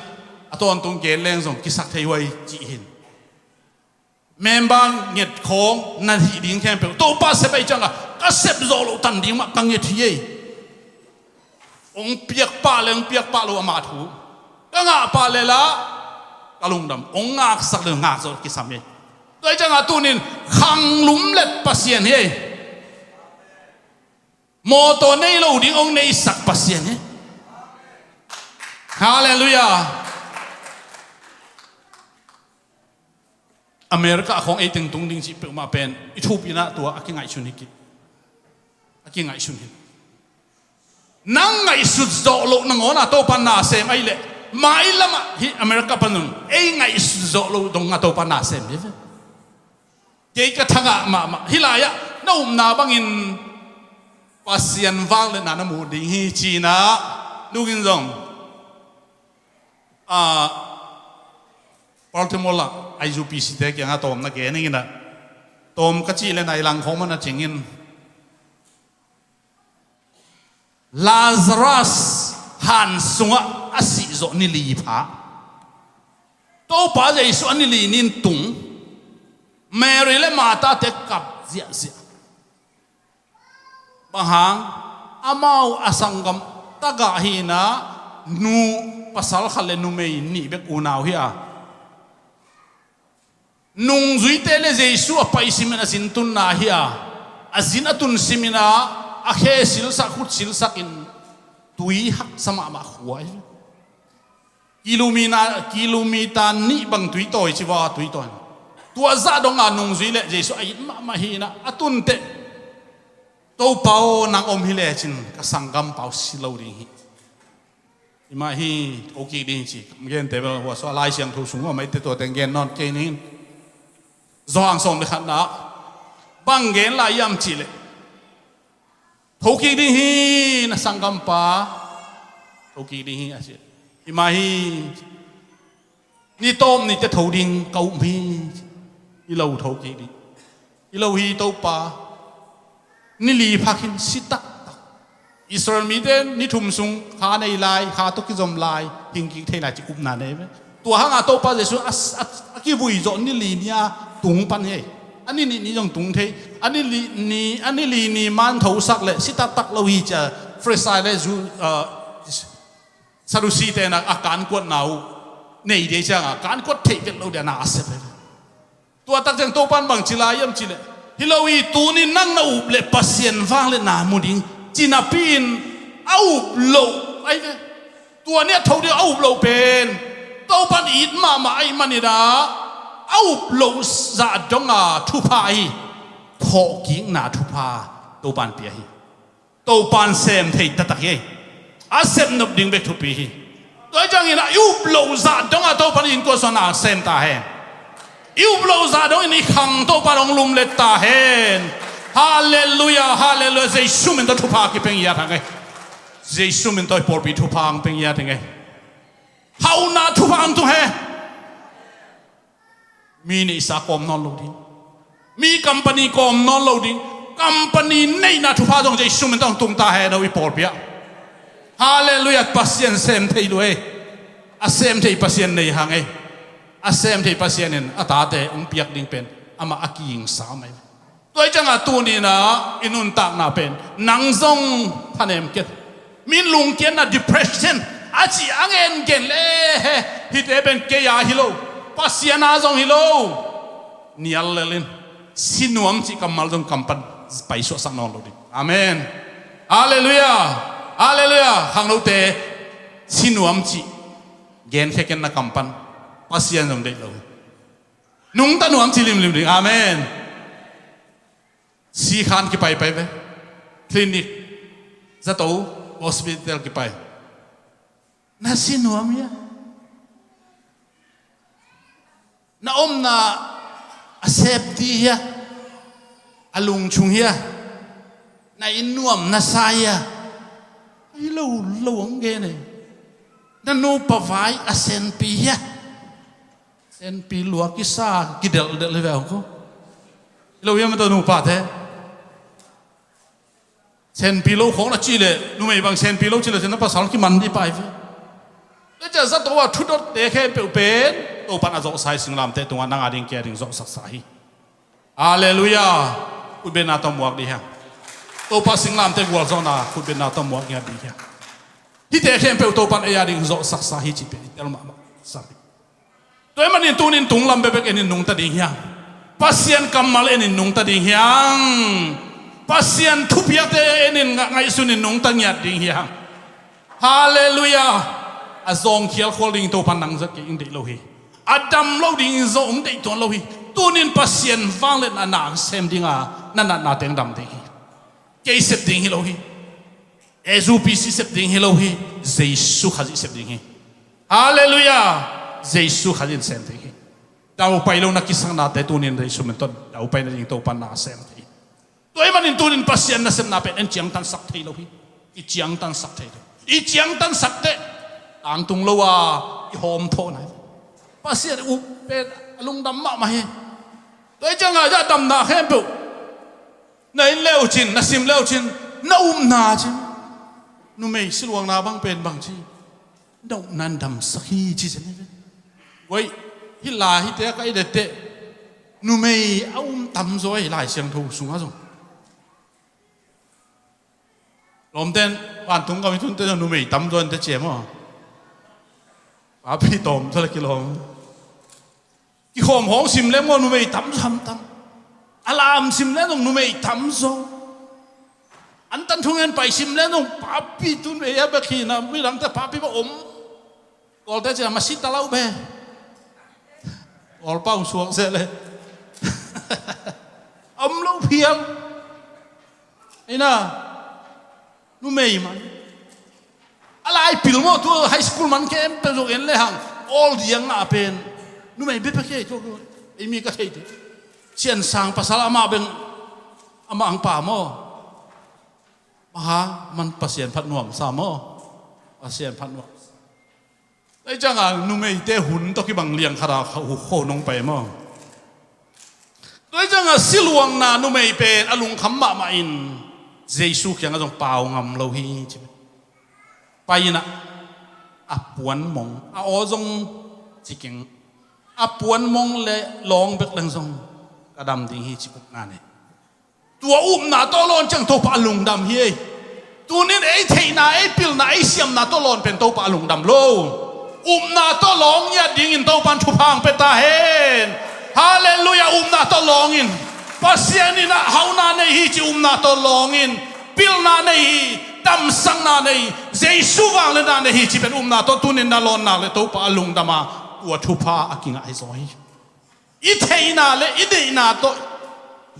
aton tung gen leng song kisak thei wai chi hin membang nget khong na hi ding khem pe to pa se bai changa ka sep zo lo tan ding ma kang nget hi ong piak pa lo ma thu ka nga pa le la kalung dam ong ngak sak le ngak zo kisam ye doi changa tunin khang lum let pasien he mo to nei lo ding ong nei sak pasien he hallelujah America khong ai ting tung ding chi pe ma pen I thu pina tua akingai chun hi ki akingai chun hi nang ngai su zo lo nang ona to pan na sem ai le mai lama hi America panung ai ngai su zo lo dong nga to pan na sem ye ke ka thanga ma hilaya no na bangin pasien wang le na na mu ding hi chi na nugin zong Baltimore la IUPC te kya nga tom na ke ni na tom ka chi le nai lang khom na chingin Lazarus han sunga asi zo ni li pha to pa je su ani li nin tung Mary le mata te kap zia bahang amau asangam taga hina nu pasal khale nu mei ni bek unau hi nung zui tele Jesu apa isimena sintun na hiya azinatun simina akhe silsa khut silsakin tui hak sama ma khuai kilomita ni bang tui toy chiwa tui toy tua za donga nung zui le Jesu ai ma hina atun te to pao nang om hi le chin ka sangam pao silo ring hi ima hi oki ding chi gen te ba wa so lai siang thu sung mai te to teng gen non ke ni zoang som le khat na bang gen la yam chi le thoki ding hi na sangam pa thoki ding hi ase ima hi ni tom ni te tho ding kau mi I lo thoki ding I lo hi to pa ni li phakin sitak Israel mi den ni thum sung kha nei lai kha to ki zom lai hing ki thei lai chi up na ne tua hanga to pa jesu ki vui zo ni li nia tung pan he ani ni jong tung thei ani li ni man thau sak le sita tak lo hi cha freestyle le zu sarusi te na akan kwat nau nei de chang akan kwat thei vet lo de na ase tua tak jang to pan bang chila yam chile hiloi tu ni nang na up le pasien wang le na mu ding china pin au lo ai ve tua ne thau de au lo pen to pan it ma ai mani da au lo za donga thu pa hi pho king na thu pa to pan pia hi to pan sem thei ta tak hi a sem nop ding bek thu pi hi tôi chẳng nghĩ là yêu lâu giả đông à tôi phải in qua số nào xem ta hen yêu lâu giả đông in khăng tôi phải ông lùm lệ ta hen hallelujah hallelujah Giêsu mình tôi thu phá cái bên nhà thằng ấy Giêsu mình tôi bỏ bị thu phá bên nhà thằng ấy hậu na thu phá tu hen mi này sa com non lâu đi mi company com non lâu đi company này na thu phá dòng Giêsu mình tôi tung ta hen đâu bị bỏ bị hallelujah pasien sem thei lue a sem thei pasien nei hang ei a sem thei pasien en ata te ong piak ding pen ama aking sa mai toi changa tu ni na inun tak na pen nang zong thanem ket min lung ken na depression a chi angen gen le hi te ben ke ya hilo pasien a zong hilo nial lelin sinuam chi kamal zong kampan pai so sang non lo di amen hallelujah hallelujah hang lâu te sinuam chi gen kheken na kampan pasien jong de lo nung ta nuam chi lim ding amen si khan ki pai ve clinic za to hospital ki pai na sinuam ya na om na accepti ya alung chung ya na inuam na saya lâu lâu ông nghe này nó nô pa vai a sen pi ya sen pi lúa cái sa cái del lên vào không lâu yếm tao nô pa thế sen pi lâu khó là chi lệ nô mày bằng sen pi lâu chi lệ sen nó pa sáu cái mặn đi bài vậy để cho rất多啊，出到地去表邊，都把那做晒成南地，同我那啲嘅人做實晒。哈利路亞，會變那當木啲香，都把成南地過咗那，會變那當木嘅啲香。啲地去表都把啲人做實晒，呢邊啲人嘛晒。對嘛，你都你東南邊邊你弄得啲香，pasien kamal你弄得啲香，pasien tupiak de你ngay數你弄得嘢啲香。哈利路亞。azong khial kholing to panang zat ke ing de lo hi adam lo ding zo um de to lo hi tunin pasien wang le na sem dinga na teng dam de ke sep ding hi lo hi ezu pc sep ding hi lo hi jesu khazi sep ding hi hallelujah jesu khazin sem de hi dau pai lo na kisang na te tunin de su men ton dau pai na ding to pan na sem de toy manin tunin pasien na sem na pe en chiang tan sak thei lo hi i chiang tan sak thei i chiang tan sak te ang tung lo à hom thô này pasien u pe lung dam ma he tôi chẳng ngờ ra đầm na khem bu này leo chin na sim leo chin na na chin nu mei siluang na bang pen bang chi đâu nan đầm sakhi chi chen vậy hi la hi te cái de te nu mei tam rồi lại xiang thu sung ha sung lom ten ban tung ka mi tun te nu mei tam rồi te che mo à bị tôm thôi là cái lồng cái khom hong sim lem ngon nuôi tắm tam alam sim lem nuôi tắm zo anh tan thung anh bay sim lem bà bị tuôn về ya bác khi na mới làm ta bà bị bà còn ta chỉ là masjid talau be còn bao xuống xe lên lâu phiền ấy na nuôi mà alai pilmo tu high school man ke em pe en le hang all diang na pen nu mai be pe ke to imi ka thei te chen sang pasal ama ben ama ang pa mo ha man pasien phat nuam sa mo pasien phat nuam ai chang ang nu mai te hun to ki bang liang khara ho nong pe mo ai chang a siluang na nu mai pen alung kham ma in Giêsu khiang azong pau ngam lo hi chi pai na a puan mong a ozong chiking a puan mong le long bek lang zong kadam ding hi chi puk na ne tua na to lon chang to pa lung dam hi tunin ei thei na ei pil na ei siam na to lon pen to pa lung dam lo na to long ya ding in to pan thu phang pe ta hen hallelujah na to long in pasian ina hauna nei hi chi na to long in pil na nei hi tam sang na nei Giêsu wang le na nei hi chi pen na to tunin na lon na le to pa lung dama tua thu pha akinga ai zoi I thei na le I dei na to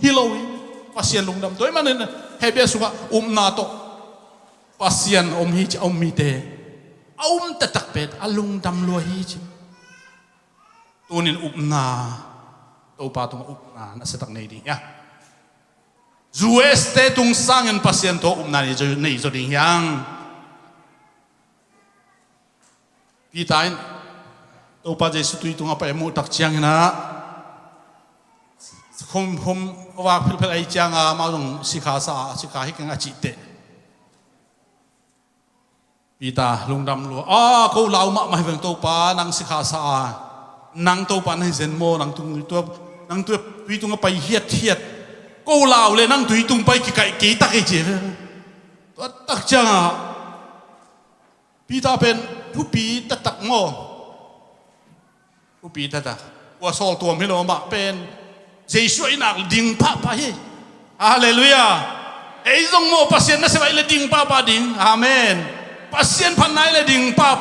hiloi pasian lung dam toy manin hebe suka na to pasian hi chi mi te ta tak pet alung dam lo hi chi tunin na to pa tung na sa tak nei di ya zueste tung sangen pasien to na ni jo nei zo ding yang pitain to pa Jesu tui tung apa emu tak chiang na khom wa phil ai chiang a ma dong sikha hi kang a chi te pita lungdam lo ko lau ma mai veng to pa nang sikha sa nang to pa nai zen mo nang tu tui tung pai hiat ko lau le nang tui tung pai ki ta ke che to tak chang a pita pen thu pi tak mo thu pi ta wa sol tuam hi lo ma pen Giêsu inak ding pa hi hallelujah ei zong mo pasien na se vai le ding pa ding amen pasien pan nai le ding pa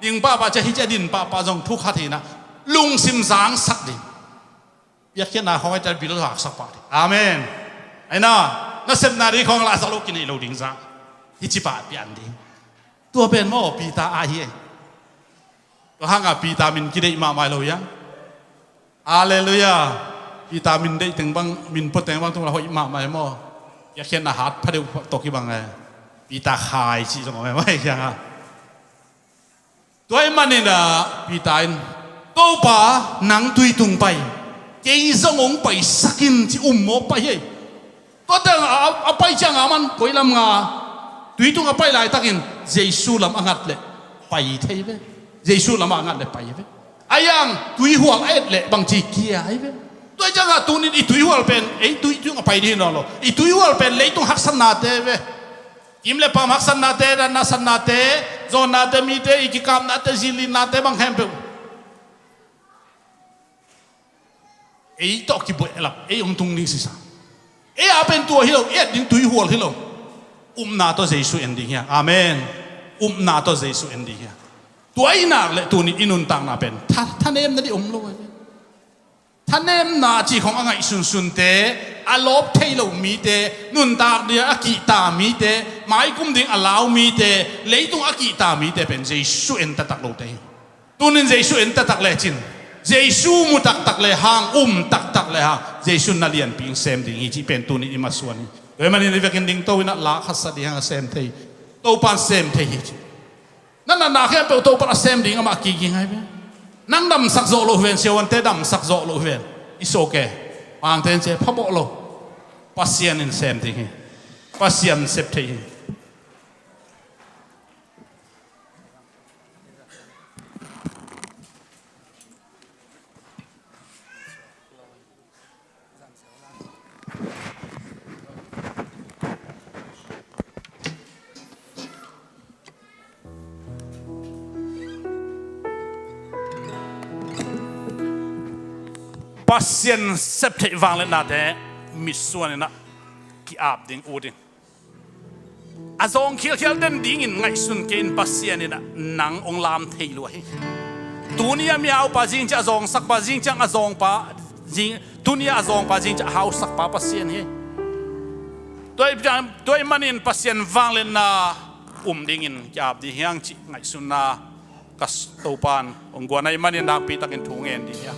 ding pa cha hi cha din pa jong thu kha thi na lung sim sang sak ding ya khian na hoi ta bil hak sak pa amen ai na sem na ri khong la sa lo kin lo ding sa hi chi pa pian ding tua ben mo pi ta a hi to hanga pi ta min ki dei ma mai lo yang hallelujah pi ta min dei teng bang min po teng bang tung la hoi ma mai mo ya khian na hat pha deu to ki bang ai pi ta khai chi jong mai yang a toy manina pi ta in to pa nang tui tung pai ke zong ong pai sakin chi mo pai he to tang a pai chang a man poi lam nga tui tung a pai lai takin Giêsu lam angat le pai thei ve Giêsu lam angat le pai ve ayang tui huang et le bang chi kia ai ve toy chang a tunin I tui hual pen ei tui tung a pai di no lo I tui hual pen le tung hak san na te ve im le pam hak san na te na san na te zon na te mi te ikikam na te zili na te bang hem pe ei to ki boy elap ei tung ni sisa ei apen tua hilo et ding tui hual hilo na to Giêsu ending ya amen na to Giêsu ending ya tuai na le tu ni inun tang na pen thanem na di lo thanem na chi khong angai sun te alop thailo mi te nun tak dia aki ta mi te mai kum ding allow mi te leitung aki ta mi te pen Giêsu en ta tak lo te tunin Giêsu en ta tak le chin Giêsu mu tak le hang tak le hang Giêsu na lian ping sem ding hi chi pen tu ni ma suan ni oi mani ni vekin ding to ina la khasa di hang sem thei to pan sem thei hi chi na khe pe to pan sem ding ma ki hai be nang dam sak zo lo ven sewan te dam sak zo lo ven is okay ang ten che phabo lo pasien in sem ding hi pasien sep thei hi pasien sep thei wang le na te mi suan na ki ap ding udin azong khil den ding in ngai sun ke in pasien na nang ong lam thei lo hi tunia mi au pa jing cha zong sak pa jing chang azong pa jing tunia azong pa jing cha hau sak pa pasien hi toy manin pasien wang le na ding in ki ap di hiang chi ngai sun na kas to pan ong gwa nai manin dak pi takin thu ngen di ya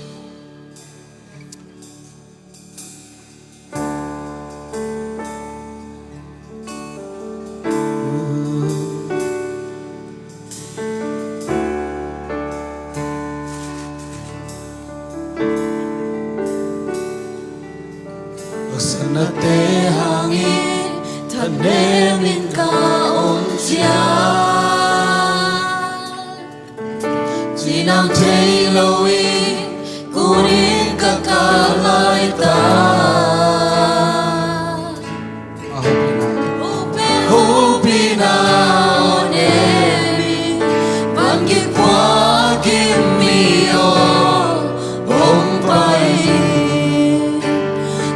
Sanate hangin nè mình ca ông cha chỉ nang thấy lâu ý cú đi cả cả lại ta Hopina onemi vangi kwa kimio ompai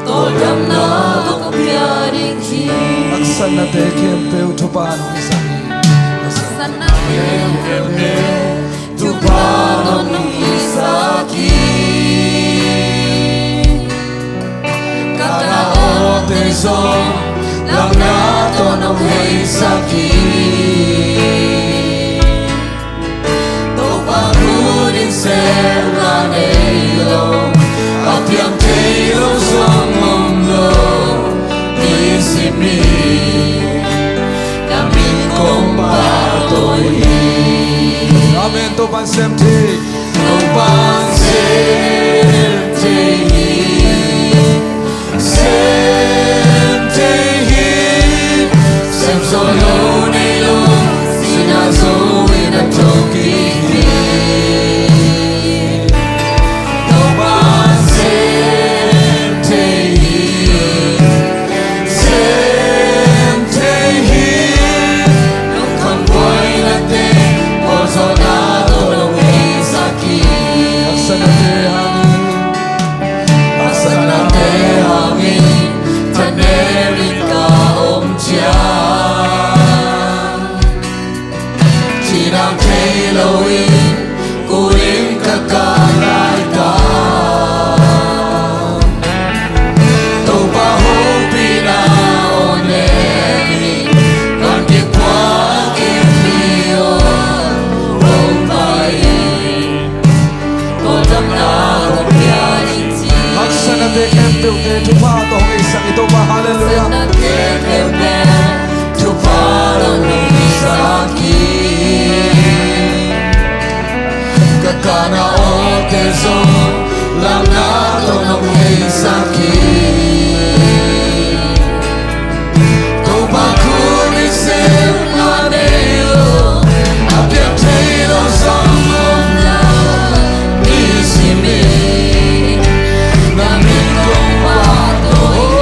todam na kapiaring hi Aksana te kempeu tupano isani. sana kempe tupano isaki kaka o teso lang nato ng hisaki to pagunin ser manelo at yung kayo sa mundo isimi namin kong patuloy Amen to pansemti. kung solo nilo sinazoin at tokiki no sentehi nung konvoy natin Bolsonaro nung isaki Aksana te hangin. tanerin ka omcha Chinang Halloween kuring kakarata Tupahong pinaonemi Kandikwa kimio Rompain Kodam na kumpiyain si Aksana te kempeu te tupato isang ito pa. Hallelujah. Kakana o teso lang nato ng hisaki Tupakunin sir na nilo Apyang tayo sa mga isimi Namin kong patuloy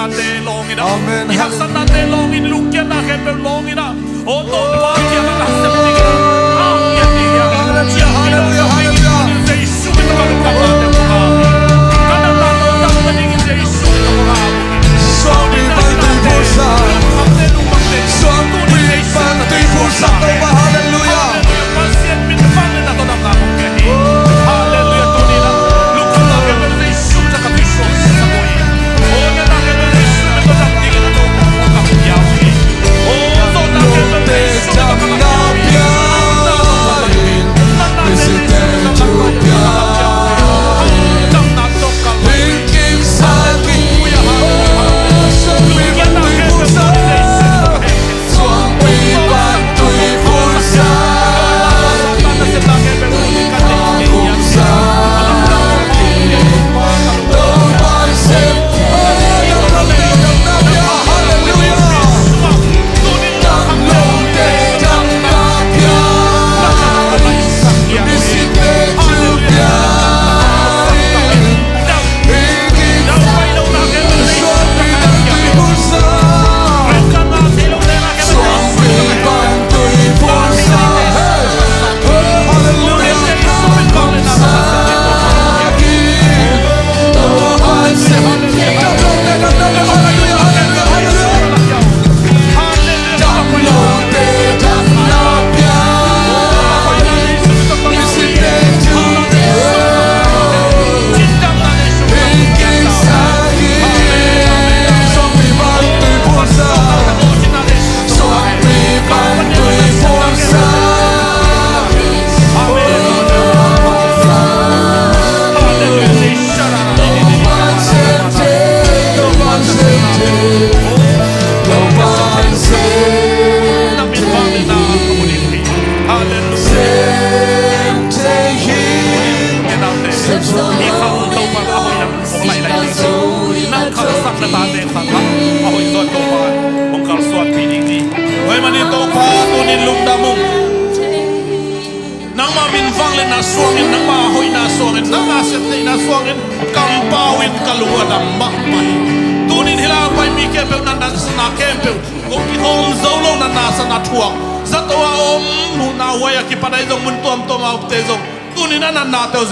nate longina Amen. ihaksan nate longin lukya na kepe longina o to bagya na septiga ya ya hallelujah hallelujah Yesu kita kalungkap nate muka kada tato tak meningin Yesu kita muka Swami bantu pusa Swami bantu pusa Tuba hallelujah pasien min fangin na to na kamu kehi hallelujah tunina lukya na kepe Yesu kita kapiso sa koi o na kepe Yesu kita kaptingin na to muka yawi o to na kepe Yesu kita kaptingin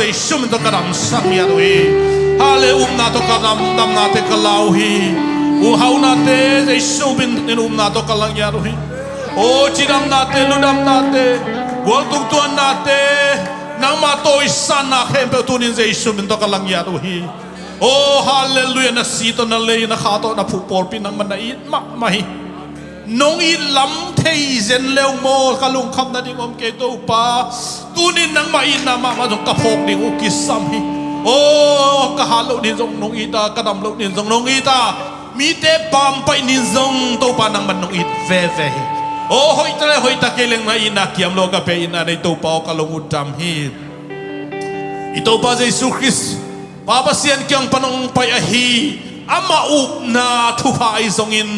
Yesu to kadam samya doi hale na to kadam dam na te kalauhi u hau na te Yesu bin na to kalang ya doi o chidam na te ludam na te gol tuk tuan na te nang ma to isan na kempe tunin Yesu bin to kalang ya doi o hallelujah na sito na le na khato na pupol pinang manai ma mai nong i lam thei zen leo mo kalung kham na ding om ke to pa tunin nang mai na ma ma jong ka phok ding u kisam hi o ka halo ni jong nong i ta kadam lo ni jong nong i ta mi te pam pai ni jong to pa nang man nong i ve ve hi o hoi ta keleng na ina kiam lo ka pe ina nei to pa ka long udam hi ito pa Yesu Christ papa sian kyang panong pai a hi ama up na thu pa ai jong in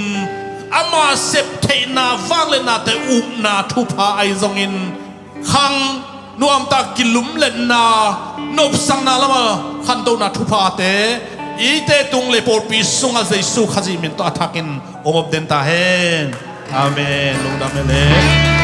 ama septe na vangle na te na thupa ai zongin khang nuam ta kilum len na nop sang na lama khan to na thupa te ite tung le por pi sunga Jesu khaji min to athakin omop den ta hen amen lung da mele